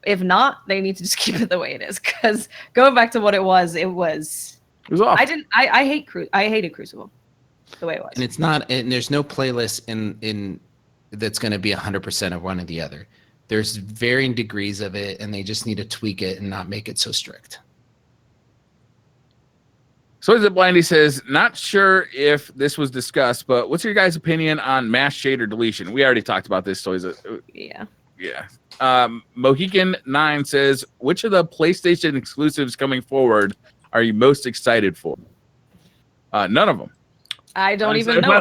if not, they need to just keep it the way it is. Because going back to what it was off. I hated Crucible the way it was. And it's not, and there's no playlist in that's going to be 100% of one or the other. There's varying degrees of it, and they just need to tweak it and not make it so strict. So is it Blindy says, not sure if this was discussed, but what's your guys' opinion on mass shader deletion? We already talked about this. So is it? Yeah. Mohican9 says, which of the PlayStation exclusives coming forward are you most excited for? None of them. I don't even know.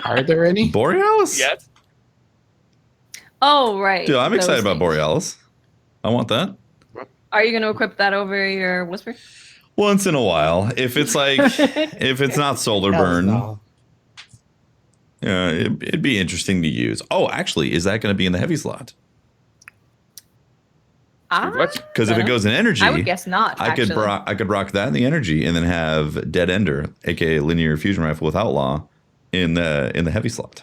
Are there any? Borealis? Yes. Oh, right. Dude, I'm excited about Borealis. I want that. Are you going to equip that over your Whisper? Once in a while. If it's if it's not solar burn, it'd be interesting to use. Oh, actually, is that going to be in the heavy slot? Because if it goes in energy, I would guess not. I could rock that in the energy and then have Dead Ender, aka linear fusion rifle with Outlaw, in the heavy slot.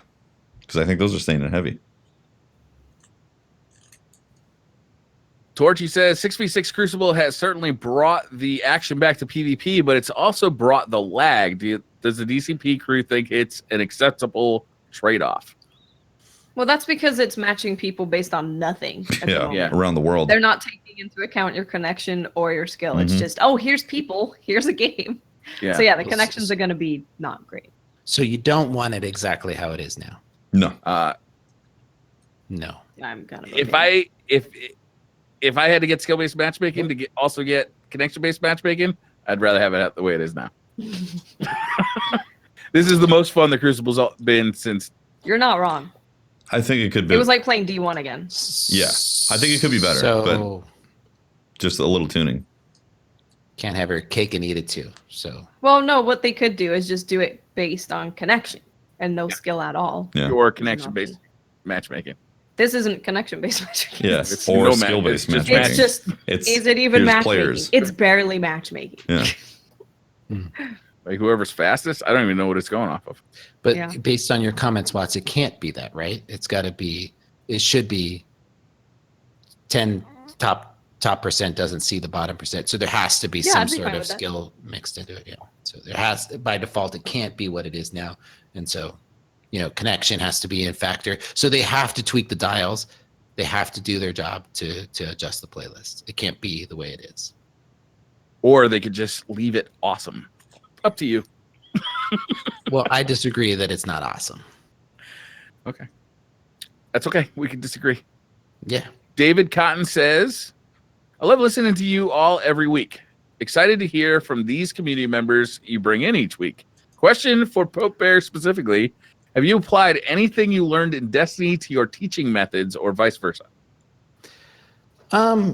Because I think those are staying in heavy. Torchy says 6v6 Crucible has certainly brought the action back to PvP, but it's also brought the lag. Does the DCP crew think it's an acceptable trade-off? Well, that's because it's matching people based on nothing. At the moment. Around the world. They're not taking into account your connection or your skill. It's just, oh, here's people, here's a game. Yeah. So yeah, the connections are going to be not great. So you don't want it exactly how it is now. No. No. I'm kind of if I had to get skill-based matchmaking to also get connection-based matchmaking, I'd rather have it the way it is now. This is the most fun the Crucible's been since. You're not wrong. I think it could be. It was like playing D1 again. Yeah. I think it could be better, but just a little tuning. Can't have your cake and eat it too. So. Well, no, what they could do is just do it based on connection and no skill at all. Yeah. Or connection-based matchmaking. This isn't connection-based matchmaking. Yeah. It's Or no skill-based it's just matchmaking. It's just, is it even here's matchmaking? players. It's barely matchmaking. Yeah. Like whoever's fastest, I don't even know what it's going off of. But Yeah. based on your comments, Watts, it can't be that, right? It's got to be. It should be 10 top percent doesn't see the bottom percent. So there has to be Yeah, some I'd be sort fine of with that. skill mixed into it. Yeah. So there has, by default, it can't be what it is now. And so, connection has to be a factor. So they have to tweak the dials. They have to do their job to adjust the playlist. It can't be the way it is. Or they could just leave it awesome. Up to you. Well, I disagree that it's not awesome. Okay. That's okay. We can disagree. Yeah. David Cotton says, I love listening to you all every week. Excited to hear from these community members you bring in each week. Question for Pope Bear specifically. Have you applied anything you learned in Destiny to your teaching methods or vice versa?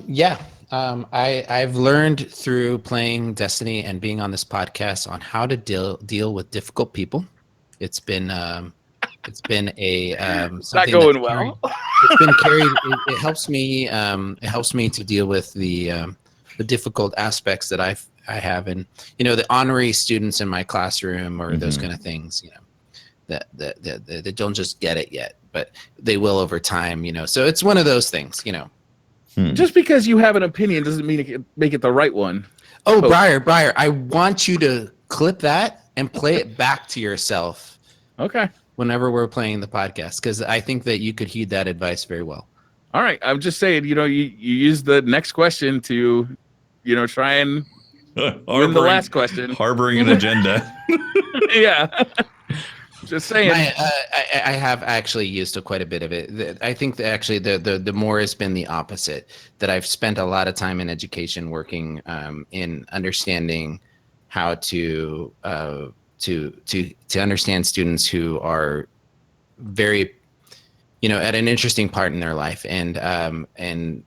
Yeah. I've learned through playing Destiny and being on this podcast on how to deal with difficult people. It's been a Not something going that's well. it's been carried. It helps me. It helps me to deal with the difficult aspects that I have, and the honorary students in my classroom or those kind of things. That don't just get it yet, but they will over time. So it's one of those things. Just because you have an opinion doesn't mean it can make it the right one. Oh, Briar, I want you to clip that and play it back to yourself. Okay. Whenever we're playing the podcast, because I think that you could heed that advice very well. All right. I'm just saying, you use the next question to, try and win the last question. Harboring an agenda. Yeah. Just saying. I have actually used quite a bit of it. I think that actually the more has been the opposite. That I've spent a lot of time in education working in understanding how to understand students who are very, at an interesting part in their life, and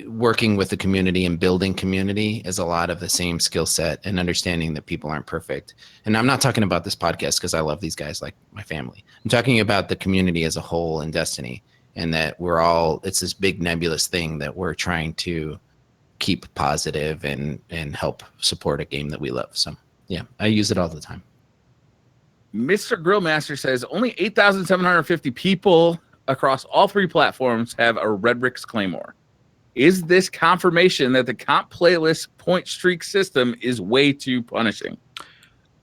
working with the community and building community is a lot of the same skill set and understanding that people aren't perfect. And I'm not talking about this podcast because I love these guys like my family. I'm talking about the community as a whole in Destiny, and that it's this big nebulous thing that we're trying to keep positive and help support a game that we love. So yeah, I use it all the time. Mr. Grillmaster says only 8,750 people across all three platforms have a Redrick's Claymore. Is this confirmation that the comp playlist point streak system is way too punishing?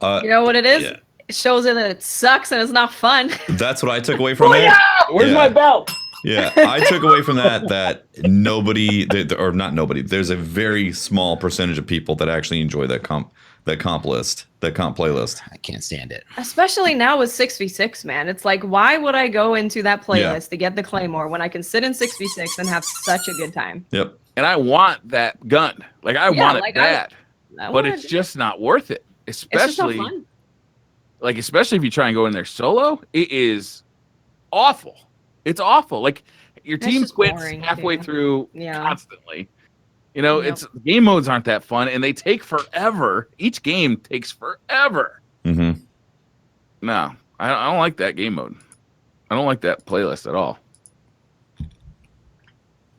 You know what it is? Yeah. It shows that it sucks and it's not fun. That's what I took away from it. Where's my belt? Yeah, I took away from that nobody, or not nobody, there's a very small percentage of people that actually enjoy that comp playlist. I can't stand it. Especially now with 6v6, man. It's like, why would I go into that playlist to get the Claymore when I can sit in 6v6 and have such a good time? Yep. And I want that gun. Like, I want it bad. I But wanna it's do- just not worth it. it's just not Especially, fun. especially if you try and go in there solo, it is awful. It's awful. Like, your It's team just quits boring, halfway too. throw Yeah. constantly. Yep. It's game modes aren't that fun, and they take forever. Each game takes forever. Mm-hmm. No, I don't like that game mode. I don't like that playlist at all.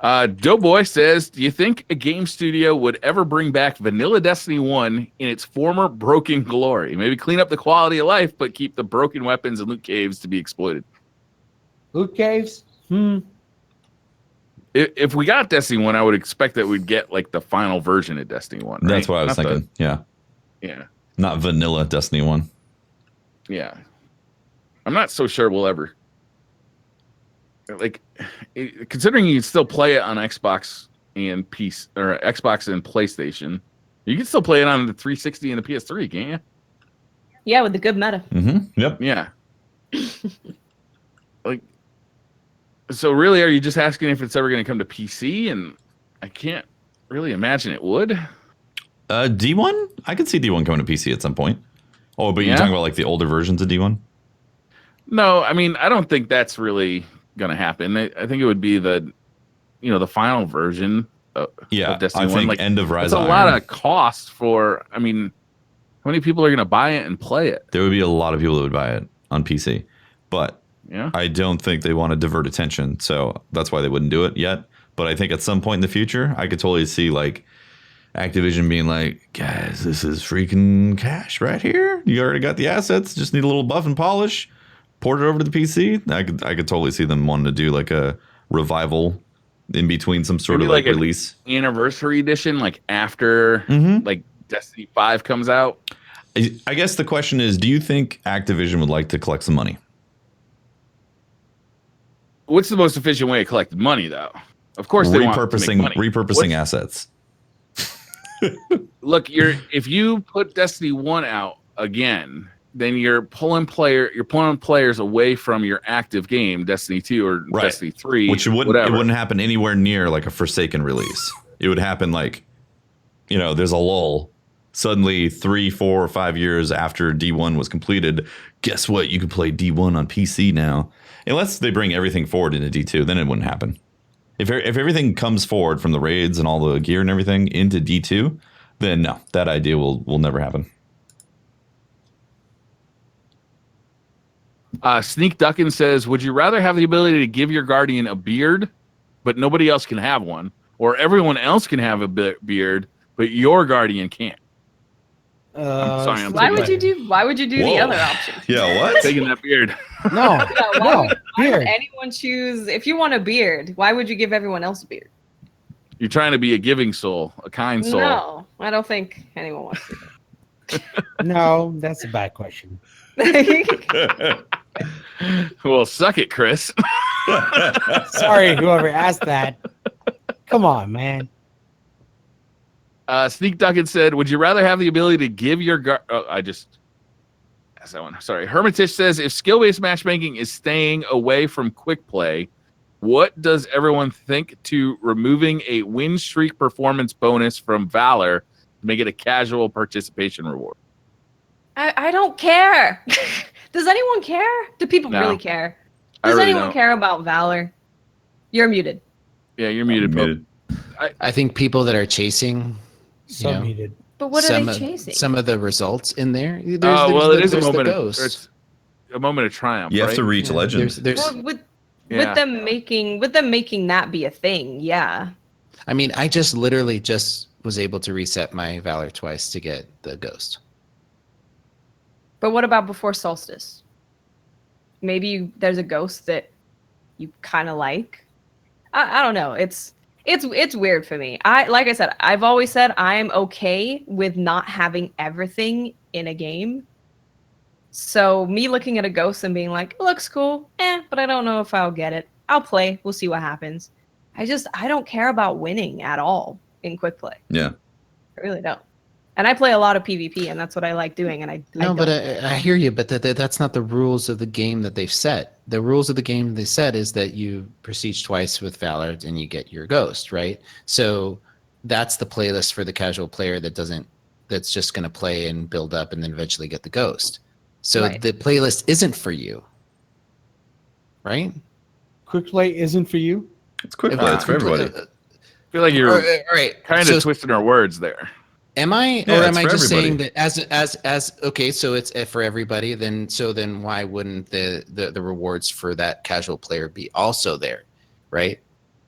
Doughboy says, do you think a game studio would ever bring back Vanilla Destiny 1 in its former broken glory? Maybe clean up the quality of life, but keep the broken weapons and loot caves to be exploited. Loot caves? if we got Destiny 1, I would expect that we'd get like the final version of Destiny 1. Right? That's what I was thinking. Yeah. Not vanilla Destiny 1. Yeah. I'm not so sure we'll ever. Like, considering you can still play it on Xbox and PC or Xbox and PlayStation, you can still play it on the 360 and the PS3, can't you? Yeah, with the good meta. Mm-hmm. Yep. Yeah. Like, so really, are you just asking if it's ever going to come to PC? And I can't really imagine it would. D1? I could see D1 coming to PC at some point. Oh, but you're talking about like the older versions of D1? No, I mean, I don't think that's really going to happen. I think it would be the final version of Destiny 1. Like, End of Rise it's a lot of cost for, I mean, how many people are going to buy it and play it? There would be a lot of people that would buy it on PC. But I don't think they want to divert attention. So that's why they wouldn't do it yet. But I think at some point in the future, I could totally see like Activision being like, guys, this is freaking cash right here. You already got the assets. Just need a little buff and polish. Port it over to the PC. I could totally see them wanting to do like a revival in between some sort of like release. Anniversary edition, like after like Destiny 5 comes out. I guess the question is, do you think Activision would like to collect some money? What's the most efficient way of collecting money, though? Of course, they want to make money. Repurposing assets. Look, if you put Destiny 1 out again, then you're pulling players away from your active game, Destiny 2 or Destiny 3, which it wouldn't happen anywhere near like a Forsaken release. It would happen like, there's a lull. Suddenly 3, 4, or 5 years after D1 was completed, guess what? You can play D1 on PC now. Unless they bring everything forward into D2, then it wouldn't happen. If everything comes forward from the raids and all the gear and everything into D2, then no, that idea will never happen. Sneak Duckin says, would you rather have the ability to give your guardian a beard, but nobody else can have one, or everyone else can have a beard, but your guardian can't? Why would you do the other option? Yeah, what? Taking that beard. No, why would anyone choose? If you want a beard, why would you give everyone else a beard? You're trying to be a giving soul, a kind soul. No, I don't think anyone wants to. No, that's a bad question. Well, suck it, Chris. Sorry, whoever asked that. Come on, man. Sneak Duckett said, would you rather have the ability to give your I just asked that one. Sorry. Hermitish says, if skill-based matchmaking is staying away from quick play, what does everyone think to removing a win streak performance bonus from Valor to make it a casual participation reward? I don't care. Does anyone care? Do people really care? Does anyone care about Valor? You're muted. Yeah, you're muted. I think people that are chasing, muted. But what are they chasing? Some of the results in there. It is a moment. It's a moment of triumph. You have to reach legend. With them making that be a thing. Yeah. I mean, I just literally was able to reset my Valor twice to get the ghost. But what about before Solstice? Maybe there's a ghost that you kind of like. I don't know. It's weird for me. Like I said, I've always said I'm okay with not having everything in a game. So me looking at a ghost and being like, it looks cool, but I don't know if I'll get it. I'll play. We'll see what happens. I don't care about winning at all in quick play. Yeah. I really don't. And I play a lot of PvP, and that's what I like doing. And I hear you, but that's not the rules of the game that they've set. The rules of the game they set is that you prestige twice with Valor and you get your ghost, right? So that's the playlist for the casual player that's just going to play and build up and then eventually get the ghost. So the playlist isn't for you, right? Quick play isn't for you? It's quick play. It's for everybody. I feel like you're kind of twisting our words there. Am I, or am I just saying that as okay? So it's for everybody. Then why wouldn't the rewards for that casual player be also there, right?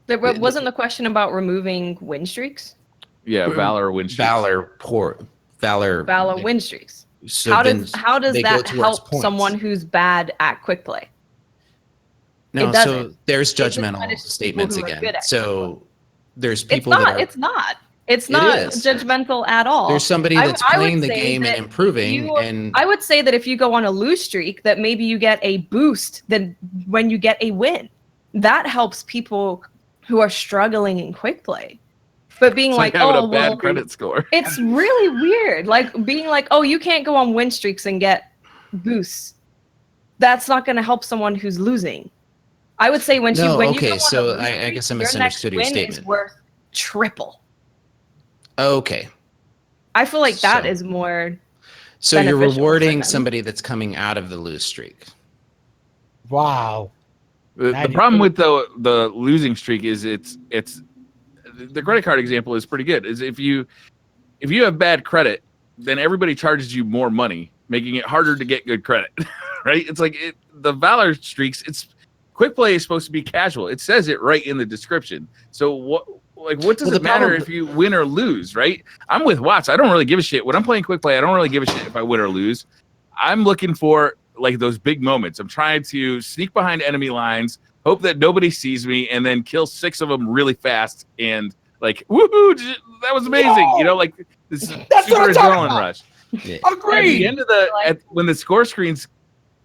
There wasn't the question about removing win streaks. Yeah, Valor win streaks. Valor win streaks. So how does that help someone who's bad at quick play? No, It so doesn't. there's It just judgmental punishes statements people who are good again. at So there's It's people not. that are. It's not. It's It not is. judgmental at all. There's somebody that's I would playing the say game and that improving, and I would say that if you go on a lose streak, that maybe you get a boost than when you get a win. That helps people who are struggling in quick play. But being It's like, having oh, a bad well, credit score. it's really weird. Like being like, oh, you can't go on win streaks and get boosts. That's not going to help someone who's losing. I would say when you go okay, on a so lose I streak, guess I your next misunderstood your win is statement. worth triple. Okay, I feel like that So- is more. so you're beneficial for rewarding them. somebody that's coming out of the lose streak. Wow. The Magic problem bullet. with the losing streak is it's the credit card example is pretty good. Is if you have bad credit, then everybody charges you more money, making it harder to get good credit. Right? It's like the Valor streaks. It's quick play is supposed to be casual. It says it right in the description. So what does Well, it the matter problem- if you win or lose? Right? I'm with Watts. I don't really give a shit when I'm playing quick play. I don't really give a shit if I win or lose. I'm looking for like those big moments. I'm trying to sneak behind enemy lines, hope that nobody sees me, and then kill 6 of them really fast. And like, woohoo! That was amazing. You know, like this That's what super I'm talking adrenaline about. rush. At the Agreed. end of when the score screens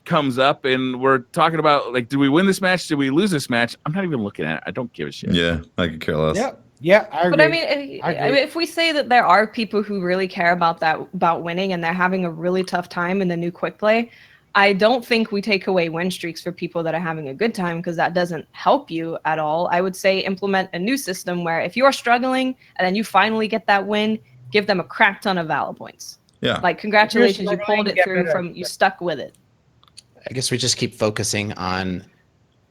comes up and we're talking about like, do we win this match? Did we lose this match? I'm not even looking at it. I don't give a shit. Yeah, I could care less. Yeah. Yeah, I agree. But I mean, I agree. if we say that there are people who really care about winning and they're having a really tough time in the new quick play, I don't think we take away win streaks for people that are having a good time because that doesn't help you at all. I would say implement a new system where if you're struggling and then you finally get that win, give them a crap ton of Valor points. Yeah. Like congratulations, you struggling, pulled it get through better. you stuck with it. I guess we just keep focusing on,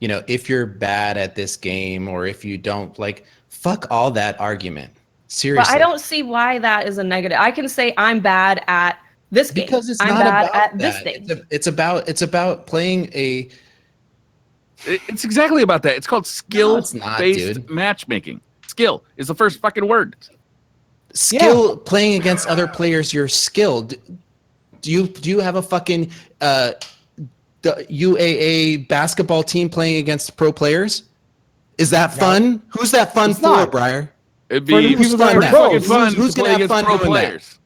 if you're bad at this game or if you don't like, fuck all that argument. Seriously. But I don't see why that is a negative. I can say I'm bad at this game. Because it's I'm not bad about at this that. thing. It's about playing a. It's exactly about that. It's called No, it's not, skill-based dude. matchmaking. Skill is the first fucking word. Skill playing against other players. You're skilled. Do you have a fucking the UAA basketball team playing against pro players? Is that fun? Who's that fun It's for, not. Briar? It'd For be who's pretty fun that? fucking fun Who's to gonna play have against fun pro doing that? players.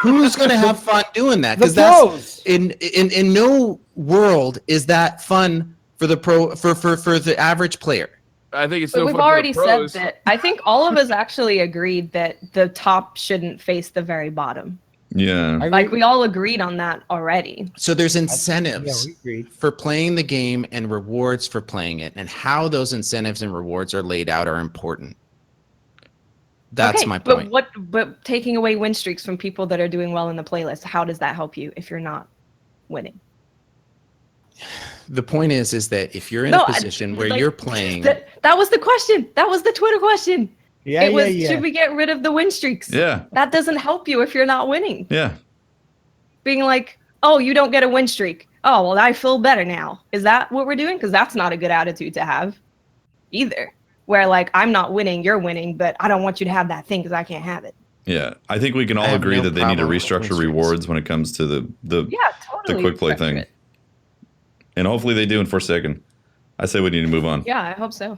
Who's gonna have fun doing that? The Because that's pros. in no world is that fun for the pro for the average player. I think it's But no we've fun for the already said pros. that. I think all of us actually agreed that the top shouldn't face the very bottom. Yeah. I Like agree. we all agreed on that already. So there's Yeah, incentives we agreed. for playing the game and rewards for playing it, and how those incentives and rewards are laid out are important. That's Okay, my point. But taking away win streaks from people that are doing well in the playlist, how does that help you if you're not winning? The point is that if you're in No, a position where like, you're playing, That was the question. That was the Twitter question. Yeah, It was yeah. should we get rid of the win streaks? Yeah. That doesn't help you if you're not winning. Yeah. Being like, oh, you don't get a win streak. Oh, well, I feel better now. Is that what we're doing? Because that's not a good attitude to have either. Where like, I'm not winning, you're winning, but I don't want you to have that thing because I can't have it. Yeah. I think we can I all have agree no that they need to problem with restructure win streaks. rewards when it comes to the Yeah, totally. quick play structure thing. it. And hopefully they do in Forsaken. I say we need to move on. Yeah, I hope so.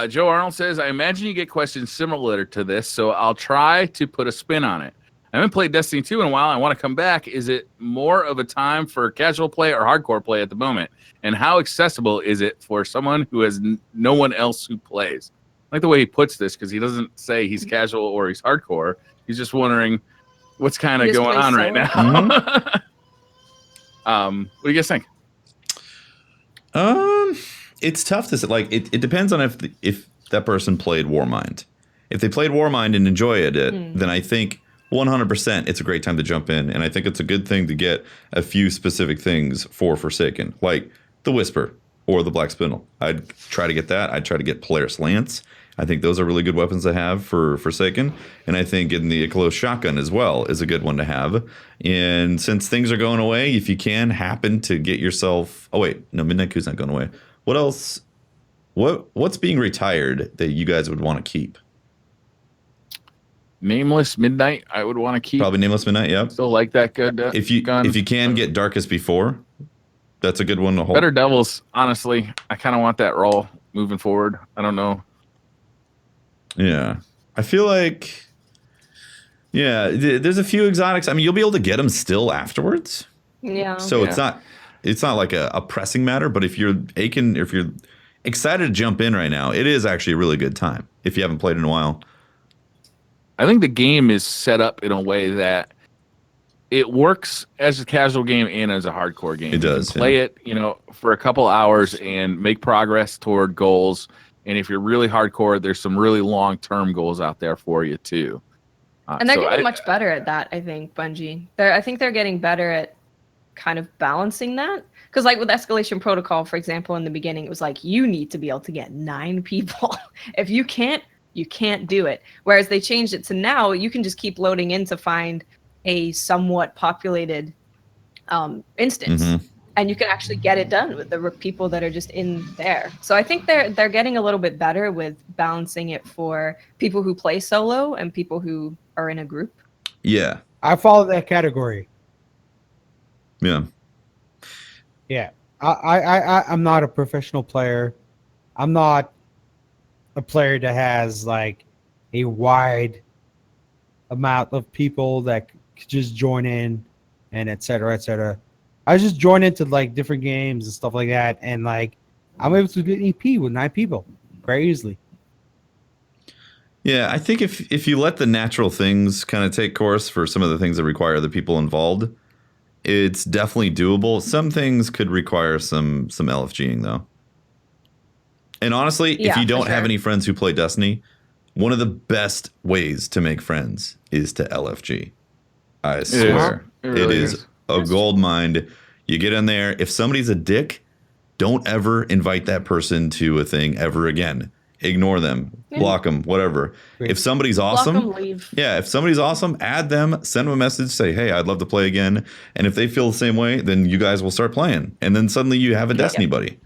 Joe Arnold says, I imagine you get questions similar to this, so I'll try to put a spin on it. I haven't played Destiny 2 in a while. I want to come back. Is it more of a time for casual play or hardcore play at the moment? And how accessible is it for someone who has no one else who plays? I like the way he puts this because he doesn't say he's casual or he's hardcore. He's just wondering what's kind of He just going plays on right now. Mm-hmm. What do you guys think? It's tough to say. Like it depends on if that person played Warmind. If they played Warmind and enjoyed it, then I think 100% it's a great time to jump in, and I think it's a good thing to get a few specific things for Forsaken, like the Whisper or the Black Spindle. I'd try to get that. I'd try to get Polaris Lance. I think those are really good weapons to have for Forsaken, and I think in the Ikalos shotgun as well is a good one to have. And since things are going away, if you can happen to get yourself, oh wait, no, Midnight Coup's not going away. What else? What's being retired that you guys would want to keep? Nameless Midnight, I would want to keep. Probably Nameless Midnight. Yep. Still like that good If you gun. can get Darkest Before, That's a good one to hold. Better Devils, honestly. I kind of want that role moving forward. I don't know. Yeah. I feel like, yeah, there's a few exotics. I mean, you'll be able to get them still afterwards. Yeah. So Yeah. it's not like a pressing matter, but if you're excited to jump in right now, it is actually a really good time if you haven't played in a while. I think the game is set up in a way that it works as a casual game and as a hardcore game. It does. You can play it, for a couple hours and make progress toward goals. And if you're really hardcore, there's some really long-term goals out there for you too. And they're getting much better at that, I think, Bungie. I think they're getting better at kind of balancing that. Because like with Escalation Protocol, for example, in the beginning, it was like, you need to be able to get 9 people. If you can't do it. Whereas they changed it to now, you can just keep loading in to find a somewhat populated instance. Mm-hmm. And you can actually get it done with the people that are just in there. So I think they're getting a little bit better with balancing it for people who play solo and people who are in a group. Yeah. I follow that category. Yeah. Yeah. I'm not a professional player. I'm not a player that has like a wide amount of people that could just join in and et cetera, et cetera. I just join into like different games and stuff like that. And like, I'm able to do an EP with 9 people very easily. Yeah. I think if you let the natural things kind of take course for some of the things that require the people involved, it's definitely doable. Some things could require some LFGing though. And honestly, if you don't have any friends who play Destiny, one of the best ways to make friends is to LFG. I swear. It really is a gold mine. You get in there. If somebody's a dick, don't ever invite that person to a thing ever again. Ignore them, block them, whatever. Great. If somebody's awesome, Block 'em, leave. yeah, if somebody's awesome, add them, send them a message, say, hey, I'd love to play again. And if they feel the same way, then you guys will start playing. And then suddenly you have a Destiny buddy.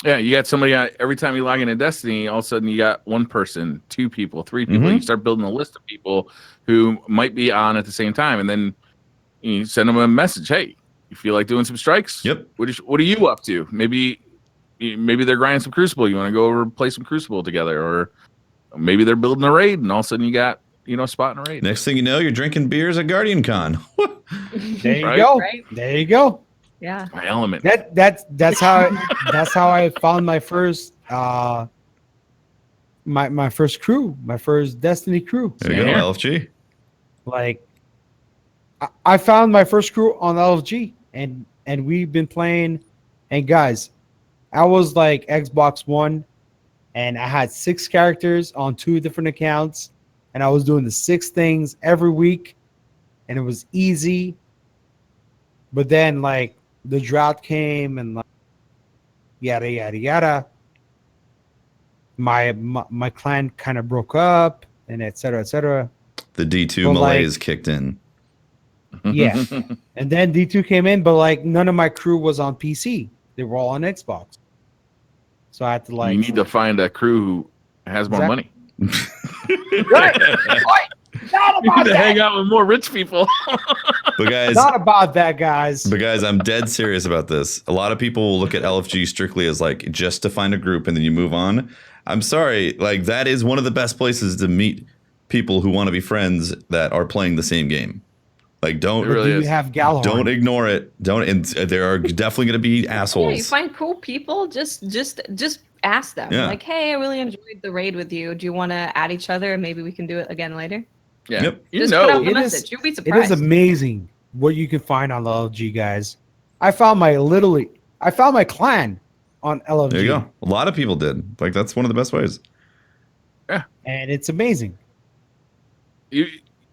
Yeah, you got somebody every time you log into Destiny, all of a sudden you got 1 person, 2 people, 3 people. Mm-hmm. You start building a list of people who might be on at the same time, and then you send them a message. Hey, you feel like doing some strikes? Yep. What are you up to? Maybe they're grinding some Crucible. You want to go over and play some Crucible together, or maybe they're building a raid, and all of a sudden you got a spot in a raid. Next thing you know, you're drinking beers at Guardian Con. There you Right? go. Right. There you go. Yeah. My element. That's how I found my first my first crew, my first Destiny crew. There you go, Yeah. LFG. Like I found my first crew on LFG and we've been playing. And guys, I was like Xbox One and I had 6 characters on 2 different accounts and I was doing the 6 things every week and it was easy. But then like the drought came and like yada yada yada. My clan kind of broke up and et cetera, et cetera. The D2 Well, malaise kicked in. Yeah. And then D2 came in, but like none of my crew was on PC. They were all on Xbox. So I had to like you need to find a crew who has more money. Right. Not You about need to hang that. out with more rich people. But guys, Not about that, guys. I'm dead serious about this. A lot of people will look at LFG strictly as like just to find a group and then you move on. I'm sorry, like that is one of the best places to meet people who want to be friends that are playing the same game. Like don't It really Do is. you have Galahorn? don't ignore it. And there are definitely going to be assholes. Yeah, you find cool people, just ask them. Yeah. Like, hey, I really enjoyed the raid with you. Do you want to add each other and maybe we can do it again later? Yeah. Yep. You Just put out know, the It is- message. You'll be It surprised. is amazing what you can find on LFG, guys. I found my clan on LFG. There you go. A lot of people did. Like that's one of the best ways. And it's amazing.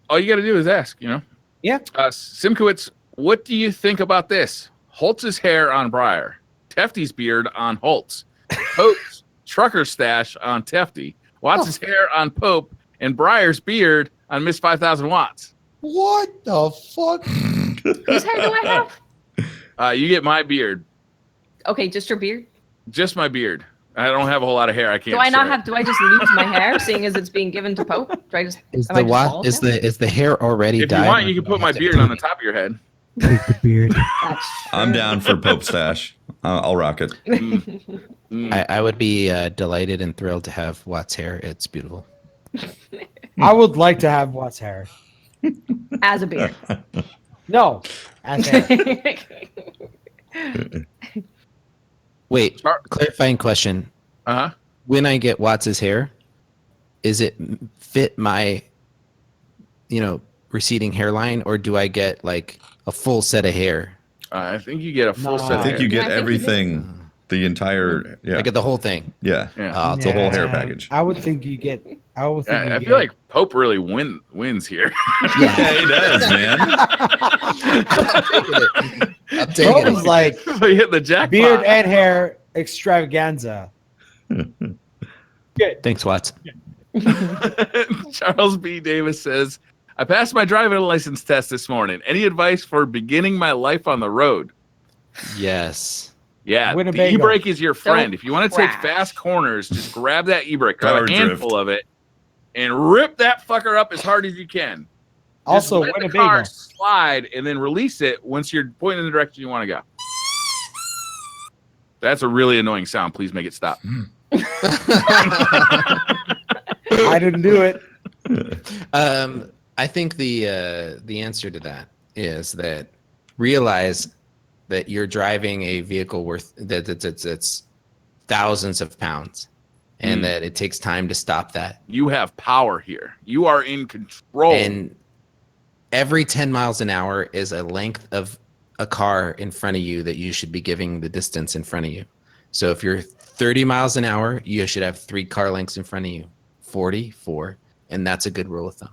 all you got to do is ask, Yeah. Simkowitz, what do you think about this? Holtz's hair on Breyer, Tefty's beard on Holtz, Pope's trucker stash on Tefty, Watts' hair on Pope, and Breyer's beard on Miss 5,000 Watts. What the fuck? Whose hair do I have? You get my beard, Okay, just your beard. just my beard. I don't have a whole lot of hair. I can't. Do I not share. have? Do I just lose my hair, seeing as it's being given to Pope? Do I just? Is am I the just what? bald Is now? the hair already If you dyed? want, you can put my beard on the top of your head. Take the beard. That's I'm true. down for Pope stash. I'll rock it. I would be delighted and thrilled to have Watt's hair. It's beautiful. I would like to have Watt's hair. As a beard. No, as hair. Wait, clarifying question. Uh-huh. When I get Watts' hair, is it fit my, receding hairline, or do I get like a full set of hair? I think you get a full No. set. I think you Yeah, I get think you everything, the entire, I get the whole thing. yeah. Yeah. It's a whole hair Yeah, package. I would think you get. I would think. I feel like Pope really wins here. Yeah, he does, man. I'm taking Pope it. is like He hit the jackpot. beard and hair extravaganza. Good. Thanks, Watts. Charles B. Davis says, I passed my driving license test this morning. Any advice for beginning my life on the road? Yes. Yeah, the Winnebago. e-brake is your friend. Don't If you want to take crash. fast corners, just grab that e-brake, grab Power a drift. handful of it, and rip that fucker up as hard as you can. Just Also, let the Winnebago. car slide and then release it once you're pointing in the direction you want to go. That's a really annoying sound. Please make it stop. I didn't do it. I think the answer to that is that realize that you're driving a vehicle worth that's thousands of pounds, and that it takes time to stop that. You have power here. You are in control. And every 10 miles an hour is a length of a car in front of you that you should be giving the distance in front of you. So if you're 30 miles an hour, you should have 3 car lengths in front of you. 40, 4, and that's a good rule of thumb.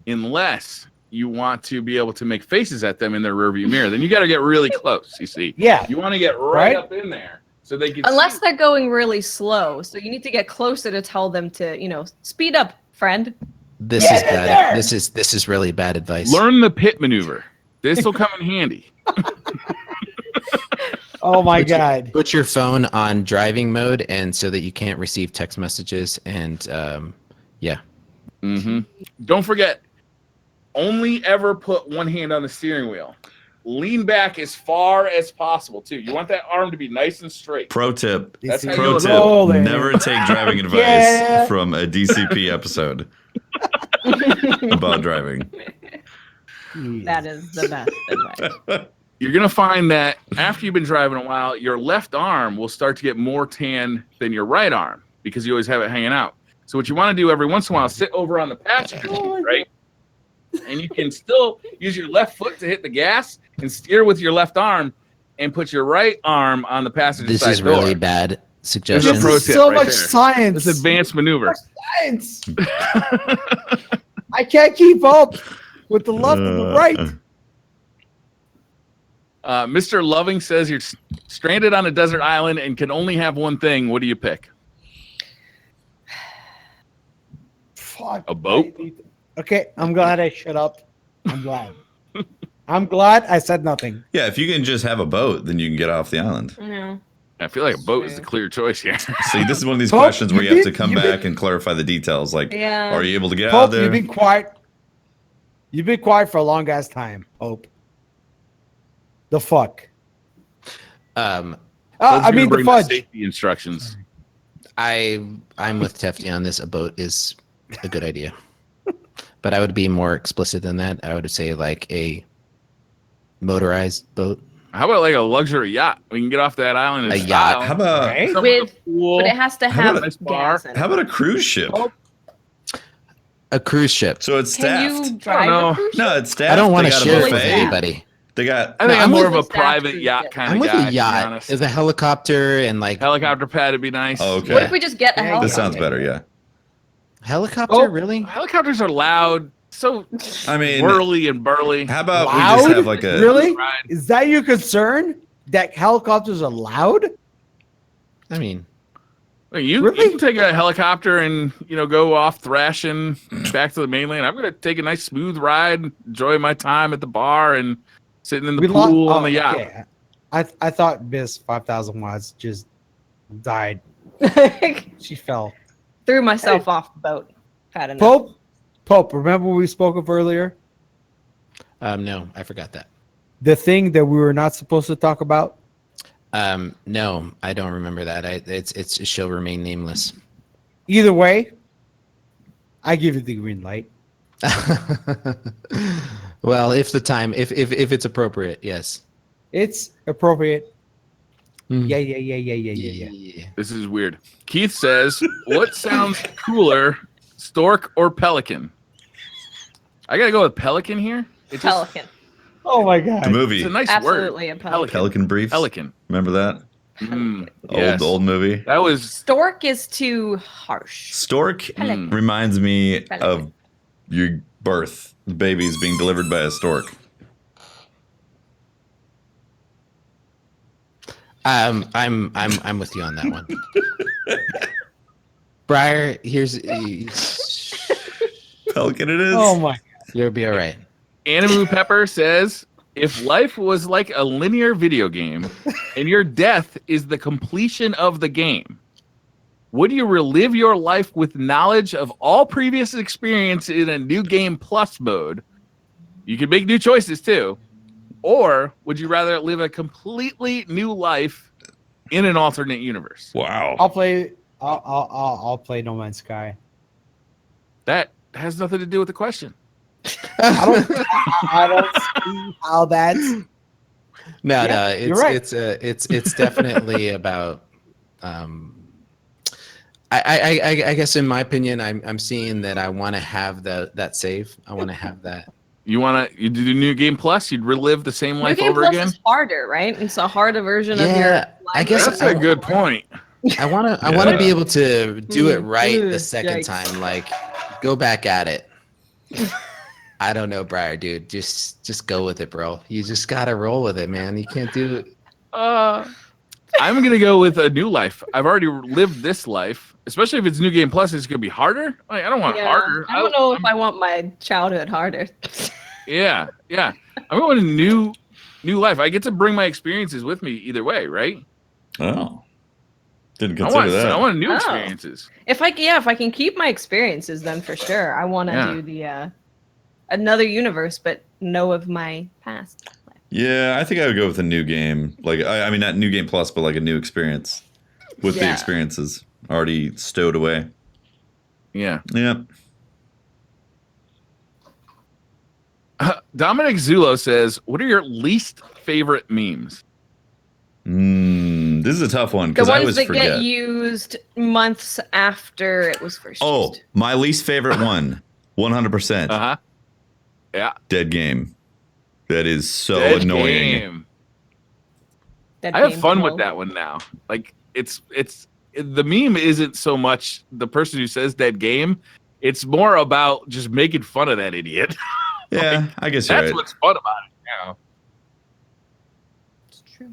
Unless you want to be able to make faces at them in their rearview mirror, then you got to get really close. You see, Yeah. you want to get Right? up in there so they can. Unless see. they're going really slow. So you need to get closer to tell them to, speed up, friend. This Get is in bad. there! This is really bad advice. Learn the pit maneuver. This will come in handy. Oh my God. Put your phone on driving mode, and so that you can't receive text messages. And yeah, Mm-hmm. Don't forget, only ever put one hand on the steering wheel. Lean back as far as possible, too. You want that arm to be nice and straight. Pro tip. That's how Pro you tip. rolling. Never take driving advice Yeah. from a DCP episode about driving. That is the best advice. You're going to find that after you've been driving a while, your left arm will start to get more tan than your right arm because you always have it hanging out. So what you want to do every once in a while is sit over on the passenger seat, right? And you can still use your left foot to hit the gas and steer with your left arm and put your right arm on the passenger this side is door. really bad suggestions. There's a pro This is tip so right much there. science. It's advanced maneuver. Science. I can't keep up with the left and the right. Mr. Loving says you're stranded on a desert island and can only have one thing. What do you pick? Fuck. A boat? Okay, I'm glad I shut up. I'm glad. I'm glad I said nothing. Yeah, if you can just have a boat, then you can get off the island. No. I feel like a boat is the clear choice here. See, this is one of these Pope, questions where you have to you've come been- back and clarify the details. Like, Yeah. are you able to get out Pope, of there? you've been quiet. You've been quiet for a long ass time, Pope. The fuck. Um, Hope's I gonna mean the bring fudge. safety instructions. I'm with Tefty on this. A boat is a good idea, but I would be more explicit than that. I would say like a motorized boat. How about like a luxury yacht? We can get off that island in A style. yacht. How about Right? Some With- pool. But it has to How have about a bar? gas in it. how about a cruise ship? Oh, A cruise ship. So it's Can staffed. you drive know. a cruise ship? No, it's staffed. I don't want They to got a share it with buffet. anybody. They got. I think No, I'm more of with a the staff private cruise yacht ship. kind I'm of with guy. a yacht. To be There's a helicopter and like helicopter pad would be nice. Oh, okay. What if we just get a Yeah, helicopter? This sounds better. Yeah. helicopter. Oh. Really? Helicopters are loud, so I mean, whirly and burly. how about we Loud? just have like a Really? Ride. Is that your concern? That helicopters are loud? I mean, Like, you Really? can take a helicopter and go off thrashing back to the mainland. I'm gonna take a nice smooth ride, enjoy my time at the bar and sitting in the pool on the yacht. Okay. I thought Miss 5,000 watts just died. She fell. Threw myself off the boat. Had enough. Pope, remember we spoke of earlier? no, I forgot that. the thing that we were not supposed to talk about? No, I don't remember that. It shall remain nameless. Either way, I give it the green light. Well, if it's appropriate, yes. It's appropriate. Mm. Yeah. This is weird. Keith says, "What sounds cooler, stork or pelican?" I gotta go with pelican here. It's just- Pelican. Oh my god. The movie, it's a nice Absolutely word. a pelican. Pelican Briefs. Pelican. Remember that Yes. old movie? That was Stork is too harsh. Stork Pelican. reminds me Pelican. of your birth. The baby's being delivered by a stork. I'm with you on that one. Briar, Pelican it is. Oh my. you'll be all right. Animu Pepper says, "If life was like a linear video game and your death is the completion of the game, would you relive your life with knowledge of all previous experience in a new game plus mode? You can make new choices too. Or would you rather live a completely new life in an alternate universe?" Wow. I'll play. I'll play No Man's Sky. That has nothing to do with the question. I don't see how that's. No, Yeah, it's you're right. it's definitely about. I guess in my opinion, I'm seeing that I want to have that save. I want to have that. You do new game plus? You'd relive the same New life Game over Plus again? is harder, right? It's a harder version of your Yeah, life. I guess That's a good point. I want to be able to do it right the second Yikes. time. Like, go back at it. I don't know, Briar, dude. Just go with it, bro. You just gotta roll with it, man. You can't do it. I'm gonna go with a new life. I've already lived this life, especially if it's new game plus. It's gonna be harder. Like, I don't want harder. I don't know if I want my childhood harder. Yeah. I'm going to new life. I get to bring my experiences with me either way, right? Oh. Didn't consider that. I want new Oh. experiences. If I can keep my experiences, then for sure I want to do the another universe, but know of my past life. Yeah, I think I would go with a new game. Like, I mean, not new game plus, but like a new experience with the Yeah. experiences already stowed away. Yeah. Yeah. Dominic Zulo says, "What are your least favorite memes?" This is a tough one The because I ones always that forget. get used months after it was first Oh, used. my least favorite one, 100%. Uh huh. Yeah. Dead game. That is so Dead annoying. game. That I have game fun flow. with that one now. Like it's the meme isn't so much the person who says dead game. It's more about just making fun of that idiot. Yeah, I guess you're That's right. what's fun about it now. It's true.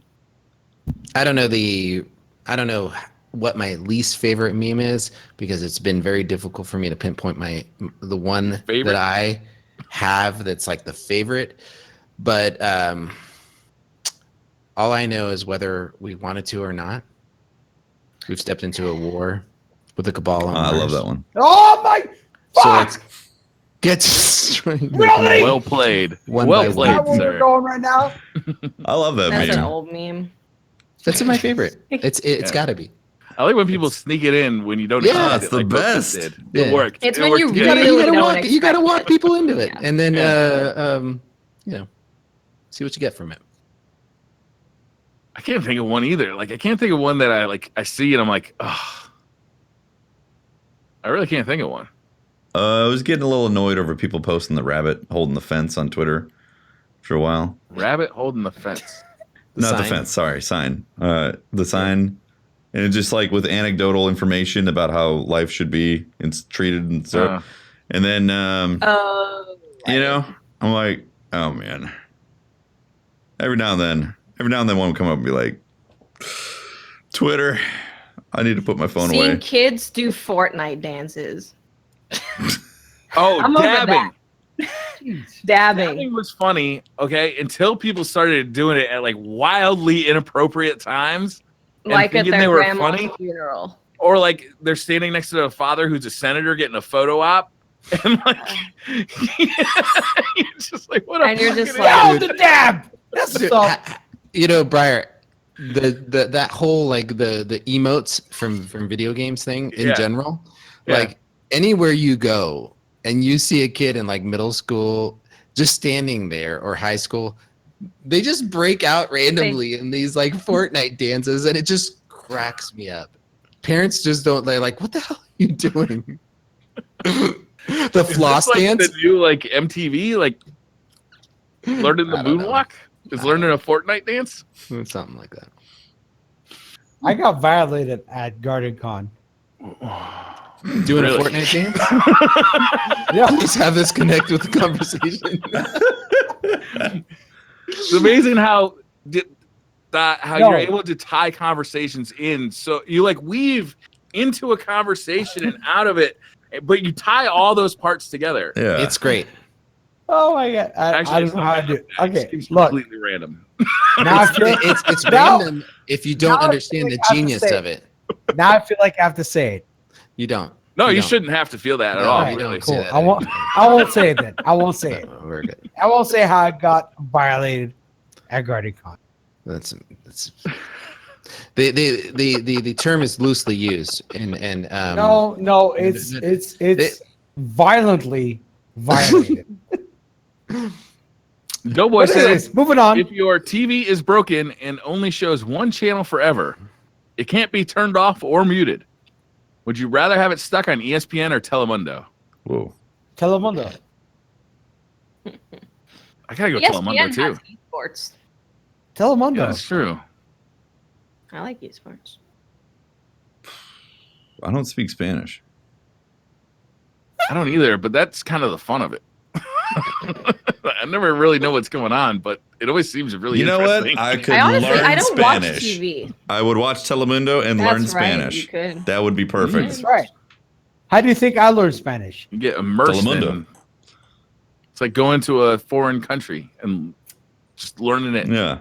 I don't know what my least favorite meme is because it's been very difficult for me to pinpoint the one Favorite? that I have that's like the favorite. But all I know is whether we wanted to or not, we've stepped into a war with the cabal on I love Mars. that one. Oh my. So Fuck! it's gets Really? Well played. One well by Is that played, where we're sir. going right now? I love that That's meme. an old meme. That's my favorite. It's Yeah. got to be. I like when people sneak it in when you don't Yeah, expect it's it. the like Book best. did. Yeah. It worked. It's It when worked you good. You gotta really walk. don't You gotta expect walk it. people into it, Yeah. and then Yeah. see what you get from it. I can't think of one either. Like I can't think of one that I see and I'm like, oh. I really can't think of one. I was getting a little annoyed over people posting the rabbit holding the fence on Twitter for a while. Rabbit holding the fence. Not the sign. fence, sorry, sign. The sign. And it's just like with anecdotal information about how life should be and treated and so. Uh, And then, you know, Right. I'm like, oh man. Every now and then one will come up and be like, Twitter, I need to put my phone Seeing away. kids do Fortnite dances. oh, I'm over dabbing. Dabbing. Dabbing was funny, okay, until people started doing it at like wildly inappropriate times. and Like at thinking their they were grandma's funny. funeral. Or like they're standing next to a father who's a senator getting a photo op. And like you're just like, what a And you're just fucking like, Oh, idiot. the dab! That's so. You know, Briar, that whole like the emotes from video games thing in general, like anywhere you go and you see a kid in like middle school just standing there or high school, they just break out randomly in these like Fortnite dances, and it just cracks me up. Parents just don't, they're like, what the hell are you doing? The floss dance? The new like MTV, like learning the moonwalk? Is learning a Fortnite dance? Something like that. I got violated at Garden Con. Doing a Fortnite dance? Yeah. Please have this connect with the conversation. It's amazing how you're able to tie conversations in. So you like weave into a conversation and out of it, but you tie all those parts together. Yeah, it's great. Oh my god! I don't know how to do it. Okay, look. Completely random. Now I feel, it's random if you don't understand the genius of it. Now I feel like I have to say it. You don't. No, you shouldn't have to feel that at all. Right, Really. cool. I won't say it then. I won't say it. We're good. I won't say how I got violated at Garden Con. That's the term is loosely used and no, it's violently violated. Doughboy says, moving on. If your TV is broken and only shows one channel forever, it can't be turned off or muted. Would you rather have it stuck on ESPN or Telemundo? Whoa. Telemundo. I gotta go ESPN Telemundo too. has esports. Telemundo. Yeah, that's true. I like esports. I don't speak Spanish. I don't either, but that's kind of the fun of it. I never really know what's going on, but it always seems really interesting. I could honestly, learn I don't Spanish. watch TV. I would watch Telemundo and That's learn right, Spanish. you could. That would be perfect. That's right. How do you think I learned Spanish? You get immersed Telemundo. in. It's like going to a foreign country and just learning it. Yeah.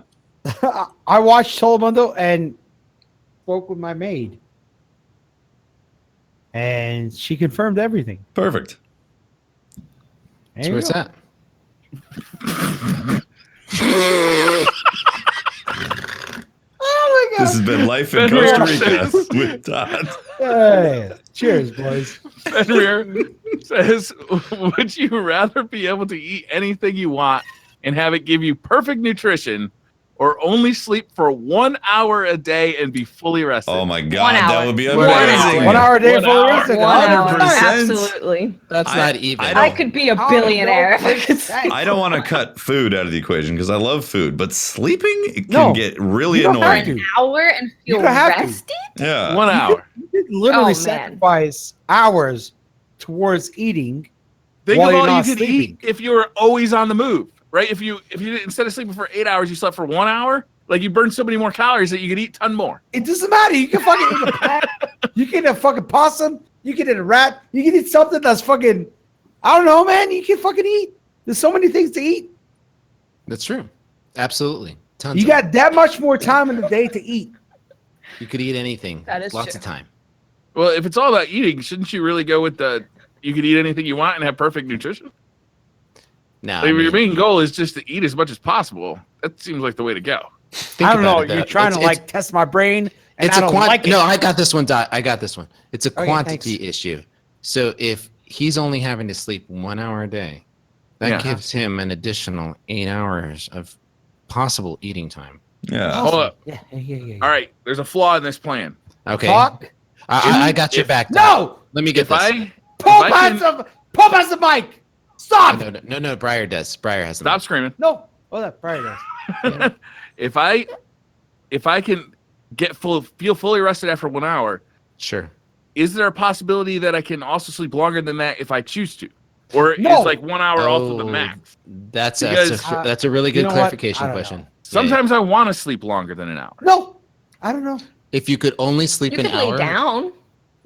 I watched Telemundo and spoke with my maid. And she confirmed everything. Perfect. There so you where's go. that? Oh my god. This has been Life in Costa Rica with Todd. Hey, cheers, boys. Fenrir says, would you rather be able to eat anything you want and have it give you perfect nutrition, or only sleep for 1 hour a day and be fully rested? Oh my god, 1 hour. that would be 1 amazing. hour. 1 hour a day 1 for hour. rested. 1 hour. 100%. Absolutely. That's not even. I I could be a billionaire if I could say. I don't want to cut food out of the equation because I love food, but sleeping it can No, get really you don't have annoying. to. An hour and You feel don't have to. rested? Yeah. 1 hour. You could literally Oh, man. sacrifice hours towards eating. Think While of you're all you not could sleeping. eat if you were always on the move, right? If you instead of sleeping for 8 hours, you slept for 1 hour, like you burned so many more calories that you could eat a ton more. It doesn't matter. You can fucking eat a pet. You can eat a fucking possum. You can eat a rat. You can eat something that's fucking, I don't know, man. You can fucking eat. There's so many things to eat. That's true. Absolutely. Tons. You got that much more time in the day to eat. You could eat anything. That is Lots true. of time. Well, if it's all about eating, shouldn't you really go with the you could eat anything you want and have perfect nutrition? No, Like, your main goal is just to eat as much as possible. That seems like the way to go. think I don't about know. it, though. You're trying to like test my brain, and It's I a don't quantity. like it. No, I got this one. I got this one. It's a Okay, quantity thanks. issue. So if he's only having to sleep 1 hour a day, that Yeah. gives him an additional 8 hours of possible eating time. Yeah. Hold up. Yeah. All right, there's a flaw in this plan. Okay, Talk. I got your back. Doc. No. Let me get If this. Pope I has the mic. Stop. No. Briar does. Briar has. the Stop mic. screaming. No. Oh, that probably does. If I can feel fully rested after 1 hour, Sure. is there a possibility that I can also sleep longer than that if I choose to? Or No. is like 1 hour also the Oh, max? That's Because- that's a really You good know what? clarification I don't question. know. Sometimes I want to sleep longer than an hour. No. I don't know. If you could only sleep You an could lay hour, down.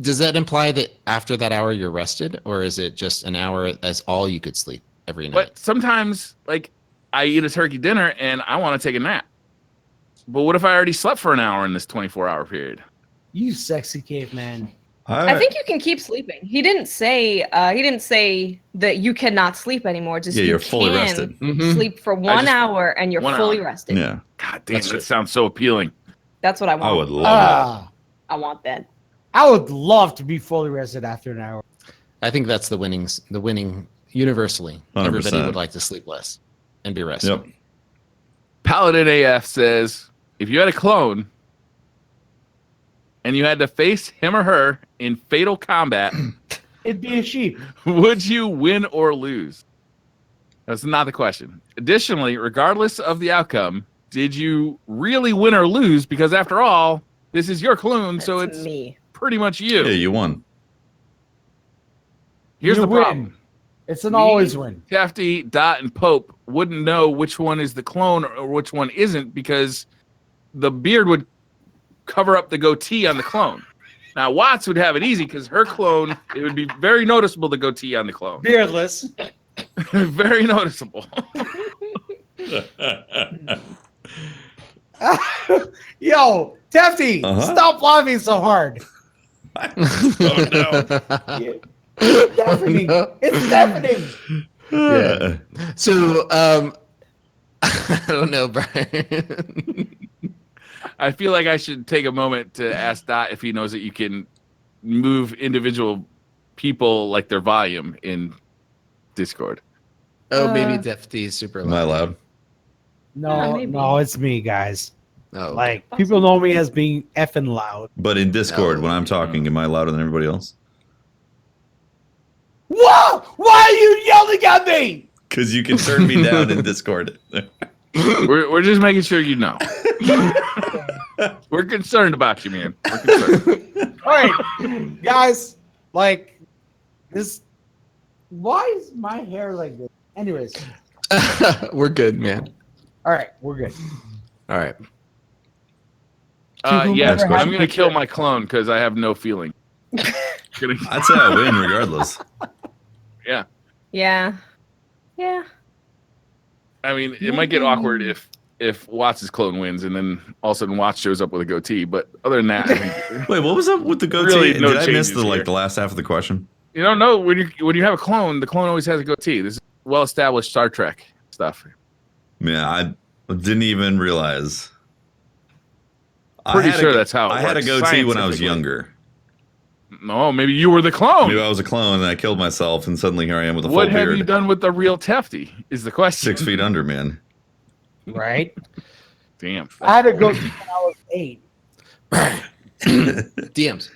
does that imply that after that hour you're rested, or is it just an hour as all you could sleep every night? But sometimes, like, I eat a turkey dinner and I want to take a nap. But what if I already slept for an hour in this 24-hour period? You sexy caveman. I think you can keep sleeping. He didn't say that you cannot sleep anymore. Just Yeah, you you're fully can rested. sleep for 1 hour and you're 1 fully hour. rested. Yeah. God damn, that sounds so appealing. That's what I want. I would love I want that. I would love to be fully rested after an hour. I think that's the winning universally. 100%. Everybody would like to sleep less and be that. rested. Yep. Paladin AF says, if you had a clone and you had to face him or her in fatal combat, It'd be a sheep. would you win or lose? That's not the question. Additionally, regardless of the outcome, did you really win or lose? Because after all, this is your clone, so That's it's me. pretty much you. Yeah, you won. Here's You the win. problem. It's an Me, always win. Tefty, Dot, and Pope wouldn't know which one is the clone or which one isn't because the beard would cover up the goatee on the clone. Now, Watts would have it easy because her clone, it would be very noticeable, the goatee on the clone. Beardless. Very noticeable. Yo, Tefty, stop laughing so hard. Oh no. It's deafening. It's deafening. Yeah. So, I don't know, Brian. I feel like I should take a moment to ask Dot if he knows that you can move individual people like their volume in Discord. Oh, maybe Defty is super Am I loud. loud? No, maybe. no, it's me, guys. Oh, Like, people know me as being effing loud. But in Discord, No. when I'm talking, am I louder than everybody else? Whoa! Why are you yelling at me? Because you can turn me down in Discord. We're just making sure you know. We're concerned about you, man. We're concerned. All right, guys, like, this. Why is my hair like this? Anyways, we're good, man. all right, we're good. All right. Yes, whomever I'm has going to the- kill my clone because I have no feeling. Kidding. I'd say I win regardless. Yeah. Yeah. Yeah. I mean, it might get awkward if Watts' clone wins and then all of a sudden Watts shows up with a goatee. But other than that, I think, Wait, what was up with the goatee? Really no Did I miss changes the here. the last half of the question? you don't know when you have a clone, the clone always has a goatee. This is well-established Star Trek stuff. Yeah, I didn't even realize. Pretty sure that's how it I had a works goatee when I was scientifically. younger. No, maybe you were the clone. Maybe I was a clone and I killed myself, and suddenly here I am with a full What have beard. you done with the real Tefty? Is the question. 6 feet under, man. Right? Damn. I had to go when I was 8. DMs.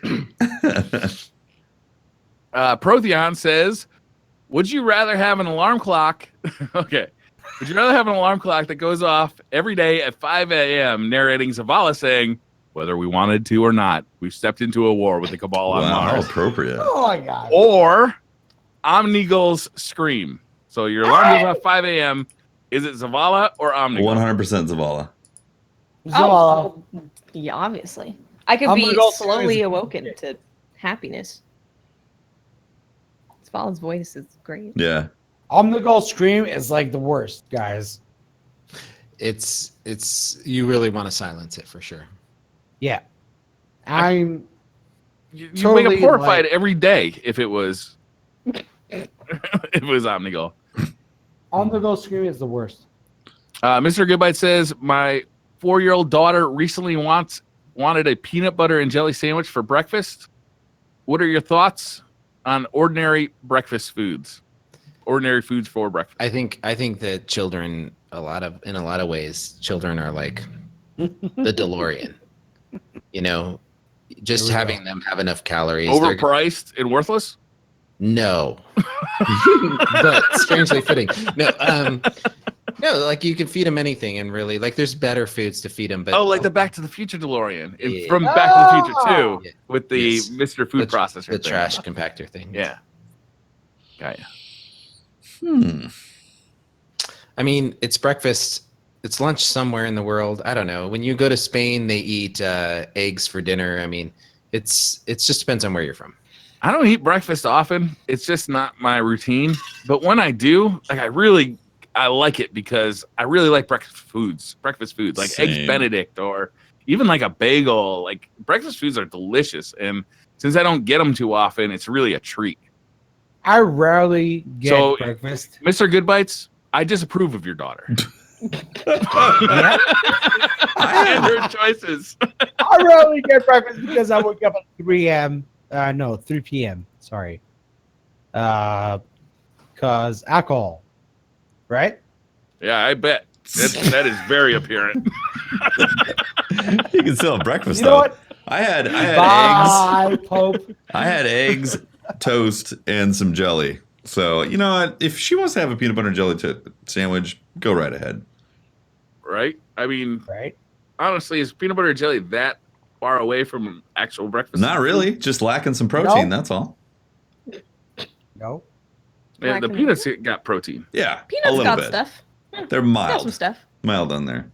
Protheon says, would you rather have an alarm clock? Okay. Would you rather have an alarm clock that goes off every day at 5 a.m. narrating Zavala saying, whether we wanted to or not, we've stepped into a war with the Cabal on Wow, how Mars? appropriate. Oh my god. Or Omnigul's scream. So your alarm goes off 5 a.m. Is it Zavala or Omnigul? 100% Zavala. Zavala. Oh, yeah, obviously. I could I'm be gonna go slowly crazy. awoken to happiness. Zvala's voice is great. Yeah. Omnigul scream is like the worst, guys. It's you really want to silence it for sure. Yeah. I'm You Totally, wake up horrified like- every day if it was if it was Omnigul. Omnigul scream is the worst. Mr. Goodbite says, my 4-year-old daughter recently wanted a peanut butter and jelly sandwich for breakfast. What are your thoughts on ordinary breakfast foods? Ordinary foods for breakfast. I think that children in a lot of ways, children are like the DeLorean. You know, just Here we having them have enough calories. they're- Overpriced and worthless? No. But strangely fitting. No, like you can feed them anything, and really, like there's better foods to feed them. But Oh, like the Back to the Future DeLorean. Yeah. From Back to the Future 2 Yeah. with the Yes. Mr. Food Processor the thing. trash compactor thing. Yeah. Got ya. I mean, it's breakfast. It's lunch somewhere in the world. I don't know. When you go to Spain, they eat eggs for dinner. I mean, it just depends on where you're from. I don't eat breakfast often. It's just not my routine. But when I do, like I like it because I really like breakfast foods. Like Same. eggs Benedict or even like a bagel. Like breakfast foods are delicious, and since I don't get them too often, it's really a treat. I rarely get So, breakfast. Mr. Good Bites, I disapprove of your daughter Yeah. and her choices. I rarely get breakfast because I wake up at 3 p.m. Sorry. Because alcohol, right? Yeah, I bet that is very apparent. You can still have breakfast You know though. what? I had eggs. Bye, Pope. I had eggs, toast, and some jelly. So you know what? If she wants to have a peanut butter and jelly sandwich, go right ahead. Right? I mean, Right? honestly, is peanut butter and jelly that far away from actual breakfast? Not really. Just lacking some protein. No. That's all. No. Yeah, the peanuts got protein. Yeah, a Peanuts little got bit. stuff. They're Got some mild. stuff. Mild on there.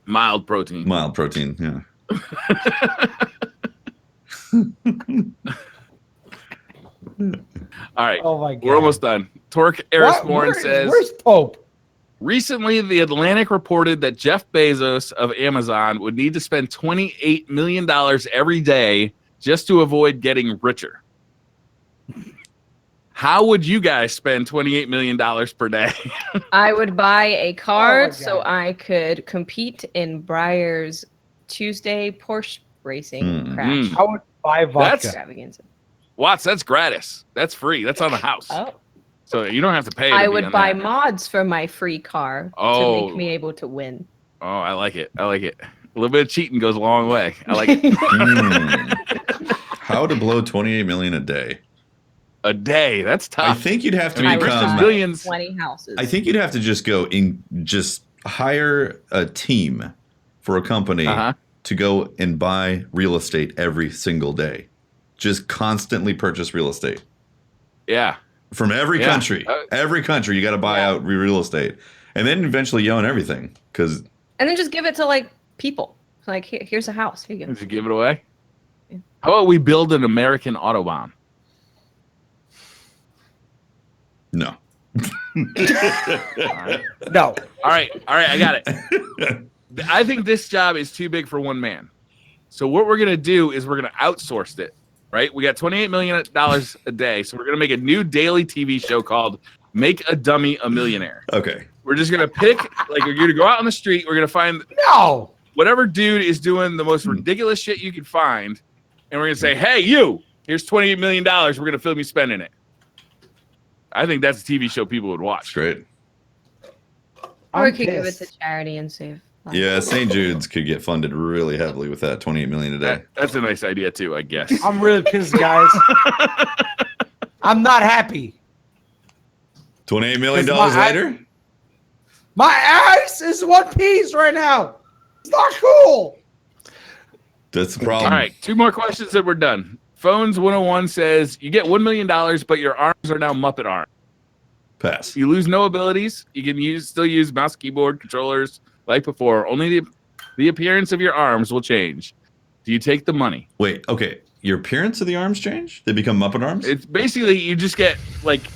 Mild protein. Mild protein. Yeah. All right. Oh my god. We're almost done. Torque Erisborn says, where's Pope? recently the Atlantic reported that Jeff Bezos of Amazon would need to spend $28 million every day just to avoid getting richer. How would you guys spend $28 million per day? I would buy a car Oh my so God. I could compete in Breyer's Tuesday Porsche racing crash Mm. I would buy vodka. extravaganza. Watts, that's gratis. That's free. That's on the house. Oh, So you don't have to pay. To I be would on buy that. mods for my free car to Oh. make me able to win. Oh, I like it. I like it. A little bit of cheating goes a long way. I like it. How to blow 28 million a day? A day. That's tough. I think you'd have to I mean, would versus buy become. billions. 20 houses. I think you'd have to just just hire a team for a company Uh-huh. to go and buy real estate every single day. Just constantly purchase real estate Yeah. from every Yeah. country. Every country, you got to buy out real estate, and then eventually you own everything. Because And then just give it to like people. Like here's a house. Here you go. Did you give it away? How about we build an American Autobahn? no, No. All right. I got it. I think this job is too big for one man. So what we're gonna do is we're gonna outsource it. Right? We got $28 million a day, so we're gonna make a new daily TV show called "Make a Dummy a Millionaire." okay. We're just gonna pick, like, we're gonna go out on the street. We're gonna find No. whatever dude is doing the most ridiculous shit you can find, and we're gonna say, "Hey, you! Here's $28 million. We're gonna film you spending it." I think that's a TV show people would That's watch. great. Or we I'm could give it to pissed. charity and save lives. Yeah, St. Jude's could get funded really heavily with that 28 million a day. That's a nice idea too, I guess. I'm really pissed, guys. I'm not happy. $28 million Because my- later. My ass is one piece right now. It's not cool. That's the problem. All right, 2 more questions and we're done. Phones 101 says you get $1 million, but your arms are now Muppet arms. Pass. You lose no abilities. You can still use mouse, keyboard, controllers like before. Only the appearance of your arms will change. Do you take the money? Wait. Okay. Your appearance of the arms change? They become Muppet arms? It's basically you just get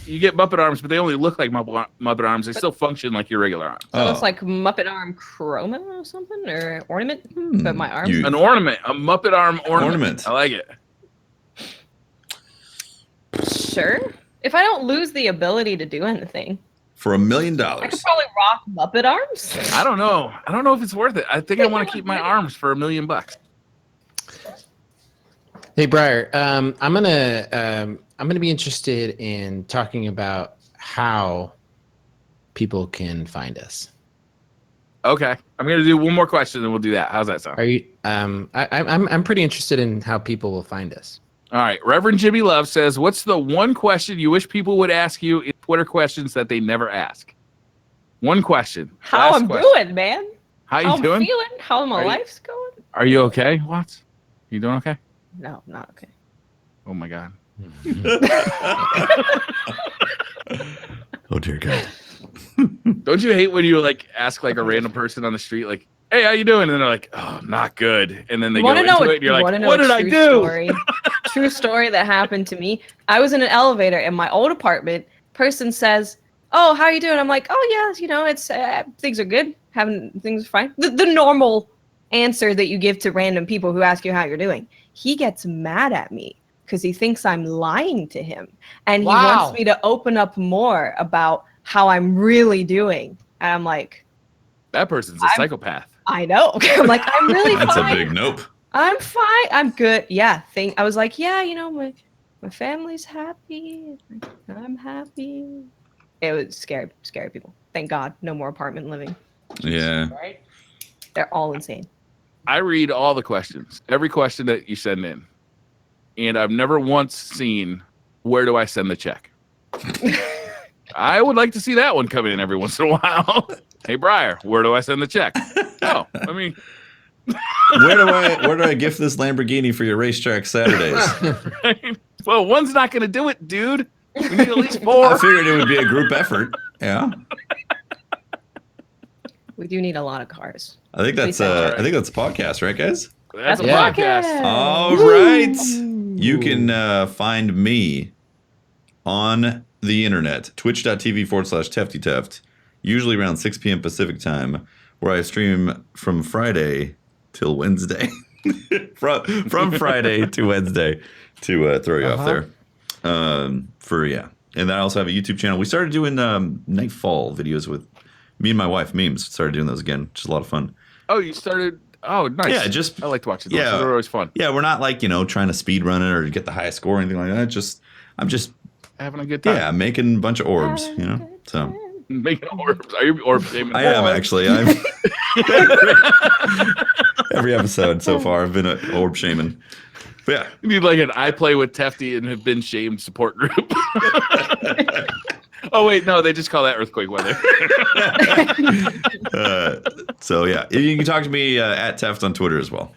you get Muppet arms, but they only look like Muppet arms. They still function like your regular arms. So it's like Muppet arm chroma or something, or ornament, but my arms. You- An ornament, a Muppet arm ornament. Ornament. I like it. Sure. If I don't lose the ability to do anything, for $1 million. I could probably rock Muppet arms. I don't know. I don't know if it's worth it. I think I want to keep my arms for $1 million. Hey, Breyer, I'm gonna be interested in talking about how people can find us. Okay, I'm gonna do one more question, and we'll do that. How's that sound? Are you? I'm pretty interested in how people will find us. All right. Reverend Jimmy Love says, "What's the one question you wish people would ask you in Twitter questions that they never ask?" One question. How Last I'm question. doing, man. How you How I'm doing? feeling. How my Are you- life's going. Are you okay, Watts? You doing okay? No, not okay. Oh my God. Oh, dear God. Don't you hate when you ask a random person on the street "Hey, how you doing?" and then they're like, "Oh, not good," and then they You go wanna into know it, and you're you like, wanna know "What a did I true do?" Story? True story that happened to me. I was in an elevator in my old apartment. Person says, "Oh, how you doing?" I'm like, "Oh yeah, it's things are good. Things are fine. The normal answer that you give to random people who ask you how you're doing. He gets mad at me because he thinks I'm lying to him. And he wants me to open up more about how I'm really doing. And I'm like, that person's a psychopath. I know. I'm like, I'm really That's fine. a big nope. I'm fine. I'm good. Yeah. I was like, yeah, you know, my family's happy. I'm happy. It was scary people. Thank God. No more apartment living. Yeah. Right? They're all insane. I read all the questions, every question that you send in, and I've never once seen where do I send the check. I would like to see that one come in every once in a while. Hey, Briar, where do I send the check? Oh, I mean, Where do I gift this Lamborghini for your racetrack Saturdays? right? Well, one's not going to do it, dude. We need at least 4. I figured it would be a group effort. Yeah. We do need a lot of cars. I think that's a podcast, right, guys? That's a Yeah. podcast. All right. You can find me on the internet, twitch.tv/TeftyTeft, usually around 6 p.m. Pacific time, where I stream from Friday till Wednesday. from Friday to Wednesday to throw you off there. And then I also have a YouTube channel. We started doing Nightfall videos with me and my wife, memes. Started doing those again, which is a lot of fun. Oh, you started. Oh, nice. Yeah, I liked watching those. yeah. Those are always fun. Yeah, we're not like, trying to speed run it or get the highest score or anything like that. I'm just Having a good time. yeah, making a bunch of orbs, So Making orbs. Are you orb shaming? I am actually. Every episode so far, I've been an orb shaman. But yeah, You need like an I play with Tefty and have been shamed support group. Oh wait, no, they just call that earthquake weather. So yeah, you can talk to me at Teft on Twitter as well.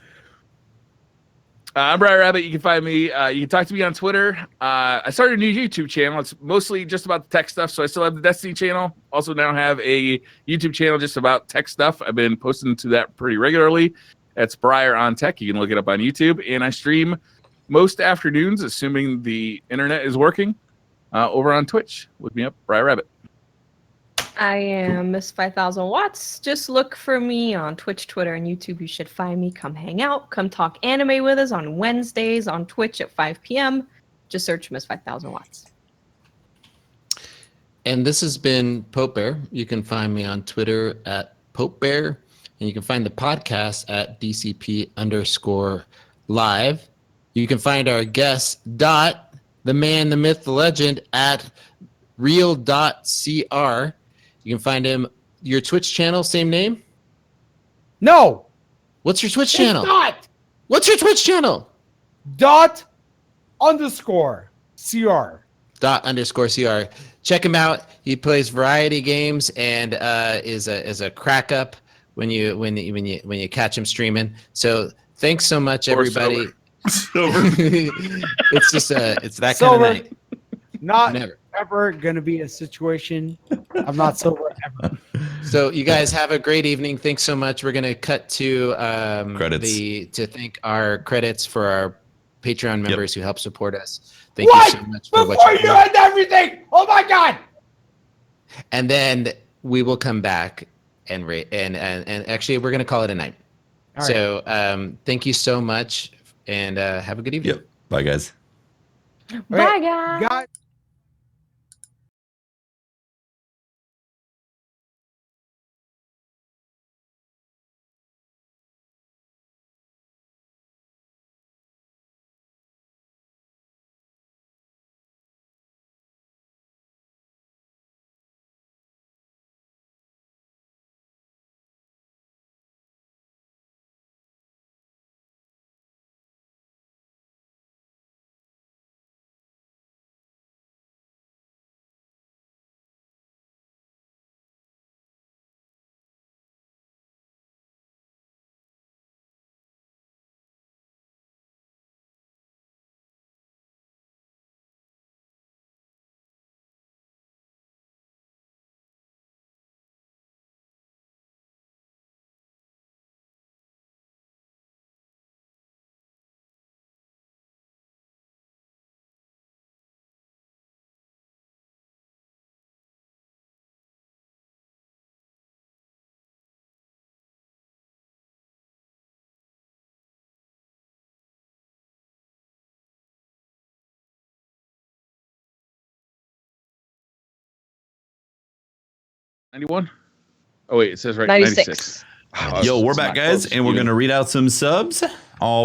I'm Briar Rabbit. You can find me. You can talk to me on Twitter. I started a new YouTube channel. It's mostly just about the tech stuff. So I still have the Destiny channel. Also now have a YouTube channel just about tech stuff. I've been posting to that pretty regularly. That's Briar on Tech. You can look it up on YouTube. And I stream most afternoons, assuming the internet is working, over on Twitch. Look me up, Briar Rabbit. I am Miss 5000 Watts. Just look for me on Twitch, Twitter, and YouTube. You should find me. Come hang out. Come talk anime with us on Wednesdays on Twitch at 5 p.m. Just search Miss 5000 Watts. And this has been Pope Bear. You can find me on Twitter at Pope Bear, and you can find the podcast at DCP_live. You can find our guest, Dot, the man, the myth, the legend, at real.cr. You can find him, your Twitch channel, same name? No. What's your Twitch channel? Dot. What's your Twitch channel? _CR. _CR. Check him out. He plays variety games and is a crack up when you catch him streaming. So thanks so much, everybody. It's just it's that kind of night. Not Never. ever gonna be a situation. I'm not sober ever. So you guys have a great evening. Thanks so much. We're gonna cut to Credits. to thank our credits for our Patreon members who help support us. Thank What? you so much for Before what you end everything! Oh my God! And then we will come back and actually we're gonna call it a night. All right. So thank you so much and have a good evening. Yep. Bye, guys. Bye, guys. God. 91? Oh wait, it says right 96. 96. Yo, we're back, guys, and we're gonna read out some subs. All